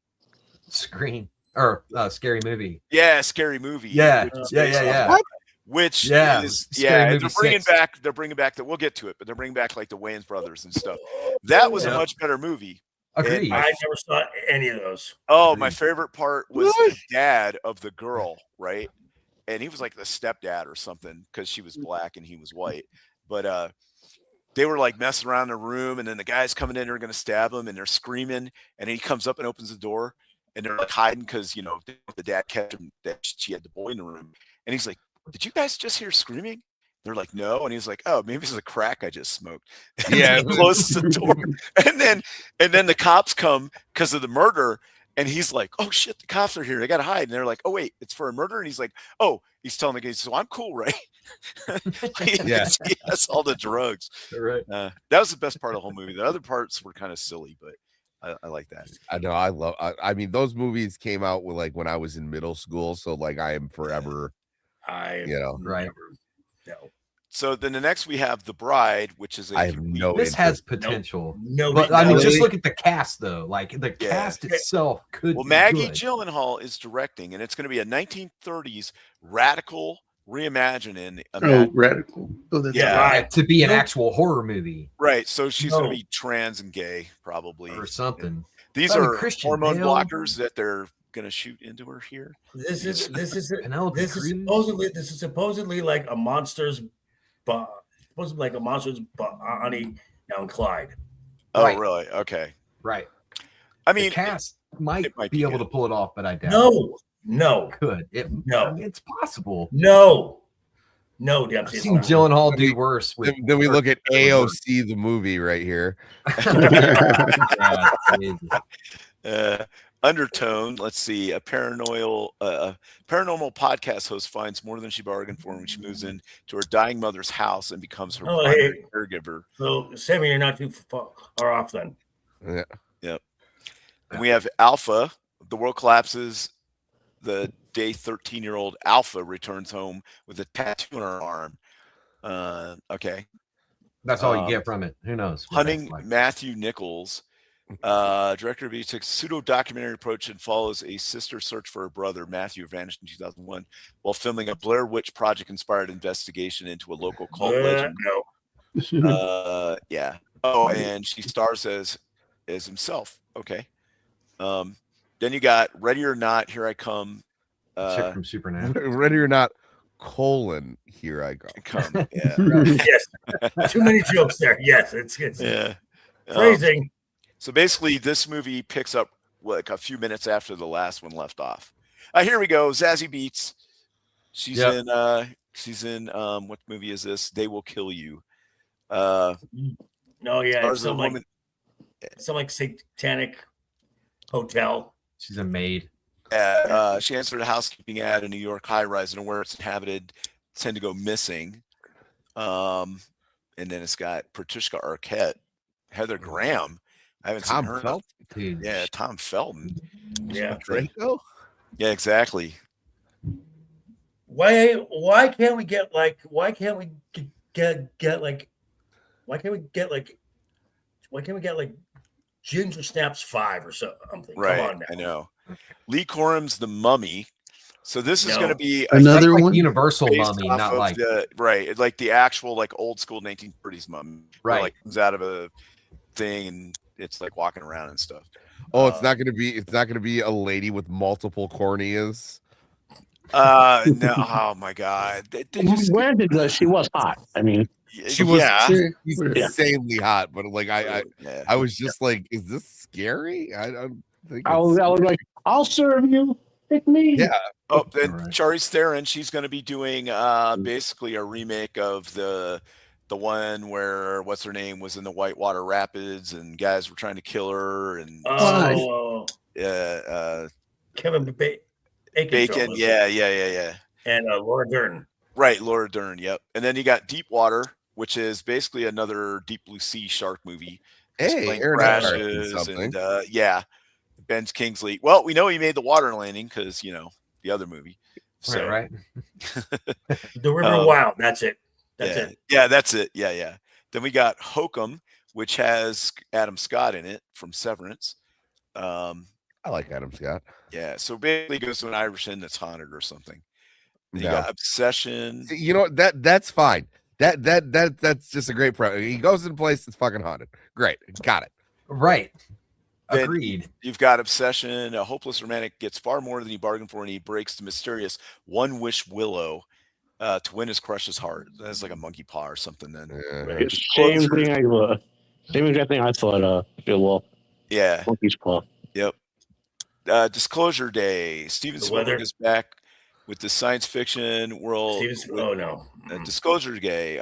Screen or Scary Movie. Yeah, Scary Movie. Yeah, which is yeah, based yeah, on- yeah. Which Yeah, is Scary Movie they're bringing 6. back. They're bringing back that. We'll get to it, but they're bringing back like the Wayans brothers and stuff. That was a Yeah. much better movie. Agreed. I never saw any of those. Oh, my Agreed. favorite part was the dad of the girl, right? And he was like the stepdad or something because she was black and he was white. But they were like messing around in the room, and then the guys coming in are going to stab him, and they're screaming. And he comes up and opens the door, and they're like hiding because the dad kept him that she had the boy in the room, and he's like, "Did you guys just hear screaming?" They're like, "No," and he's like, "Oh, maybe this is a crack I just smoked." And Yeah. then he closes the door, and then the cops come because of the murder, And he's like, "Oh shit, the cops are here. I gotta hide." And they're like, "Oh wait, it's for a murder." And he's like, "Oh," he's telling the guy, "So I'm cool, right?" Yeah. He has all the drugs. Right. That was the best part of the whole movie. The other parts were kind of silly, but I like that. I know. I mean, those movies came out with like when I was in middle school, so like I am forever. I Right. never, no. So then the next we have The Bride, which is I have no This has interest. potential. No, But I mean, no, just look at the cast though. Like the Yeah. cast itself could Well, be Maggie good. Gyllenhaal is directing, and it's going to be a 1930s radical reimagining. Oh, radical. Oh, that's Yeah. right. right. To be an No. actual horror movie Right. So she's going No. to be trans and gay, probably. or something. These I mean, are Christian hormone Bale. blockers that they're going to shoot into her here. This is Penelope this is Cruz? supposedly like a monster's, supposedly like a monster's Bonnie now in Clyde. Oh, Right. really? Okay. Right. I The mean, cast might it might be be able good. to pull it off, but I doubt No, it could. No. I mean, it's possible. no, I've Dempsey. it's seen not. Gyllenhaal do worse with Then we look at That would work. AOC the movie right here. Yeah, it's crazy. Undertone. Let's see. A paranormal podcast host finds more than she bargained for when she moves in to her dying mother's house and becomes her Oh, primary hey. caregiver. So, Sammy, you're not too far off then. Yeah. And we have Alpha. The world collapses. The day 13-year-old Alpha returns home with a tattoo on her arm. Okay. That's all you get from it. Who knows? what Hunting that's like. Matthew Nichols. Director of takes a pseudo-documentary approach and follows a sister search for her brother, Matthew, who vanished in 2001, while filming a Blair Witch Project-inspired investigation into a local cult legend. No. Yeah. Oh, and she stars as himself. Okay. Then you got Ready or Not, Here I Come. Chick from Supernatural. Ready or not, here I go. Yeah. Yes. Too many jokes there. Yes, it's Yeah. phrasing. So basically, this movie picks up like a few minutes after the last one left off. Here we go. Zazie Beetz. She's in what movie is this? They Will Kill You. No, yeah, stars it's a woman. some like satanic hotel. She's a maid. She answered a housekeeping ad in New York high-rise, and where it's inhabited tend to go missing. And then it's got Patricia Arquette, Heather Graham. I haven't Tom seen her. Felton. Dude. Yeah, Tom Felton. Yeah. Draco? Yeah, exactly. Why can't we get like Ginger Snaps 5 or something? Right. Come on now. I know. Lee Corum's The Mummy. So this is No. going to be Another Like one. Universal based Mummy, off not of like like the actual like old school 1930s mummy. Where, Right. like comes out of a thing and it's like walking around and stuff. Oh, it's not gonna be a lady with multiple corneas. No. Oh my God. They just, Granted, she was hot. I mean, She was Yeah. she's Yeah. insanely hot, but like I Yeah. was just like, is this scary? I don't think I was like, I'll serve you. Pick me. Yeah. Oh, then Right. Charlize Theron, she's going to be doing basically a remake of the one where what's her name was in the Whitewater Rapids and guys were trying to kill her and Kevin Bacon. Bacon. Yeah. And Laura Dern. Right, Laura Dern. Yep. And then you got Deepwater, which is basically another deep blue sea shark movie. This Hey, plane Aaron Eckhart did crashes something. and yeah, Ben Kingsley. Well, we know he made the water landing because the other movie. So, right. The River Wild. That's it. That's yeah. it. Yeah, that's it. Yeah. Then we got Hokum, which has Adam Scott in it from Severance. I like Adam Scott. Yeah, so basically it goes to an Irish inn that's haunted or something. Then you Yeah. got Obsession. You know what? That's fine. That's just a great pro. He goes in a place that's fucking haunted. Great. Got it. Right. Then Agreed. You've got Obsession. A hopeless romantic gets far more than he bargained for, and he breaks the mysterious one wish willow to win his crush's heart. That's like a monkey paw or something. Then Right. Same exact thing I thought. Well, yeah, monkey's paw. yep. Disclosure Day. Steven The Spielberg weather. is back with the science fiction world. Oh no. Disclosure Day.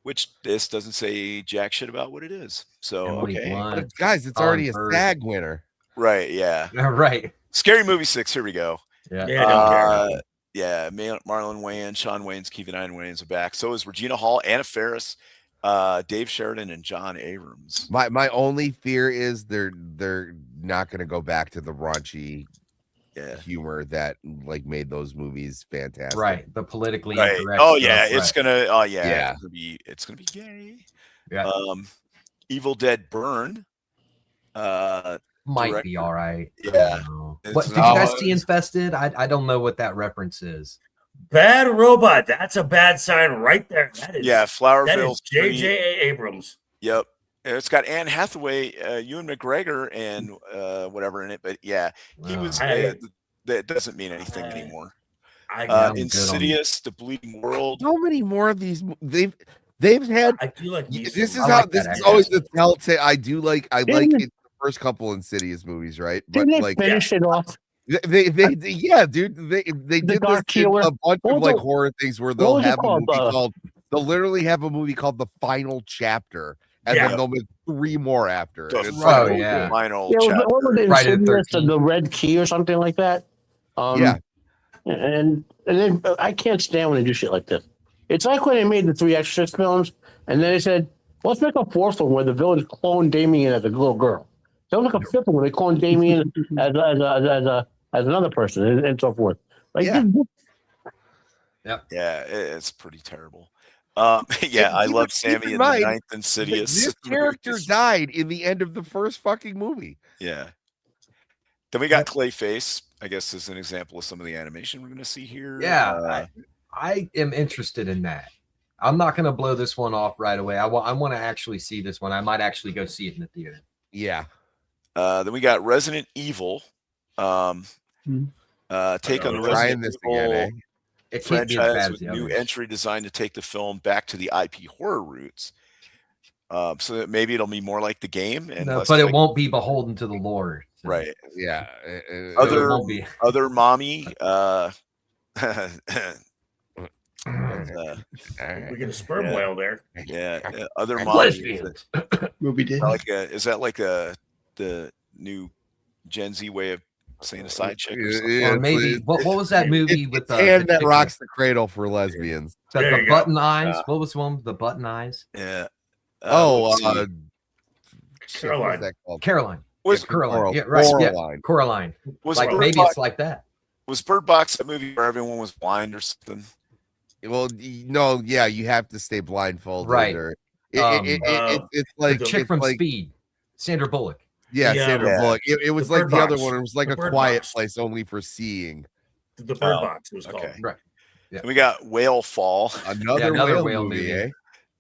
Which this doesn't say jack shit about what it is. So And what he okay. won. But guys, it's On already a Earth. SAG winner. Right. Yeah. Right. Scary Movie 6. Here we go. Yeah. Yeah, I don't care. Yeah, Marlon Wayans, Sean Wayans, Kevin Wayans are back. So is Regina Hall, Anna Faris, Dave Sheridan, and John Abrams. My only fear is they're not going to go back to the raunchy humor that like made those movies fantastic. Right. The politically Right. incorrect. Oh stuff, yeah, right. it's gonna. Oh yeah, Yeah. It's gonna be gay. Yeah. Evil Dead Burn. Might director. be all right. Yeah. What did you guys see Infested? I don't know what that reference is. Bad Robot. That's a bad sign right there. That is Flowerville. That is J.J. Abrams. Yep. It's got Anne Hathaway, Ewan McGregor, and whatever in it. But yeah, he was. That doesn't mean anything anymore. Insidious, The Bleeding World. How many more of these? They've had. I do like these. This is I how like this that, is always the telltale. I like it, Didn't the first couple Insidious movies, right? Didn't But they like finish it off? they yeah, dude. They did this in a bunch of like horror things where they'll have a movie called. They'll literally have a movie called The Final Chapter, and then they'll make 3 more after. The It's final chapter. What was it? Right at Insidious 13. The Red Key or something like that. Yeah. And then I can't stand when they do shit like this. It's like when they made the 3 Exorcist films, and then they said, let's make a 4th one where the villains clone Damien as a little girl. So like a 5th one where they clone Damien as another person, and so forth. Like, Yeah, it's pretty terrible. I love Sammy in the 9th Insidious. This character died in the end of the first fucking movie. Yeah. Then we got Clayface. I guess is an example of some of the animation we're going to see here. Yeah, I am interested in that. I'm not going to blow this one off right away. I want to actually see this one. I might actually go see it in the theater. Yeah. Then we got Resident Evil. Take on the Resident Evil franchise with new entry designed to take the film back to the IP horror roots. So that maybe it'll be more like the game, and but it won't be beholden to the lore. So. Right. Yeah. Other mommy. We get a sperm whale there. Yeah. Other mommy. Is that like the new Gen Z way of saying a side chick? Or maybe what was that movie with the hand that rocks the cradle for lesbians? The button eyes. What was one? The button eyes. Yeah. Caroline. Caroline. Was Caroline? Yeah, right. Coraline. Yeah, Coraline. Was like maybe it's like that. Was Bird Box a movie where everyone was blind or something? Well, no, yeah, you have to stay blindfolded. Right. Or it's like the chick from Speed, Sandra Bullock. Yeah, Sandra Bullock. It was like the other one. It was like a quiet place only for seeing. The Bird Box was called. Okay. Right. Yeah. And we got Whale Fall. Another whale movie. Eh?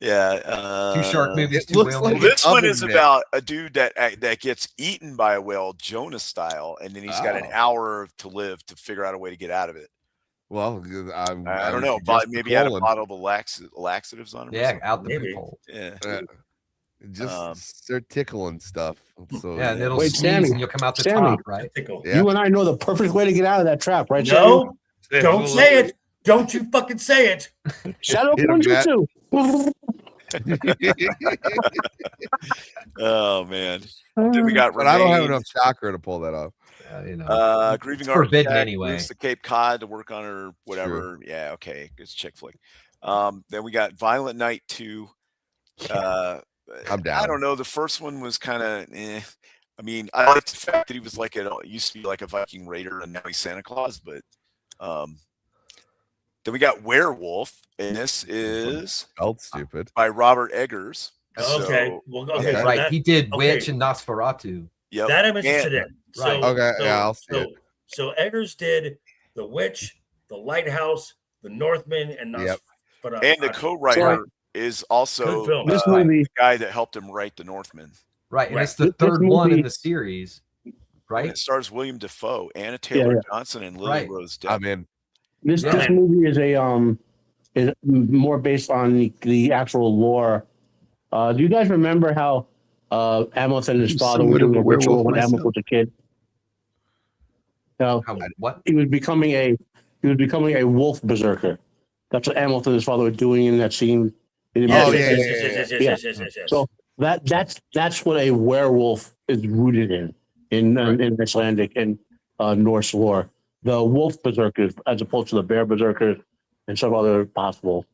Yeah. 2 shark movies. It looks like this one is about a dude that gets eaten by a whale, Jonah style, and then he's got an hour to live to figure out a way to get out of it. Well, I don't know, but maybe he had a bottle of laxatives on him. Yeah, out the peephole. Yeah. Just start tickling stuff. So yeah, and it'll sneeze and you'll come out the top, right? Yeah. You and I know the perfect way to get out of that trap, right? No, don't say it. Don't you fucking say it. Shut up, one, two. Oh man. Then we got but I don't have enough chakra to pull that off. Grieving forbidden Architect anyway. moves to Cape Cod to work on her whatever. Sure. Yeah, okay. It's a chick flick. Then we got Violent Night 2. I'm down. I don't know. The first one was kind of I mean, I like the fact that he was like used to be like a Viking raider and now he's Santa Claus, but then we got Werewolf, and this is stupid by Robert Eggers. Okay. So right. He did Witch and Nosferatu. Yep. That I'm interested in. Right. I'll see it. So Eggers did The Witch, The Lighthouse, The Northman, and Nosferatu. And the co-writer is also movie, the guy that helped him write The Northman. Right, and it's the third one in the series, right? And it stars William Dafoe, Anna Taylor Johnson, and Lily Rose Depp. I'm in. This movie is is more based on the actual lore. Do you guys remember how Amos and his father were doing a ritual when Amos was a kid? What? He was becoming a wolf berserker. That's what Amos and his father were doing in that scene. Yes. So that's what a werewolf is rooted in in Icelandic and Norse lore. The wolf berserkers, as opposed to the bear berserkers and some other possible.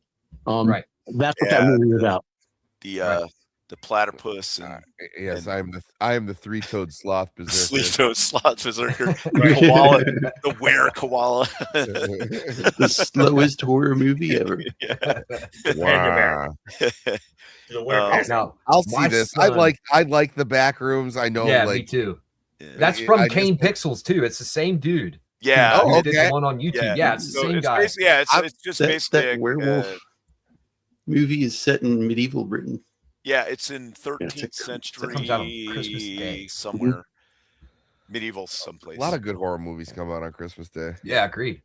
Right. That's what that movie is about. The platypus and Yes, I am the three-toed sloth berserker. Sleeve-toed sloth berserker, the koala, the were koala. The slowest horror movie ever. Wow. Now, I'll see my this. son- I like the back rooms. I know. Yeah, like, me too. Yeah. That's from I just- Kane Pixels too. It's the same dude. Yeah. Oh, Who did okay. the one on YouTube. Yeah, it's the So same it's guy. basically- yeah, it's just basically That werewolf movie is set in medieval Britain. yeah, it's in 13th It century comes out on Christmas Day. somewhere, medieval someplace. a lot of good horror movies come out on Christmas Day. Yeah, agreed.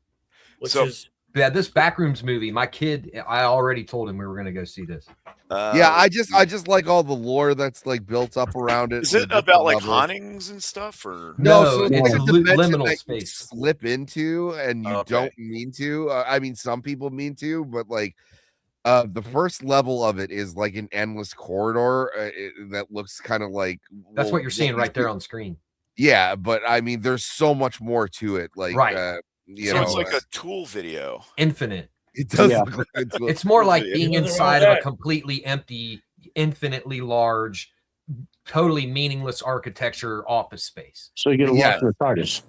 Which So- is Yeah, this Backrooms movie, my kid, I already told him we were going to go see this. Yeah, I just like all the lore that's like built up around it. Is the it different about like levels. hauntings and stuff, or No, so it's it's a a dimension liminal that you space. slip into and you Okay. don't mean to. I mean, some people mean to, but like the first level of it is like an endless corridor that looks kind of like That's what you're seeing right there on. on screen. Yeah, but I mean, there's so much more to it. Like, Right. you so know, it's like a Tool video. Infinite. it does. Yeah. Look like It's more like Yeah. being Nothing wrong inside with of a that. completely empty, infinitely large, totally meaningless architecture office space. So you get Yeah. lost in the TARDIS.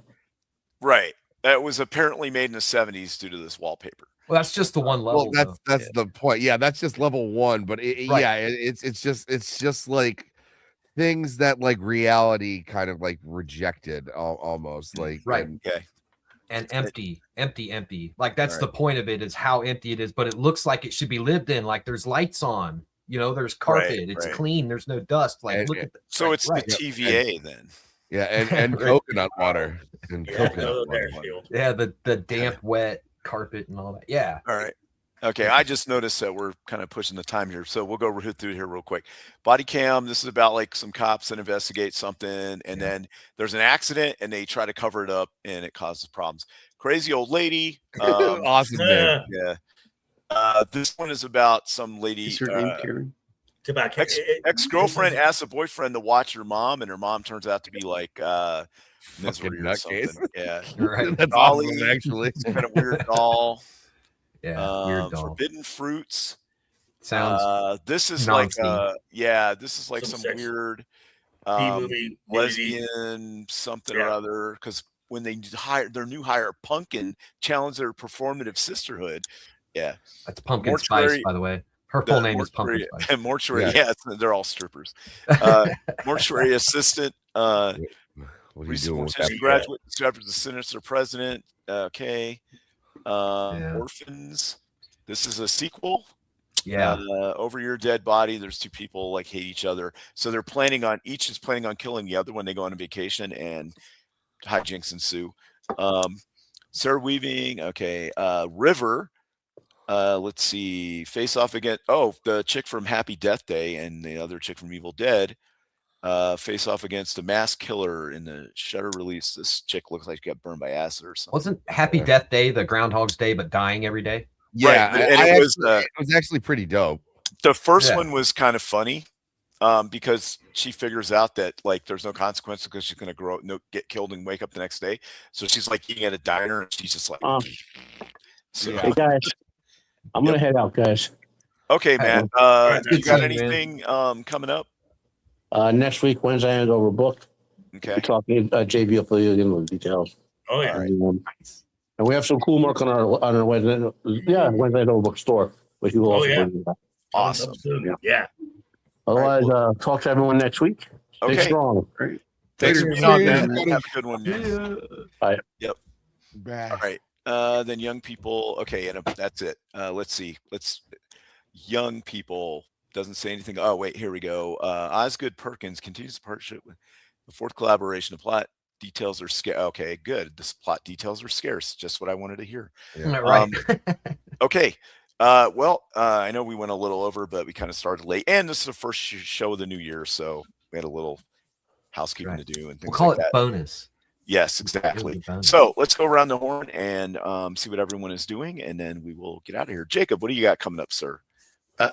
Right. That was apparently made in the 70s due to this wallpaper. Well, that's just the one level. Well, that's the point. Yeah, that's just level one. But Right. yeah, it's just like things that like reality kind of like rejected almost like Right. and- Okay. and empty. Like that's Right. the point of it, is how empty it is, but it looks like it should be lived in. Like there's lights on, there's carpet, it's right. clean, there's no dust. Like And- look at So Right, it's right. the TVA then. yeah, and Right. coconut water and yeah, coconut no, water. there, Field. yeah, the damp, wet carpet and all that. Yeah. All right. Okay. I just noticed that we're kind of pushing the time here. So we'll go through here real quick. Body cam. This is about like some cops that investigate something, and then there's an accident and they try to cover it up and it causes problems. Crazy old lady. Awesome name. Yeah. This one is about some lady. Is her name Karen? Tobacco. Ex-girlfriend asks a boyfriend to watch her mom, and her mom turns out to be like Fucking misery or nutcase. something. Yeah. Right. That's Dolly. awesome, actually. Some kind of weird doll. Yeah. Weird doll. Forbidden fruits. Sounds This is Nazi. like this is like Some some sex- weird B-movie, lesbian something or Yeah. other, because when they hire their new hire Pumpkin challenge their performative sisterhood. Yeah. that's Pumpkin Mortuary- Spice, by the way. Her The full name is Pumpkin mortuary- Spice. mortuary, Yeah. yeah, they're all strippers. Mortuary assistant, What are you recent doing with mortician that? graduate, discovers the sinister president. Okay. Yeah. Orphans. This is a sequel. Yeah. Over your dead body. There's two people like hate each other, so they're each is planning on killing the other when they go on a vacation, and hijinks ensue. Sarah Weaving. Okay. River. Let's see. Face off against the chick from Happy Death Day and the other chick from Evil Dead. Face off against a mass killer in the Shutter release. This chick looks like she got burned by acid or something. Wasn't Happy Death Day the Groundhog's Day, but dying every day? Yeah, Right, and it was actually pretty dope. The first Yeah. one was kind of funny, because she figures out that like there's no consequences because she's gonna get killed and wake up the next day. So she's like eating at a diner and she's just like, so, Hey guys, I'm gonna head out, guys. okay, man. Alright, You good got seeing you, man. anything coming up? Next week, Wednesday, I over booked. Okay. We're talking JB will fill you in with details. Oh yeah. And we have some cool work on our Wednesday. Yeah, Wednesday Overbook store, which you will Oh, also. yeah. bring back. Awesome. Absolutely. Yeah. Otherwise, talk to everyone next week. Stay Okay. strong. Great. Thanks Later, for being on, man. man. Have a good one, man. Bad. All right. Then young people. Okay, and that's it. Let's see. Young people doesn't say anything. Oh wait, here we go. Osgood Perkins continues the partnership with the fourth collaboration. The plot details are scarce. Okay, good. The plot details are scarce. Just what I wanted to hear. Right. Okay. I know we went a little over, but we kind of started late, and this is the first show of the new year, so we had a little housekeeping Right. to do and things We'll call like it that. bonus. Yes, It'll exactly. be bonus. So let's go around the horn and see what everyone is doing, and then we will get out of here. Jacob, what do you got coming up, sir?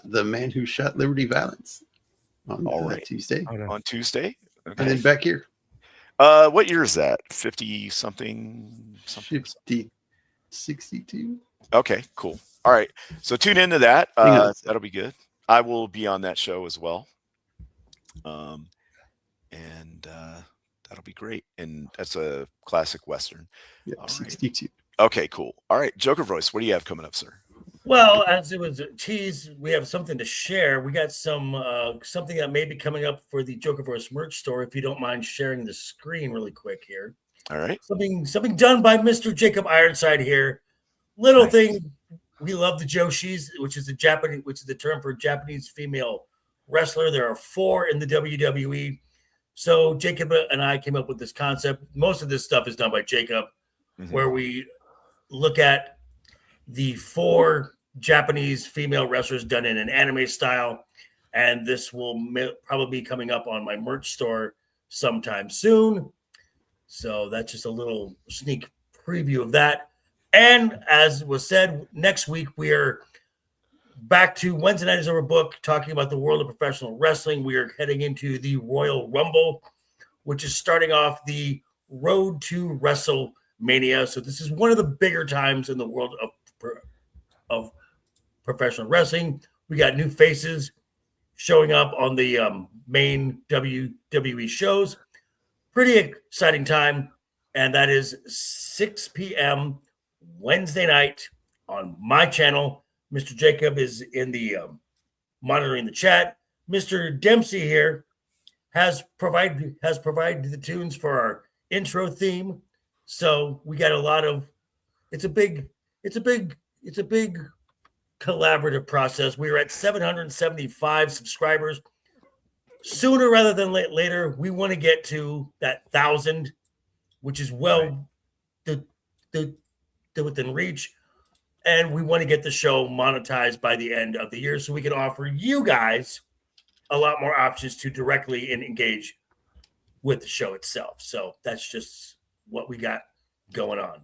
The Man Who Shot Liberty Valance on All right. Tuesday. Oh, no. On Tuesday? And then back here. What year is that? 50 something? 50, 62. Okay, cool. All right. So tune into that. Hang on a sec. That'll be good. I will be on that show as well. And that'll be great. And that's a classic Western. Yeah, All right. 62. Okay, cool. All right. Joker Voice, what do you have coming up, sir? Well, as it was a tease, we have something to share. We got some something that may be coming up for the Joker Voice merch store. If you don't mind sharing the screen really quick here. All right. Something done by Mr. Jacob Ironside here. Little Nice. thing. We love the Joshis, which is the term for Japanese female wrestler. There are 4 in the WWE. So Jacob and I came up with this concept. Most of this stuff is done by Jacob, where we look at the 4 Japanese female wrestlers done in an anime style. And this will probably be coming up on my merch store sometime soon. So that's just a little sneak preview of that. And as was said, next week we are back to Wednesday Night is Overbooked, talking about the world of professional wrestling. We are heading into the Royal Rumble, which is starting off the road to WrestleMania. So this is one of the bigger times in the world of professional wrestling. We got new faces showing up on the main WWE shows. Pretty exciting time. And that is 6 p.m. Wednesday night on my channel. Mr. Jacob is in the monitoring the chat. Mr. Dempsey here has provided the tunes for our intro theme. So we got a lot of. It's a big collaborative process. We are at 775 subscribers. Sooner rather than later, we want to get to that 1,000, which is within reach. And we want to get the show monetized by the end of the year so we can offer you guys a lot more options to directly engage with the show itself. So that's just what we got going on.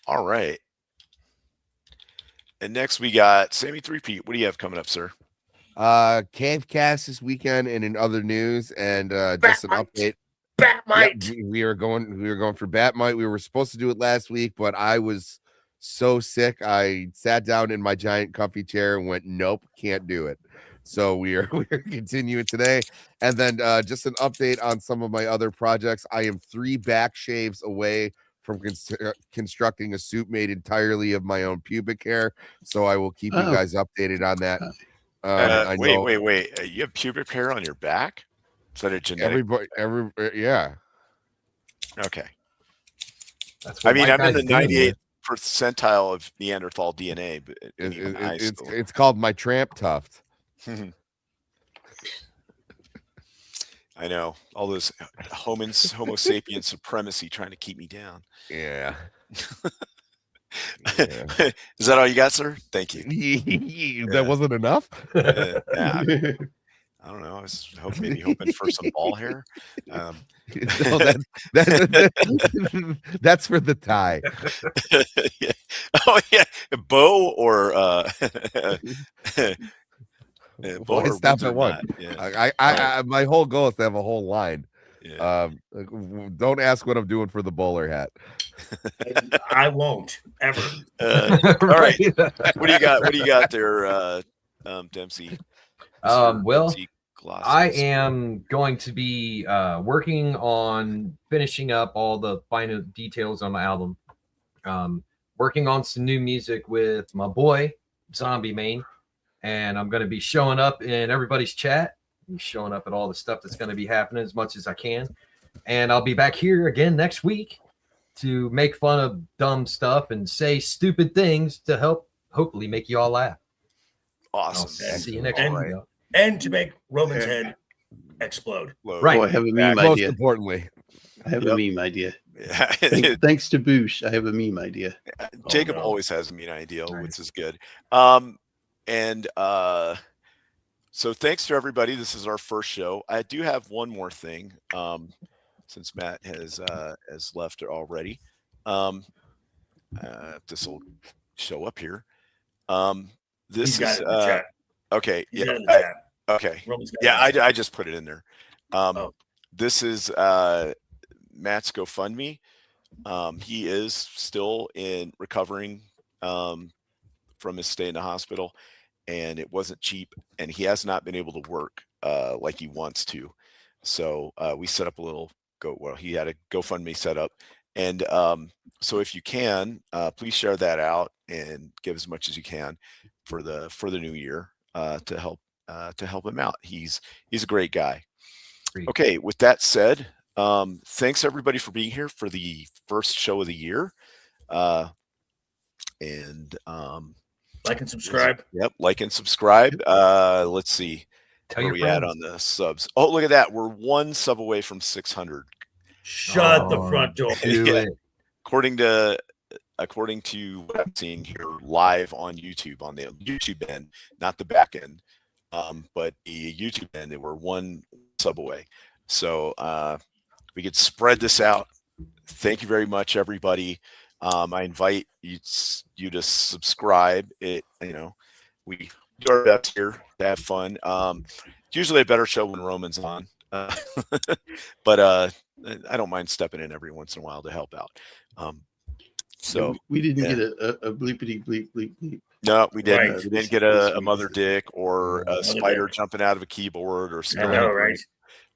All right. And next we got Sammy 3P. What do you have coming up, sir? Cave Cast this weekend, and in other news, and just an update. Batmite. Yeah, we were going for Batmite. We were supposed to do it last week, but I was so sick. I sat down in my giant comfy chair and went, nope, can't do it. So we're continuing today. And then just an update on some of my other projects. I am 3 back shaves away from constructing a suit made entirely of my own pubic hair. So I will keep you guys updated on that. Wait. You have pubic hair on your back? Is that a genetic? Yeah. Okay. That's I what mean, my I'm in the guy's doing, 98th percentile of Neanderthal DNA, but It's called my tramp tuft. I know all those Homo sapiens supremacy trying to keep me down. Yeah. Is that all you got, sir? Thank you. That wasn't enough. Yeah. I don't know. I was hoping for some ball hair. No, that's for the tie. Yeah. Oh yeah, a bow or Well, I stopped at one. Yeah. I my whole goal is to have a whole line. Yeah. Don't ask what I'm doing for the bowler hat. I won't ever. All right. What do you got? What do you got there, Dempsey? Well, Dempsey Glasses. I am going to be working on finishing up all the final details on my album. Working on some new music with my boy Zombie Main, and I'm going to be showing up in everybody's chat, showing up at all the stuff that's going to be happening as much as I can. And I'll be back here again next week to make fun of dumb stuff and say stupid things to help hopefully make you all laugh. Awesome. See you next And- week. And to make Roman's head explode. Right. Oh, I have a meme Most idea. importantly, I have a meme idea. Yeah. Thanks to Boosh, I have a meme idea. Jacob no. always has a mean idea, Right. which is good. So thanks to everybody. This is our first show. I do have one more thing. Since Matt has left already. This will show up here. This He's got is it in the chat. okay. He's got Yeah. it in the chat. Okay. Roman's got Yeah, it in the chat. I just put it in there. Oh. this is Matt's GoFundMe. He is still recovering from his stay in the hospital, and it wasn't cheap, and he has not been able to work like he wants to. So we set up a little he had a GoFundMe set up, and so if you can, please share that out and give as much as you can for the new year to help him out. He's a great guy. Great. Okay, with that said, thanks everybody for being here for the first show of the year. And like and subscribe. Yep, like and subscribe. Let's see. Tell Where your we friends. at on the subs? Oh, look at that. We're 1 sub away from 600. Shut the front door. Do Yeah. it. According to what I'm seeing here live on YouTube, on the YouTube end, not the back end, but the YouTube end, we're 1 sub away. So we could spread this out. Thank you very much, everybody. I invite you to subscribe. We do our best here to have fun. It's usually a better show when Roman's on, but I don't mind stepping in every once in a while to help out. So we didn't yeah. get a bleepity bleep bleep bleep. No, we didn't. Right. We didn't get a mother dick or a spider jumping out of a keyboard or I know, right?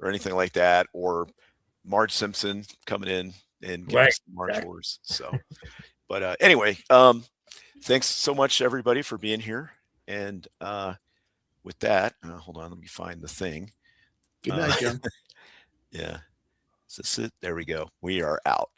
or anything like that, or Marge Simpson coming in and giving Right. us the Marge Wars. So, but anyway, thanks so much everybody for being here. And with that, hold on, let me find the thing. Good night, John. Yeah. Is this it? There we go. We are out.